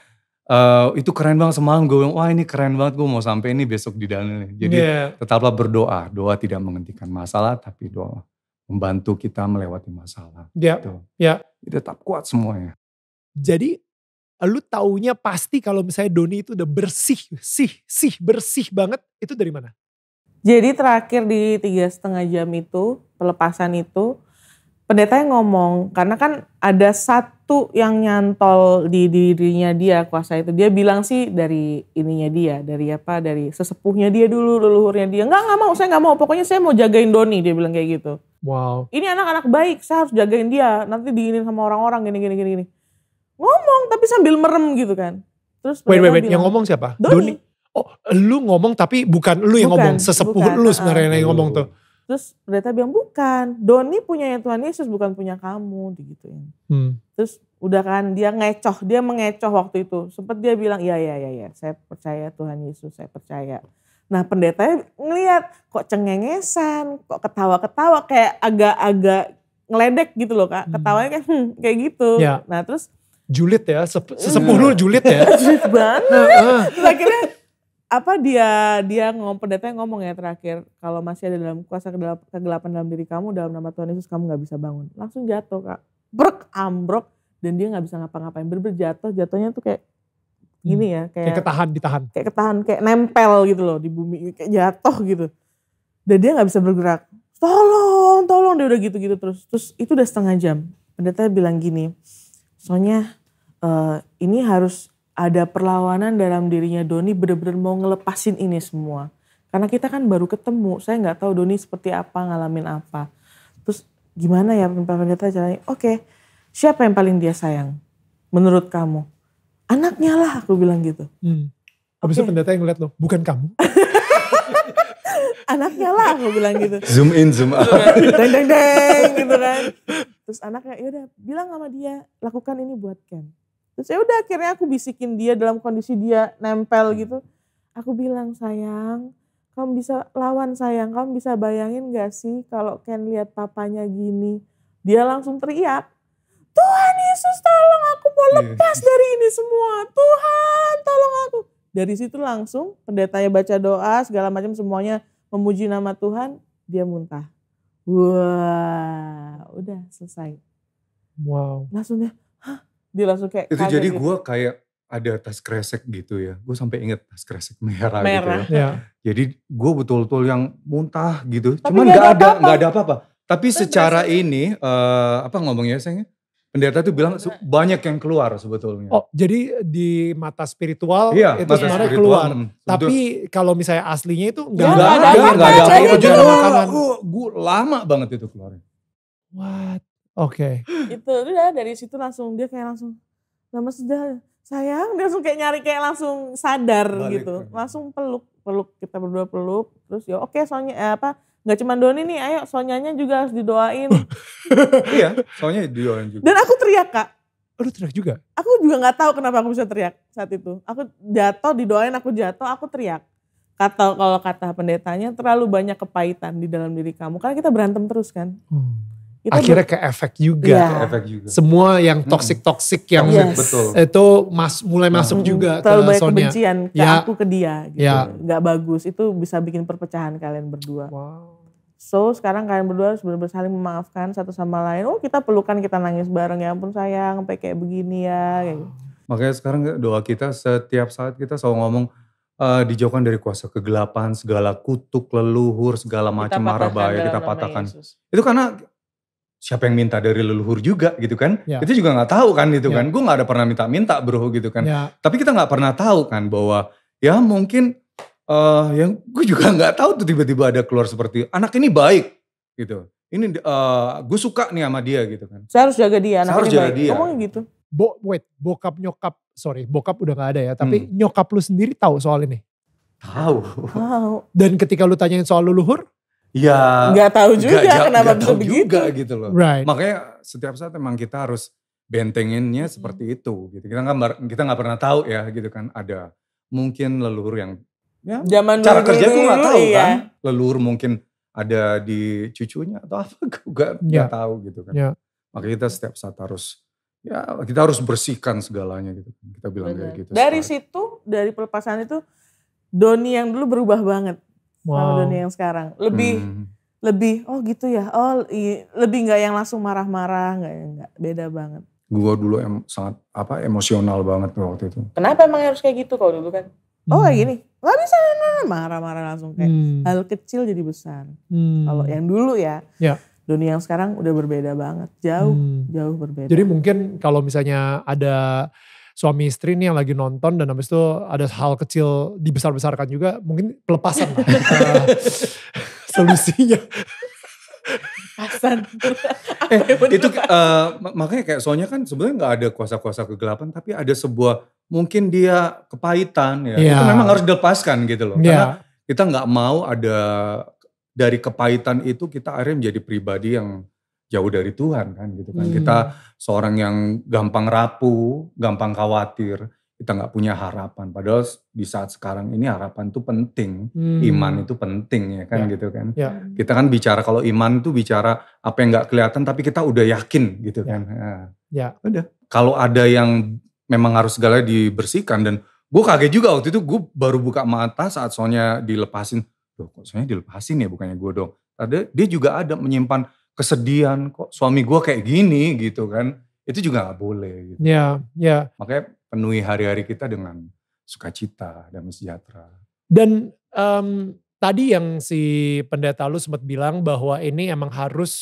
itu keren banget semalam gue bilang, wah ini keren banget gue mau sampai ini besok di dalam ini. Jadi tetaplah berdoa, doa tidak menghentikan masalah tapi doa membantu kita melewati masalah. Ya, gitu. Ya. Tetap kuat semuanya. Jadi lu taunya pasti kalau misalnya Doni itu udah bersih banget, itu dari mana? Jadi terakhir di 3,5 jam itu, pelepasan itu, pendetanya ngomong, karena kan ada satu yang nyantol di dirinya dia, kuasa itu. Dia bilang sih dari ininya dia, dari sesepuhnya dia dulu, leluhurnya dia. Enggak mau, saya enggak mau, pokoknya saya mau jagain Doni, dia bilang kayak gitu. Wow. Ini anak-anak baik, saya harus jagain dia, nanti diinin sama orang-orang gini. Ngomong, tapi sambil merem gitu kan. Terus wait, yang ngomong siapa? Doni. Oh, lu ngomong tapi bukan lu yang ngomong, sesepuh lu sebenarnya yang ngomong tuh. Terus pendeta bilang bukan, Doni punya Tuhan Yesus bukan punya kamu digituin. Terus udah kan dia mengecoh waktu itu. Sempat dia bilang iya saya percaya Tuhan Yesus, saya percaya. Nah pendetanya ngeliat kok cengengesan, kok ketawa-ketawa kayak agak-agak ngeledek gitu loh Kak. Ketawanya kayak kayak gitu. Ya. Nah terus. Julid ya, sesepuh lu julid ya. Julid banget. Terus akhirnya dia pendetanya ngomong ya terakhir. Kalau masih ada dalam kuasa kegelapan dalam diri kamu, dalam nama Tuhan Yesus kamu gak bisa bangun. Langsung jatuh Kak. Brek, ambrok. Dan dia gak bisa ngapa-ngapain. Bener-bener jatuhnya tuh kayak gini ya. Kayak ditahan. Kayak ketahan, kayak nempel gitu loh di bumi. Kayak jatuh gitu. Dan dia gak bisa bergerak. Tolong dia udah gitu-gitu terus. Terus itu udah setengah jam. Pendetanya bilang gini, soalnya ini harus ada perlawanan dalam dirinya Doni bener-bener mau ngelepasin ini semua. Karena kita kan baru ketemu, saya gak tahu Doni seperti apa, ngalamin apa. Terus gimana ya pendeta caranya? Oke, siapa yang paling dia sayang menurut kamu? Anaknya lah, aku bilang gitu. Habis itu pendeta yang ngeliat lo, bukan kamu. Anaknya lah, aku bilang gitu. Zoom in, zoom out. Deng gitu kan. Terus anaknya yaudah bilang sama dia, lakukan ini buat Ken. Terus yaudah akhirnya aku bisikin dia dalam kondisi dia nempel gitu. Aku bilang sayang, kamu bisa lawan sayang, kamu bisa bayangin gak sih kalau Ken lihat papanya gini. Dia langsung teriak. Tuhan Yesus tolong aku mau lepas dari ini semua. Tuhan tolong aku. Dari situ langsung pendetanya baca doa segala macam semuanya memuji nama Tuhan. Dia muntah. Wah udah selesai. Wow. Langsung dia langsung kayak itu jadi gitu. Gue kayak ada tas kresek gitu ya. Gue sampai inget tas kresek merah. Gitu ya. Ya. Jadi gue betul-betul yang muntah gitu. Tapi cuman gak ada apa-apa. Tapi secara ini apa ngomongnya sayangnya? Pendeta tuh bilang banyak yang keluar sebetulnya. Oh jadi di mata spiritual iya, itu sebenarnya keluar. Tapi kalau misalnya aslinya itu gak ada apa-apa. Gue lama banget itu keluarnya. What? Oke. Itu udah dari situ langsung dia kayak langsung lama sudah sayang. Dia langsung kayak nyari kayak langsung sadar balik, gitu. Langsung peluk kita berdua peluk. Terus ya oke soalnya gak cuma Doni nih, ayo Sonyanya juga harus didoain. Iya, Sonya didoain juga. Dan aku teriak Kak. Lu teriak juga? Aku juga gak tahu kenapa aku bisa teriak saat itu. Aku jatuh, didoain aku jatuh, aku teriak. Kalau kata pendetanya terlalu banyak kepahitan di dalam diri kamu. Karena kita berantem terus kan. Akhirnya ke efek juga. Ya. Semua yang toksik yang betul. Itu mulai masuk juga terlalu ke banyak Sonya. kebencian ke aku ke dia gitu. Ya. Gak bagus, itu bisa bikin perpecahan kalian berdua. Wow. So sekarang kalian berdua harus benar-benar saling memaafkan satu sama lain. Oh kita pelukan, kita nangis bareng, ya ampun sayang sampai kayak begini ya. Kayak gitu. Makanya sekarang doa kita setiap saat kita selalu ngomong dijauhkan dari kuasa kegelapan, segala kutuk, leluhur, segala macam mara bahaya kita patahkan. Itu karena siapa yang minta dari leluhur juga gitu kan. Ya. Kita juga gak tahu kan itu kan. Gue gak ada pernah minta bro gitu kan. Ya. Tapi kita gak pernah tahu kan bahwa ya mungkin yang gue juga gak tahu tuh tiba-tiba ada keluar seperti anak ini baik gitu. Ini gue suka nih sama dia gitu kan. Saya harus jaga dia, anak ini baik. Ngomongnya gitu. Bokap udah gak ada ya. Tapi nyokap lu sendiri tahu soal ini? Tahu. Dan ketika lu tanyain soal leluhur? Ya gak tahu juga kenapa bisa begitu. Juga gitu loh. Right. Makanya setiap saat emang kita harus bentenginnya seperti itu gitu. Kita gak pernah tahu ya gitu kan. Ada mungkin leluhur yang ya, zaman cara kerja gue gak tahu kan. Leluhur mungkin ada di cucunya atau apa, gue gak tahu gitu kan. Yeah. Makanya kita setiap saat harus, ya kita harus bersihkan segalanya gitu. Kita bilang kayak gitu. Dari situ, dari pelepasan itu, Doni yang dulu berubah banget. Sama Doni yang sekarang. Lebih, oh gitu ya, lebih gak yang langsung marah-marah, gak, beda banget. Gue dulu sangat emosional banget waktu itu. Kenapa emang harus kayak gitu kalau dulu kan? Oh kayak gini, gak bisa marah-marah langsung kayak hal kecil jadi besar. Kalau yang dulu ya, dunia yang sekarang udah berbeda banget, jauh berbeda. Jadi mungkin kalau misalnya ada suami istri nih yang lagi nonton dan habis itu ada hal kecil dibesar-besarkan juga, mungkin pelepasan lah solusinya. Hasan. Itu makanya kayak soalnya kan sebenarnya nggak ada kuasa-kuasa kegelapan, tapi ada sebuah mungkin dia kepahitan ya. Itu memang harus dilepaskan gitu loh. Karena kita nggak mau ada dari kepahitan itu kita akhirnya menjadi pribadi yang jauh dari Tuhan kan gitu kan. Kita seorang yang gampang rapuh, gampang khawatir. kita nggak punya harapan. Padahal di saat sekarang ini harapan itu penting, iman itu penting ya kan gitu kan. Kita kan bicara kalau iman itu bicara apa yang nggak kelihatan tapi kita udah yakin gitu kan. Udah. Kalau ada yang memang harus segala dibersihkan dan gue kaget juga waktu itu gue baru buka mata saat Sonya dilepasin. Loh kok Sonya dilepasin ya bukannya gue dong. Dia juga ada menyimpan kesedihan kok suami gue kayak gini gitu kan. Itu juga gak boleh gitu. Makanya penuhi hari-hari kita dengan sukacita dan sejahtera. Dan tadi yang si pendeta lu sempat bilang bahwa ini emang harus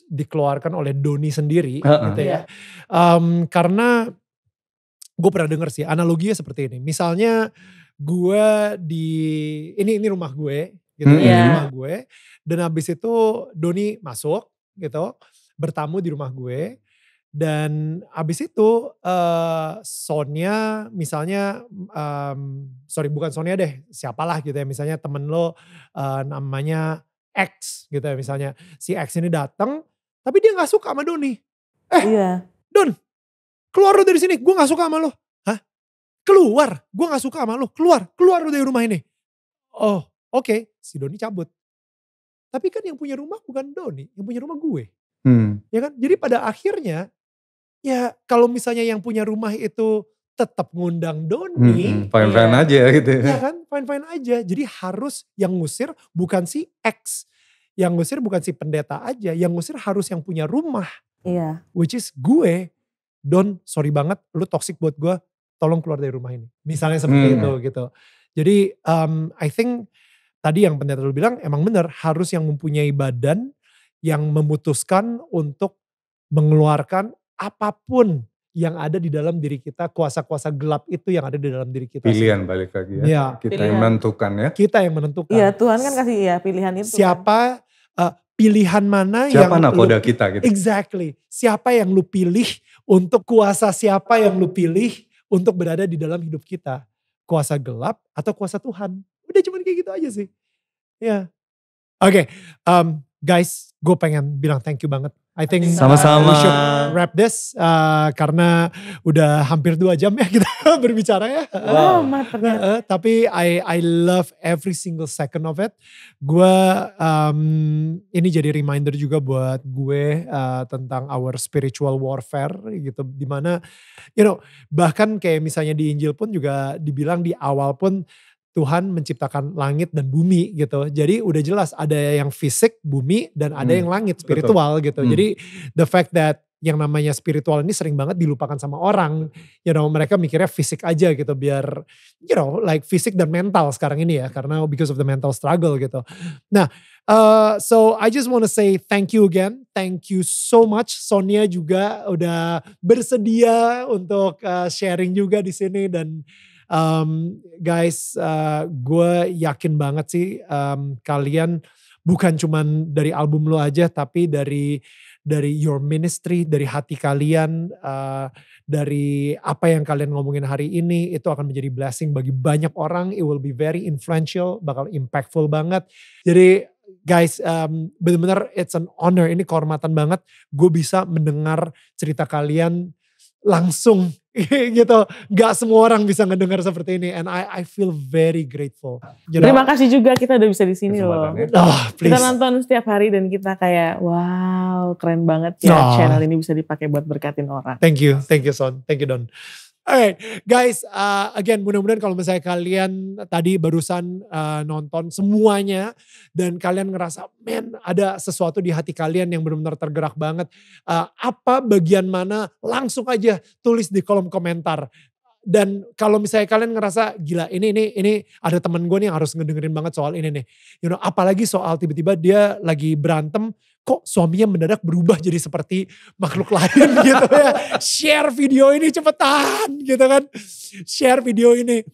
dikeluarkan oleh Doni sendiri gitu ya. Karena gue pernah denger sih analoginya seperti ini. Misalnya gue ini rumah gue gitu rumah gue. Dan habis itu Doni masuk gitu, bertamu di rumah gue. Dan abis itu Sonya misalnya, bukan Sonya deh, siapalah gitu ya. Misalnya temen lo namanya X gitu ya misalnya. Si X ini datang tapi dia gak suka sama Doni. Don, keluar lo dari sini, gue gak suka sama lo. Hah? Keluar, gue gak suka sama lo, keluar lo dari rumah ini. Oh oke, si Doni cabut. Tapi kan yang punya rumah bukan Doni, yang punya rumah gue. Ya kan? Jadi pada akhirnya ya kalau misalnya yang punya rumah itu tetap ngundang Doni. Fine-fine aja gitu ya. Ya kan, fine-fine aja. Jadi harus yang ngusir bukan si X. Yang ngusir bukan si pendeta aja. Yang ngusir harus yang punya rumah. Which is gue. Don, sorry banget, lu toxic buat gue. Tolong keluar dari rumah ini. Misalnya seperti itu gitu. Jadi I think tadi yang pendeta lu bilang emang benar. Harus yang mempunyai badan yang memutuskan untuk mengeluarkan apapun yang ada di dalam diri kita, kuasa-kuasa gelap itu yang ada di dalam diri kita. Pilihan balik lagi ya. Kita yang menentukan ya. Kita yang menentukan. Iya, Tuhan kan kasih ya pilihan itu. Siapa pilihan mana siapa nakoda kita gitu. Exactly. Siapa yang lu pilih untuk kuasa siapa yang lu pilih untuk berada di dalam hidup kita. Kuasa gelap atau kuasa Tuhan. Udah cuman kayak gitu aja sih. Ya. Oke, guys, gue pengen bilang thank you banget. I think sama-sama we should wrap this karena udah hampir 2 jam ya kita berbicara ya. Tapi I love every single second of it. Gue ini jadi reminder juga buat gue tentang our spiritual warfare gitu. Dimana bahkan kayak misalnya di Injil pun juga dibilang di awal pun Tuhan menciptakan langit dan bumi gitu. Jadi udah jelas ada yang fisik, bumi, dan ada yang langit, spiritual gitu. Jadi the fact that yang namanya spiritual ini sering banget dilupakan sama orang. Mereka mikirnya fisik aja gitu biar like fisik dan mental sekarang ini ya. Karena because of the mental struggle gitu. Nah so I just want to say thank you again. Thank you so much. Sonia juga udah bersedia untuk sharing juga di sini dan guys, gue yakin banget sih kalian bukan cuman dari album lo aja, tapi dari your ministry, dari hati kalian, dari apa yang kalian ngomongin hari ini, itu akan menjadi blessing bagi banyak orang. It will be very influential, bakal impactful banget. Jadi guys, benar-benar it's an honor, ini kehormatan banget. Gue bisa mendengar cerita kalian langsung gitu. Gak semua orang bisa ngedengar seperti ini. And I feel very grateful. Terima kasih juga kita udah bisa di sini loh. Please. Kita nonton setiap hari dan kita kayak wow keren banget ya channel ini bisa dipakai buat berkatin orang. Thank you Son. Thank you Don. Alright guys, again mudah-mudahan kalau misalnya kalian tadi barusan nonton semuanya dan kalian ngerasa man ada sesuatu di hati kalian yang benar-benar tergerak banget. Apa bagian mana langsung aja tulis di kolom komentar. Dan kalau misalnya kalian ngerasa gila ini ada temen gue nih yang harus ngedengerin banget soal ini nih. Apalagi soal tiba-tiba dia lagi berantem kok suaminya mendadak berubah jadi seperti makhluk lain gitu ya. Share video ini cepetan gitu kan. Share video ini.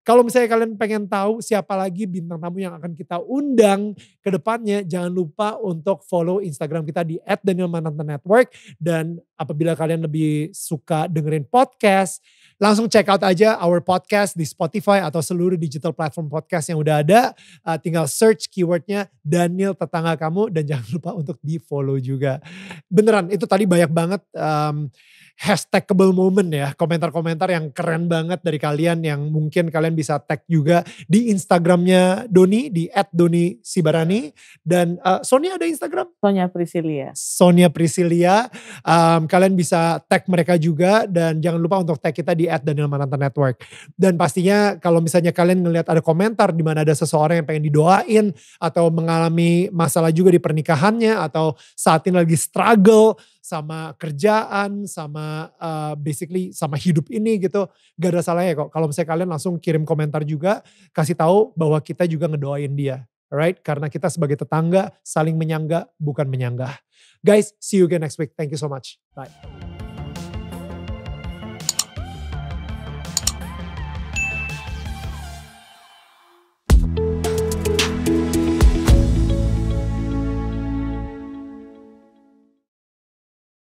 Kalau misalnya kalian pengen tahu siapa lagi bintang tamu yang akan kita undang ke depannya, jangan lupa untuk follow Instagram kita di @danielmananta_network. Dan apabila kalian lebih suka dengerin podcast, langsung check out aja our podcast di Spotify atau seluruh digital platform podcast yang udah ada. Tinggal search keywordnya Daniel Tetangga Kamu dan jangan lupa untuk di follow juga. Beneran itu tadi banyak banget hashtagable moment ya. Komentar-komentar yang keren banget dari kalian yang mungkin kalian bisa tag juga di Instagramnya Doni di @DoniSibarani. Dan Sonia ada Instagram? Sonia Priscilia. Sonia Priscilia. Kalian bisa tag mereka juga dan jangan lupa untuk tag kita di @DanielMananta_Network. Dan pastinya kalau misalnya kalian ngelihat ada komentar di mana ada seseorang yang pengen didoain atau mengalami masalah juga di pernikahannya atau saat ini lagi struggle sama kerjaan, sama basically sama hidup ini gitu, gak ada salahnya kok. Kalau misalnya kalian langsung kirim komentar juga, kasih tahu bahwa kita juga ngedoain dia. Alright, karena kita sebagai tetangga saling menyangga bukan menyanggah. Guys, see you again next week. Thank you so much. Bye.